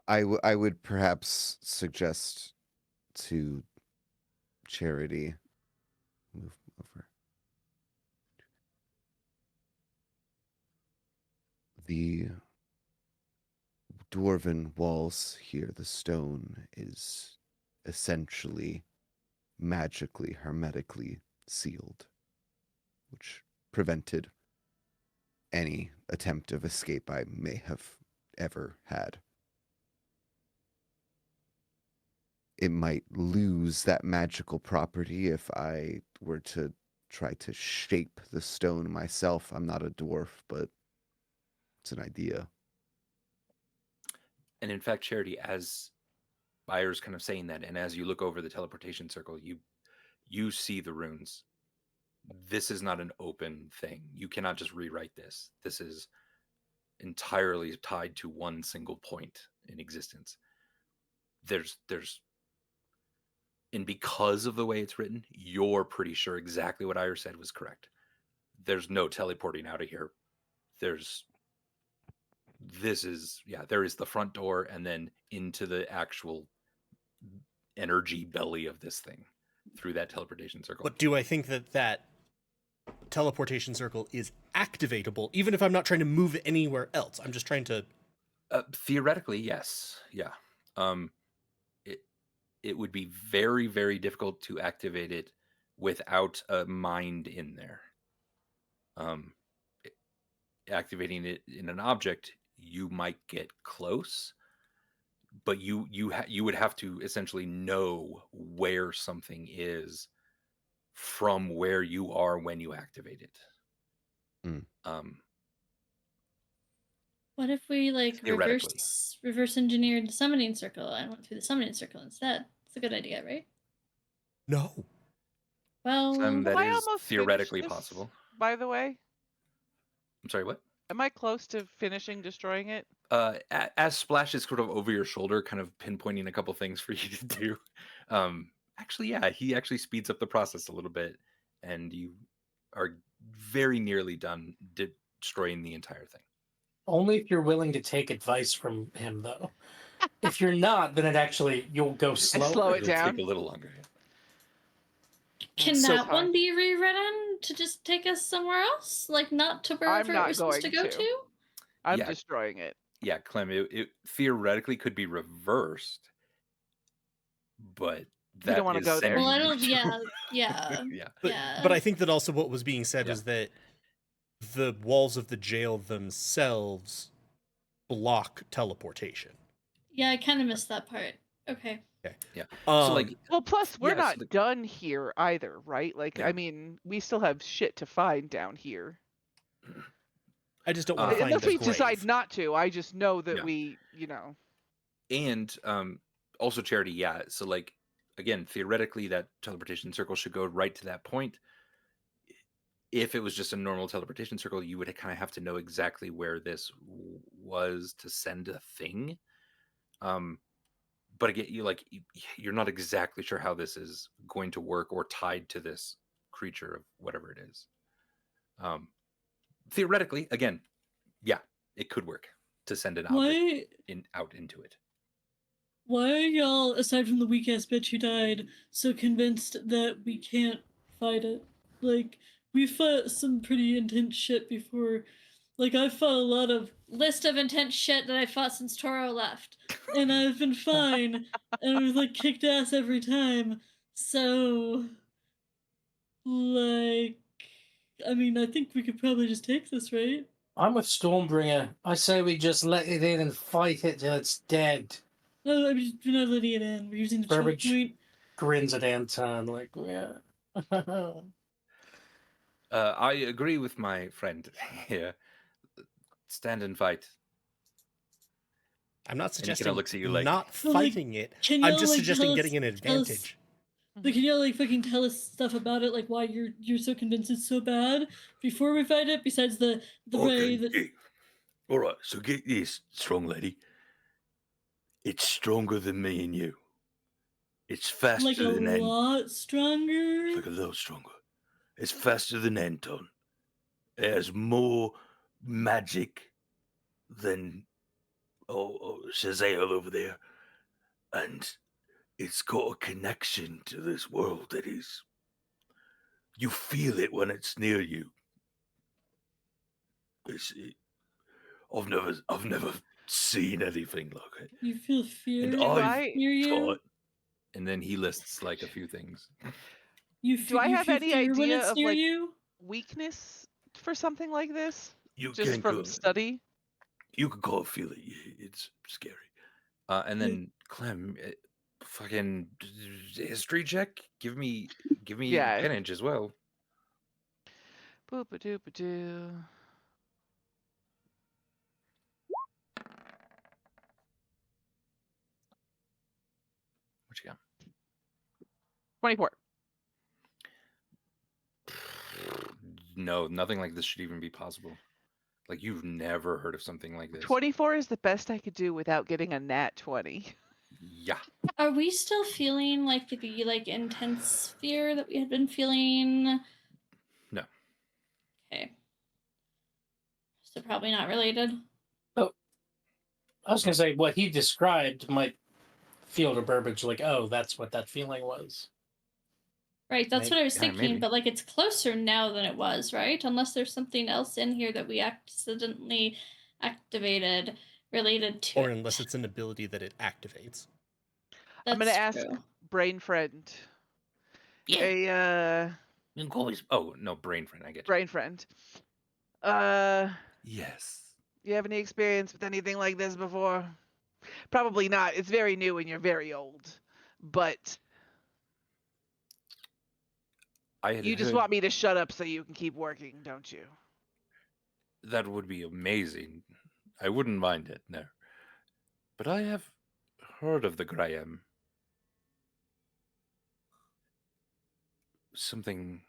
I would perhaps suggest to Charity move over. The dwarven walls here, the stone is essentially magically, hermetically sealed, which prevented any attempt of escape I may have ever had. It might lose that magical property if I were to try to shape the stone myself. I'm not a dwarf, but it's an idea. And in fact, Charity, as Byer's kind of saying that, and as you look over the teleportation circle, you see the runes. This is not an open thing. You cannot just rewrite this. This is entirely tied to one single point in existence. There's and because of the way it's written, you're pretty sure exactly what Ira said was correct. There's no teleporting out of here. There is the front door and then into the actual energy belly of this thing through that teleportation circle. But do I think that teleportation circle is activatable, even if I'm not trying to move it anywhere else? I'm just trying to... Theoretically, yes. Yeah. It would be very, very difficult to activate it without a mind in there. Activating it in an object, you might get close, but you would have to essentially know where something is from where you are when you activate it. What if we like Theoretically. reverse engineered the summoning circle and went through the summoning circle instead? It's a good idea, right? No. Well, That I is almost theoretically finished this, possible. By the way, I'm sorry, what? am I close to finishing destroying it? As Splash is sort of over your shoulder, kind of pinpointing a couple things for you to do. Actually, yeah, he actually speeds up the process a little bit, and you are very nearly done destroying the entire thing. Only if you're willing to take advice from him, though. If you're not, then you'll go slower. Slow it It'll down. take a little longer. can So that one be rewritten to just take us somewhere else? Like not to wherever not it was supposed to going go to. to? I'm Yeah. destroying it. Yeah, Clem, it theoretically could be reversed, but don't that wanna is go there. sending Well, I you don't. to- Yeah. yeah. But I think that also what was being said Yeah. is that the walls of the jail themselves block teleportation. Yeah, I kind of missed that part. Okay. Yeah. So like, Well, plus we're yeah, so not done here either, right? Like, Yeah. I mean, we still have shit to find down here. I just don't want to find Unless the we grave. decide not to, I just know that Yeah. we, and also Charity, yeah. So like, again, theoretically, that teleportation circle should go right to that point. If it was just a normal teleportation circle, you would kind of have to know exactly where this was to send a thing. But again, you're not exactly sure how this is going to work or tied to this creature of whatever it is. Theoretically, again, yeah, it could work to send an object out into it. Why are y'all, aside from the weak ass bitch who died, so convinced that we can't fight it? Like, we fought some pretty intense shit before. Like, I fought a lot of List of intense shit that I fought since Toro left. and I've been fine, and we've like kicked ass every time. So, like, I mean, I think we could probably just take this, right? I'm with Stormbringer. I say we just let it in and fight it till it's dead. No, I mean, we're not letting it in. We're using the choke Burbage point. grins at Anton like, yeah. I agree with my friend here. Stand and fight. I'm not And he kinda suggesting looks at you like- not Well, like, fighting it. can I'm y'all, just like, suggesting tell us- getting an tell us- advantage. But can y'all like fucking tell us stuff about it, like why you're so convinced it's so bad before we fight it? Besides the way that All right, so get this, strong lady. It's stronger than me and you. It's faster like a than lot stronger. like a little stronger. It's faster than Anton. It has more magic than Shazael over there. And it's got a connection to this world that is... You feel it when it's near you. I've never seen anything like it. You feel fear And I near you. thought... And then he lists like a few things. You do I you have feel any fear when idea it's of near like you? weakness for something like this? You Just can from go- study? You could call it feel it. It's scary. And then Clem, fucking history check. Give me Yeah. advantage as well. Boop-a-doop-a-doo. What you got? 24. No, nothing like this should even be possible. Like you've never heard of something like this. 24 is the best I could do without getting a nat 20. Yeah. Are we still feeling like the like intense fear that we had been feeling? No. Okay. So probably not related. I was going to say what he described might feel to Burbage like, oh, that's what that feeling was. Right, that's what I was Yeah, thinking, maybe. but like it's closer now than it was, right? Unless there's something else in here that we accidentally activated related to Or it. unless it's an ability that it activates. I'm gonna That's ask true. Brain Friend. Yeah. A You can always. Oh no, brain friend. I get you. Brain Friend. Yes. You have any experience with anything like this before? Probably not. It's very new and you're very old. But I had you just heard want me to shut up so you can keep working, don't you? that would be amazing. I wouldn't mind it, no. But I have heard of the Graham. Something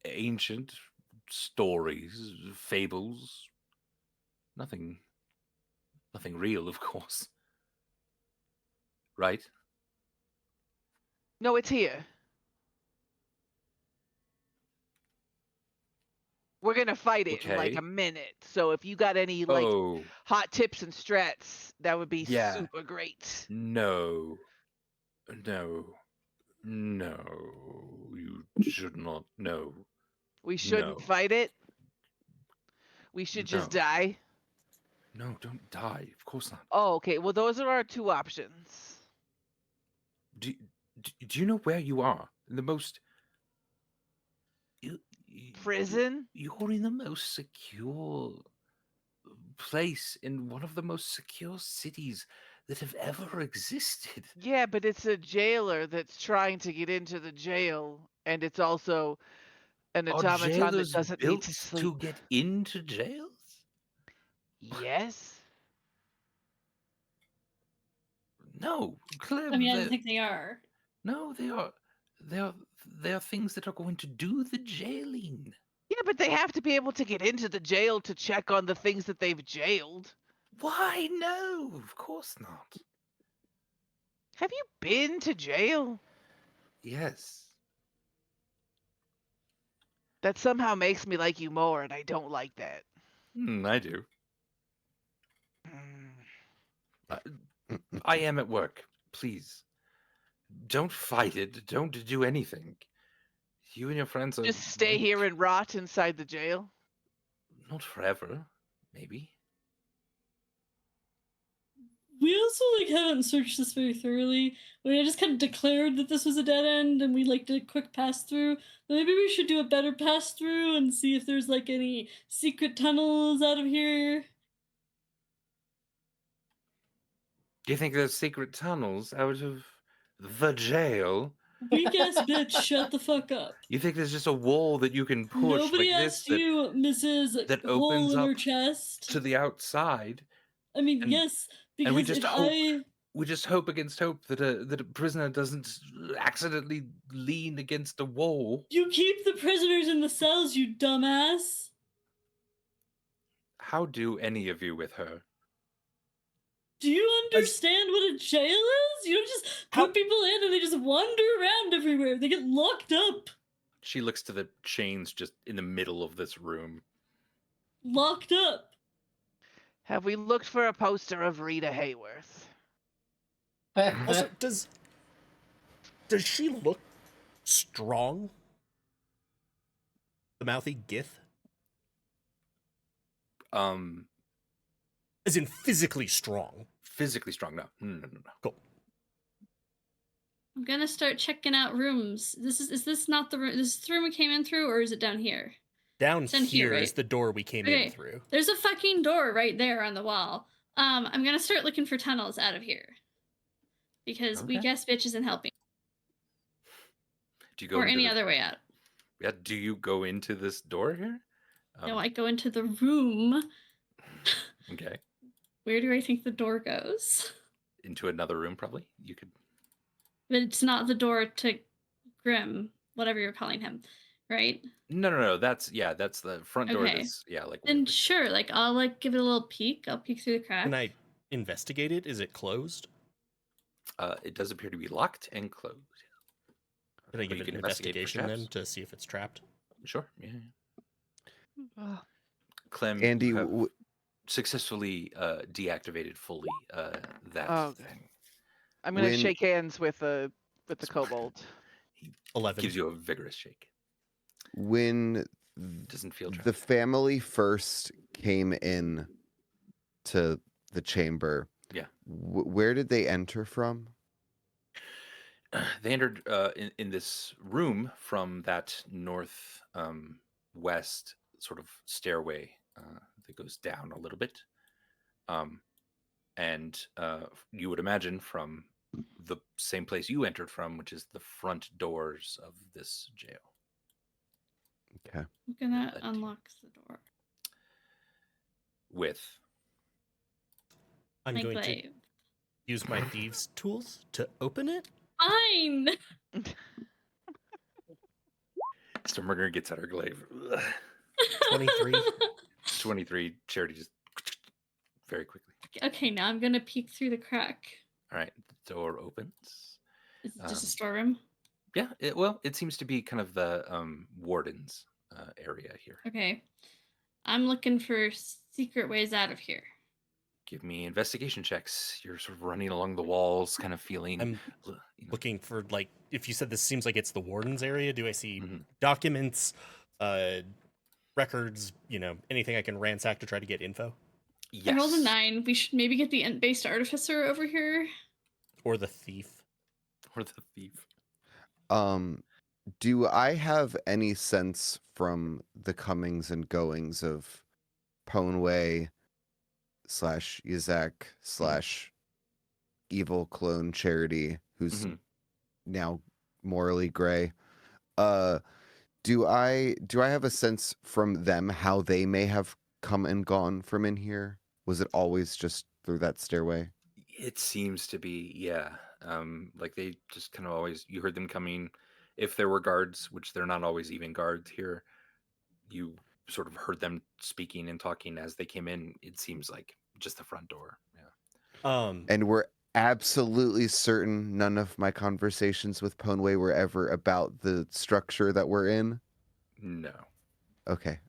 ancient, stories, fables. Nothing real, of course. Right? No, it's here. We're gonna fight it in like Okay. a minute. So if you got any like Oh, hot tips and strats, that would be yeah. super great. No. No. No. You should not. No. We shouldn't No. fight it. We should just No. die. No, don't die. Of course not. Oh, okay. Well, those are our two options. Do you know where you are? In the most. Prison? You're in the most secure place in one of the most secure cities that have ever existed. Yeah, but it's a jailer that's trying to get into the jail, and it's also an Are automaton that jailers doesn't need built to to sleep. get into jails? Yes. No, Clem. I mean, I don't think they are. No, they are. They are things that are going to do the jailing. Yeah, but they have to be able to get into the jail to check on the things that they've jailed. Why? No, of course not. Have you been to jail? Yes. That somehow makes me like you more, and I don't like that. I do. Mm. I am at work. Please. Don't fight it. Don't do anything. You and your friends are. Just stay here and rot inside the jail? Not forever. Maybe. We also like haven't searched this very thoroughly. We just kind of declared that this was a dead end, and we like did a quick pass through. Maybe we should do a better pass through and see if there's like any secret tunnels out of here. Do you think there's secret tunnels out of the jail? Weak ass bitch, shut the fuck up. You think there's just a wall that you can push Nobody like asked this you, Mrs. that Hole opens in her up chest. to the outside? I mean, and- yes, and we because just if hope we just hope against hope that a prisoner doesn't accidentally lean against a wall. You keep the prisoners in the cells, you dumbass. How do any of you with her? Do you understand what a jail is? You don't just put people in and they just wander around everywhere. They get locked up. She looks to the chains just in the middle of this room. Locked up. Have we looked for a poster of Rita Hayworth? Also, does she look strong? The mouthy gith? As in physically strong. Physically strong, no. No. Cool. I'm gonna start checking out rooms. Is this not the room? Is this the room we came in through, or is it down here? Down It's in here here, is right? the door we came Okay. in through. There's a fucking door right there on the wall. I'm gonna start looking for tunnels out of here. Because we Okay. guess bitch isn't helping. Do you go Or into any the- other way out. Yeah, do you go into this door here? No, I go into the room. Okay. Where do I think the door goes? Into another room, probably. You could. But it's not the door to Grim, whatever you're calling him, right? No. That's the front door. Okay. That's like. Then sure, like I'll like give it a little peek. I'll peek through the crack. Can I investigate it? Is it closed? It does appear to be locked and closed. Can I But give you it can an investigate for investigation then traps. to see if it's trapped? Sure. Yeah. Ugh. Clem, Andy, you have successfully deactivated fully that Oh, good. thing. I'm gonna When- shake hands with the kobold. He 11. gives you a vigorous shake. When Doesn't feel the trapped. family first came in to the chamber, Yeah. Where did they enter from? They entered in this room from that north west sort of stairway that goes down a little bit. And you would imagine from the same place you entered from, which is the front doors of this jail. Okay. I'm gonna Let- unlock the door. With I'm My going to glaive. use my thieves' tools to open it. Fine. Stormbringer gets out her glaive. 23. 23, Charity just very quickly. Okay, now I'm gonna peek through the crack. All right, the door opens. Is it just a storeroom? Yeah, it seems to be kind of the warden's area here. Okay. I'm looking for secret ways out of here. Give me investigation checks. You're sort of running along the walls, kind of feeling. I'm looking for, like, if you said this seems like it's the warden's area, do I see Mhm. documents, records, anything I can ransack to try to get info? I rolled a Yes. 9. We should maybe get the int-based artificer over here. Or the thief? Or the thief. Do I have any sense from the comings and goings of Ponway / Izak / evil clone Charity, who's Mhm. now morally gray? Do I have a sense from them how they may have come and gone from in here? Was it always just through that stairway? It seems to be, yeah. Like they just kind of always, you heard them coming. If there were guards, which they're not always even guards here, you sort of heard them speaking and talking as they came in. It seems like just the front door. Yeah. And we're absolutely certain none of my conversations with Ponway were ever about the structure that we're in? No. Okay.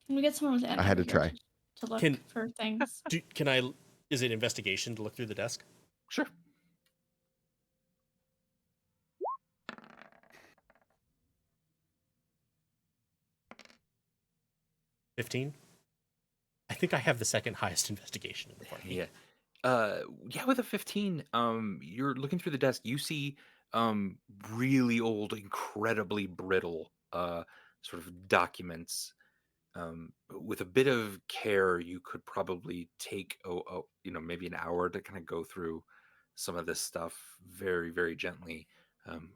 Can we get someone with Ant I had over to here try. to look Can- for things? Is it investigation to look through the desk? Sure. 15? I think I have the second highest investigation in the party. Yeah. Yeah, with a 15, you're looking through the desk, you see really old, incredibly brittle sort of documents. With a bit of care, you could probably take maybe an hour to kind of go through some of this stuff very, very gently.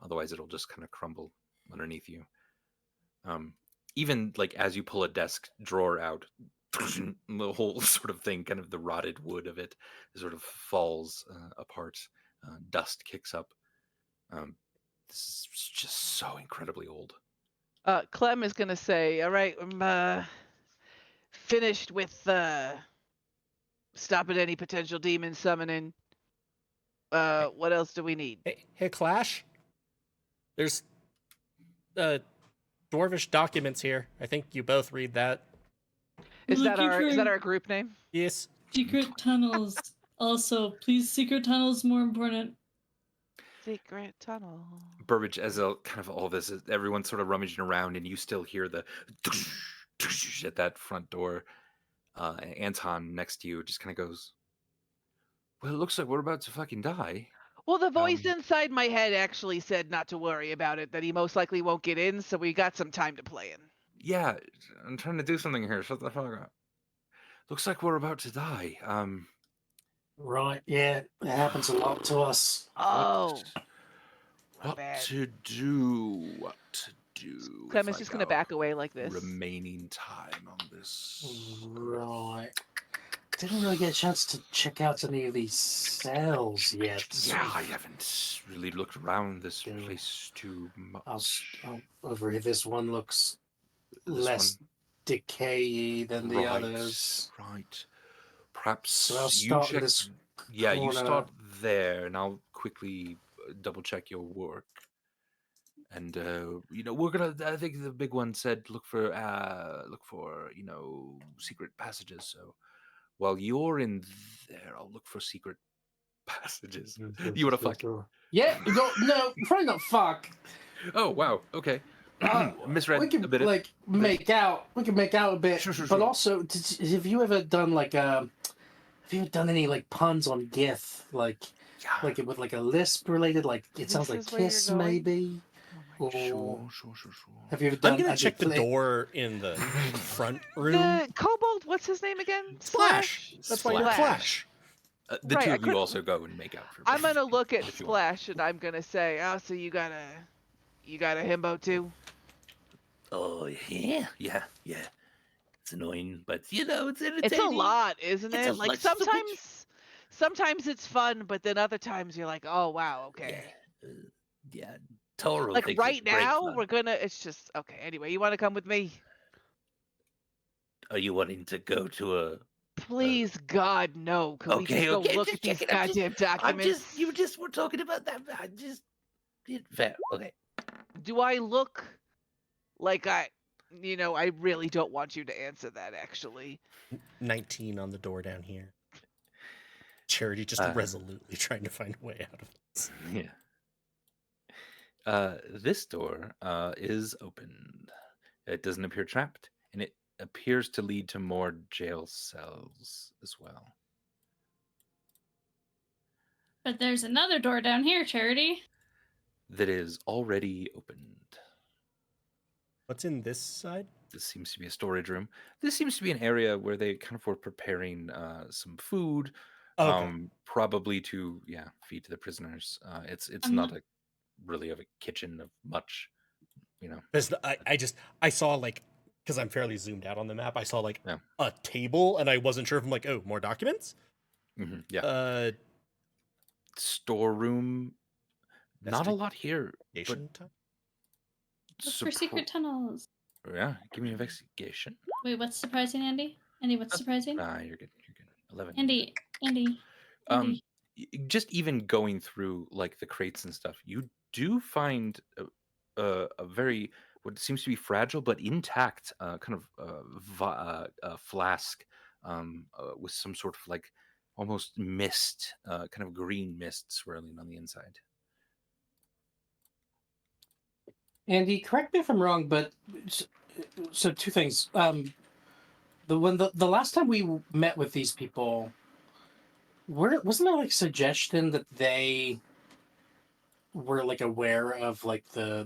Otherwise it'll just kind of crumble underneath you. Even like as you pull a desk drawer out, the whole sort of thing, kind of the rotted wood of it, sort of falls apart. Dust kicks up. This is just so incredibly old. Clem is gonna say, "All right, I'm finished with stopping any potential demon summoning. What else do we need?" Hey, Clash? There's dwarvish documents here. I think you both read that. Is that Looking for our group name? Yes. secret tunnels? Also, please, secret tunnels more important. Secret tunnel. Burbage, as a kind of all this, everyone's sort of rummaging around, and you still hear the at that front door. Anton next to you just kind of goes, "Well, it looks like we're about to fucking die." Well, the voice inside my head actually said not to worry about it, that he most likely won't get in, so we got some time to play in. Yeah, I'm trying to do something here. Shut the fuck up. Looks like we're about to die. Right, yeah, it happens a lot to us. Oh. my What bad. to do? What to do? Clem with, is just like, gonna our back away like this. remaining time on this. Right. Didn't really get a chance to check out any of these cells yet. Yeah, I haven't really looked around this Yeah. place too much. Over here, this one looks This less one- decayy than the right, others. Right. Perhaps So I'll you start check. in this Yeah, you corner. start there, and I'll quickly double check your work. And we're gonna. I think the big one said look for secret passages. So while you're in there, I'll look for secret passages. You want to fuck? Yeah, no, probably not fuck. Oh wow, okay. Misread we can a bit. make out. We can make out a bit, Sure. but also, have you ever done have you ever done any puns on GIF, like with a lisp related? Like it sounds like kiss, maybe. Sure. Have you ever done? I'm gonna check the door in the front room. The kobold, what's his name again? Splash. That's why you're Flash. The two of you also go and make out for. I'm gonna look at Splash and I'm gonna say, "Oh, so you got a himbo too?" Oh yeah. It's annoying, but it's entertaining. It's a lot, isn't It's it? a Like lot. sometimes it's fun, but then other times you're like, "Oh wow, okay." Yeah. Totally. Like right now, we're gonna. It's just okay. Anyway, you want to come with me? Are you wanting to go to a? Please, God, no. Can we just go look at these goddamn documents? You just were talking about that. Fair. Okay. Do I look like I really don't want you to answer that, actually. 19 on the door down here. Charity just resolutely trying to find a way out of this. Yeah. This door is opened. It doesn't appear trapped, and it appears to lead to more jail cells as well. But there's another door down here, Charity. That is already opened. What's in this side? This seems to be a storage room. This seems to be an area where they kind of were preparing some food, probably to feed to the prisoners. It's not really of a kitchen of much, I saw because I'm fairly zoomed out on the map. I saw a table, and I wasn't sure if I'm like, oh, more documents. Mm-hmm, yeah. Storeroom. Not a lot here. But look for secret tunnels. Yeah, give me an investigation. Wait, what's surprising, Andy? Andy, what's surprising? You're good. 11. Andy. Just even going through the crates and stuff, you do find a very what seems to be fragile but intact kind of flask with some sort of almost mist, kind of green mist swirling on the inside. Andy, correct me if I'm wrong, but so two things. The last time we met with these people, wasn't there suggestion that they were aware of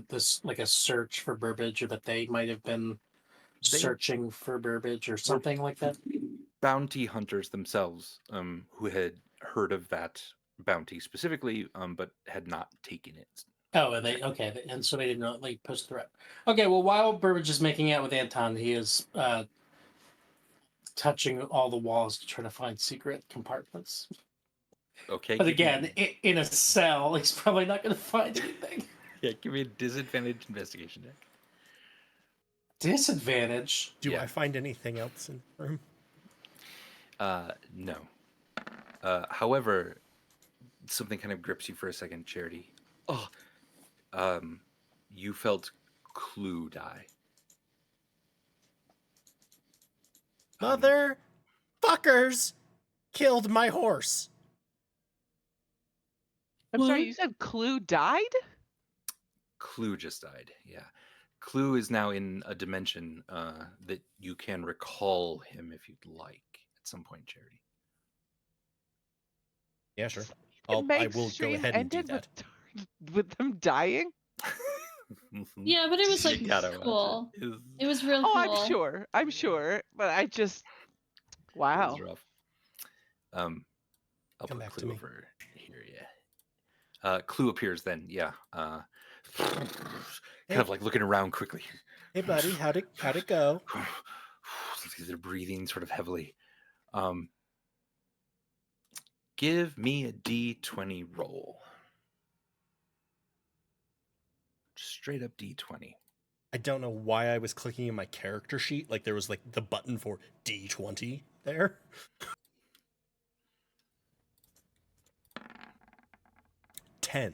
this a search for Burbage, or that they might have been searching for Burbage or something like that? Bounty hunters themselves, who had heard of that bounty specifically, but had not taken it. Oh, and so they did not post a threat. Okay, well, while Burbage is making out with Anton, he is touching all the walls to try to find secret compartments. Okay. But again, in a cell, he's probably not going to find anything. Yeah, give me a disadvantage investigation check. Disadvantage? Do I find anything else in the room? No. However, something kind of grips you for a second, Charity. You felt Kloo die. Motherfuckers killed my horse. I'm sorry, you said Kloo died? Kloo just died, yeah. Kloo is now in a dimension that you can recall him if you'd like at some point, Charity. Yeah, sure. I will go ahead and do that. With them dying? Yeah, but it was cool. It was real cool. Oh, I'm sure. But I just wow. It was rough. I'll Come put back Kloo to me. over here, yeah. Kloo appears then, yeah. Kind of looking around quickly. Hey buddy, how'd it go? They're breathing sort of heavily. Give me a D20 roll. Straight up D20. I don't know why I was clicking in my character sheet. There was the button for D20 there. $10.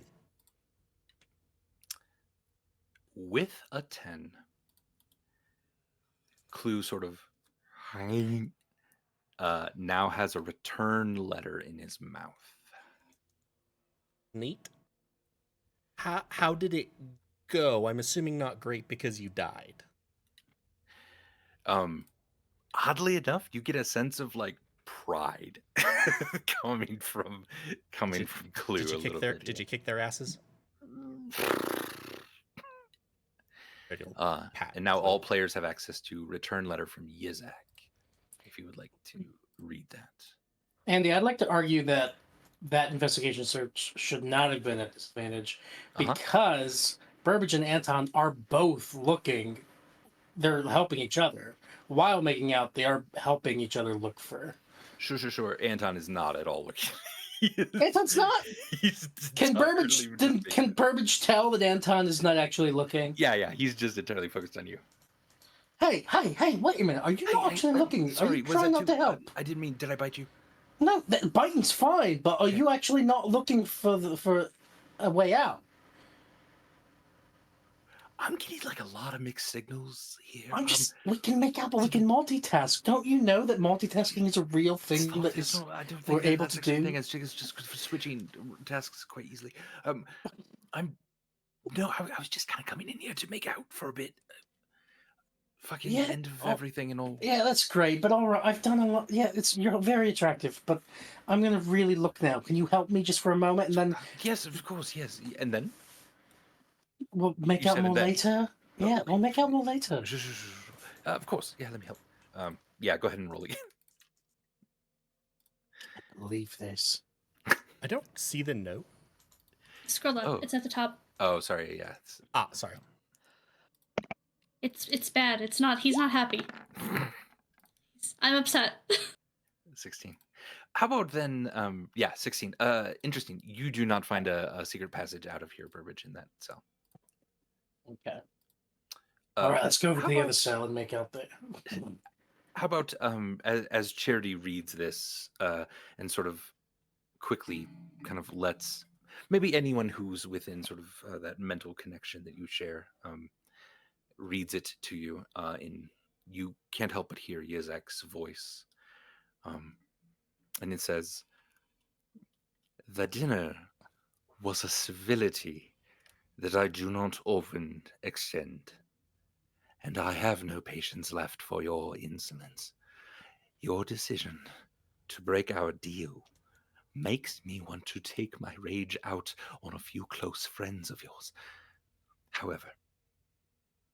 With a 10, Kloo sort of now has a return letter in his mouth. Neat. How did it go? I'm assuming not great because you died. Oddly enough, you get a sense of like pride coming from Kloo Did you a kick little their bit. Did you kick their asses? And now all players have access to return letter from Yizak, if you would like to read that. Andy, I'd like to argue that that investigation search should not have been at disadvantage because Burbage and Anton are both looking. They're helping each other while making out. They are helping each other look for. Sure. Anton is not at all looking. Anton's not. Can Burbage tell that Anton is not actually looking? Yeah. He's just entirely focused on you. Hey! Wait a minute. Are you not actually looking? Sorry, are you trying not to help? I didn't mean. Did I bite you? No, biting's fine. But are you actually not looking for a way out? I'm getting like a lot of mixed signals here. We can make out, but we can multitask. Don't you know that multitasking is a real thing I don't think able that's to do? Thing. It's just switching tasks quite easily. I was just kind of coming in here to make out for a bit. Fucking end of everything and all. Yeah, that's great. But all right, I've done a lot. Yeah, you're very attractive. But I'm gonna really look now. Can you help me just for a moment, and then? Yes, of course. Yes, and then we'll make out more later. Yeah, we'll make out more later. Sure. Of course. Yeah, let me help. Yeah, go ahead and roll again. I believe this. I don't see the note. Scroll up. It's at the top. Oh, sorry. Yeah. Sorry. It's bad. It's not. He's not happy. I'm upset. 16. How about then? 16. Interesting. You do not find a secret passage out of here, Burbage, in that cell. Okay. All right, let's go over to the other cell and make out there. How about as Charity reads this and sort of quickly kind of lets maybe anyone who's within sort of that mental connection that you share reads it to you you can't help but hear Yizak's voice. And it says, "The dinner was a civility that I do not often extend, and I have no patience left for your insolence. Your decision to break our deal makes me want to take my rage out on a few close friends of yours. However,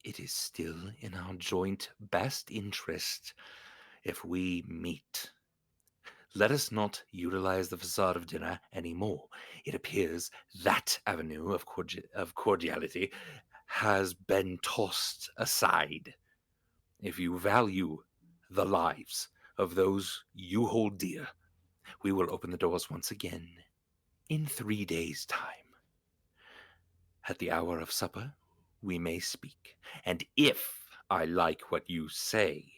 it is still in our joint best interest if we meet. Let us not utilize the facade of dinner anymore. It appears that avenue of cordiality has been tossed aside. If you value the lives of those you hold dear, we will open the doors once again in 3 days' time. At the hour of supper, we may speak, and if I like what you say,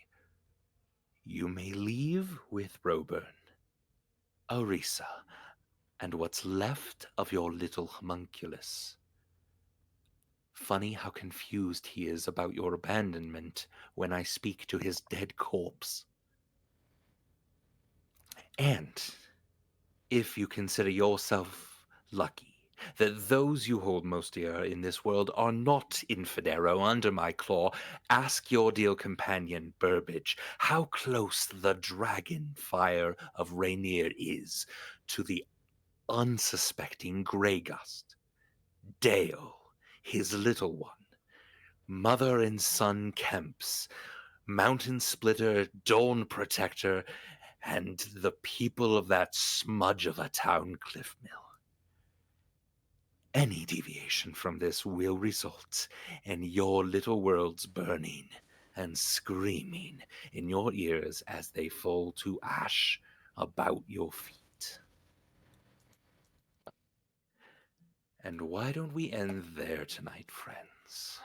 you may leave with Roburn, Arisa, and what's left of your little homunculus. Funny how confused he is about your abandonment when I speak to his dead corpse. And if you consider yourself lucky that those you hold most dear in this world are not in Federo under my claw, ask your dear companion Burbage how close the dragon fire of Rainier is to the unsuspecting Greygust, Dale, his little one, mother and son Kemps, Mountain Splitter, Dawn Protector, and the people of that smudge of a town, Cliff Mill. Any deviation from this will result in your little worlds burning and screaming in your ears as they fall to ash about your feet. And why don't we end there tonight, friends?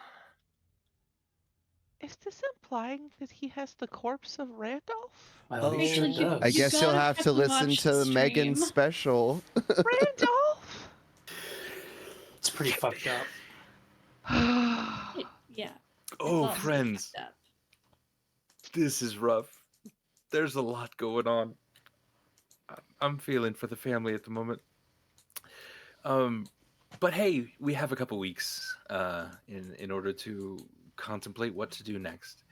Is this implying that he has the corpse of Randolph? I guess you'll have to listen to Megan's special. Randolph? It's pretty fucked up. Yeah. Oh, friends. This is rough. There's a lot going on. I'm feeling for the family at the moment. But hey, we have a couple weeks in order to contemplate what to do next.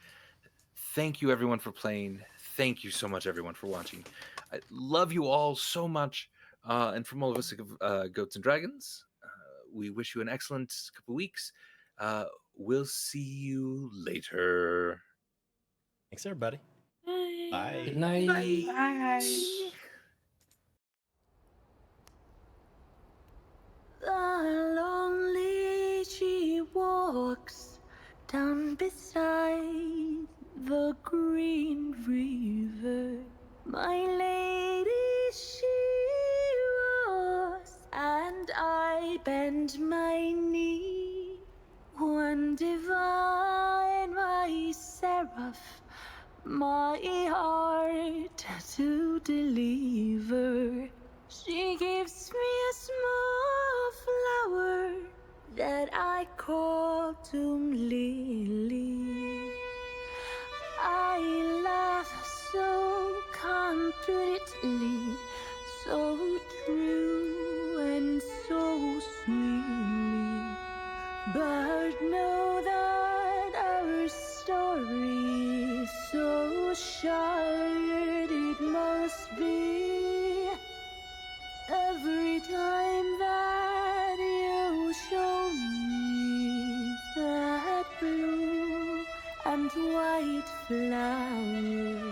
Thank you everyone for playing. Thank you so much everyone for watching. I love you all so much. And from all of us at Goats and Dragons, we wish you an excellent couple weeks. We'll see you later. Thanks, everybody. Bye. Bye. Good night. Bye. The lonely she walks down beside the green river. My lady she was, and I bend my knee. One divine, my seraph, my heart to deliver. She gives me a small flower that I call Doom Lily. I love so completely, so true and so sweetly. But know that our story is so short, it must be. Every time that you show me that blue and white flower,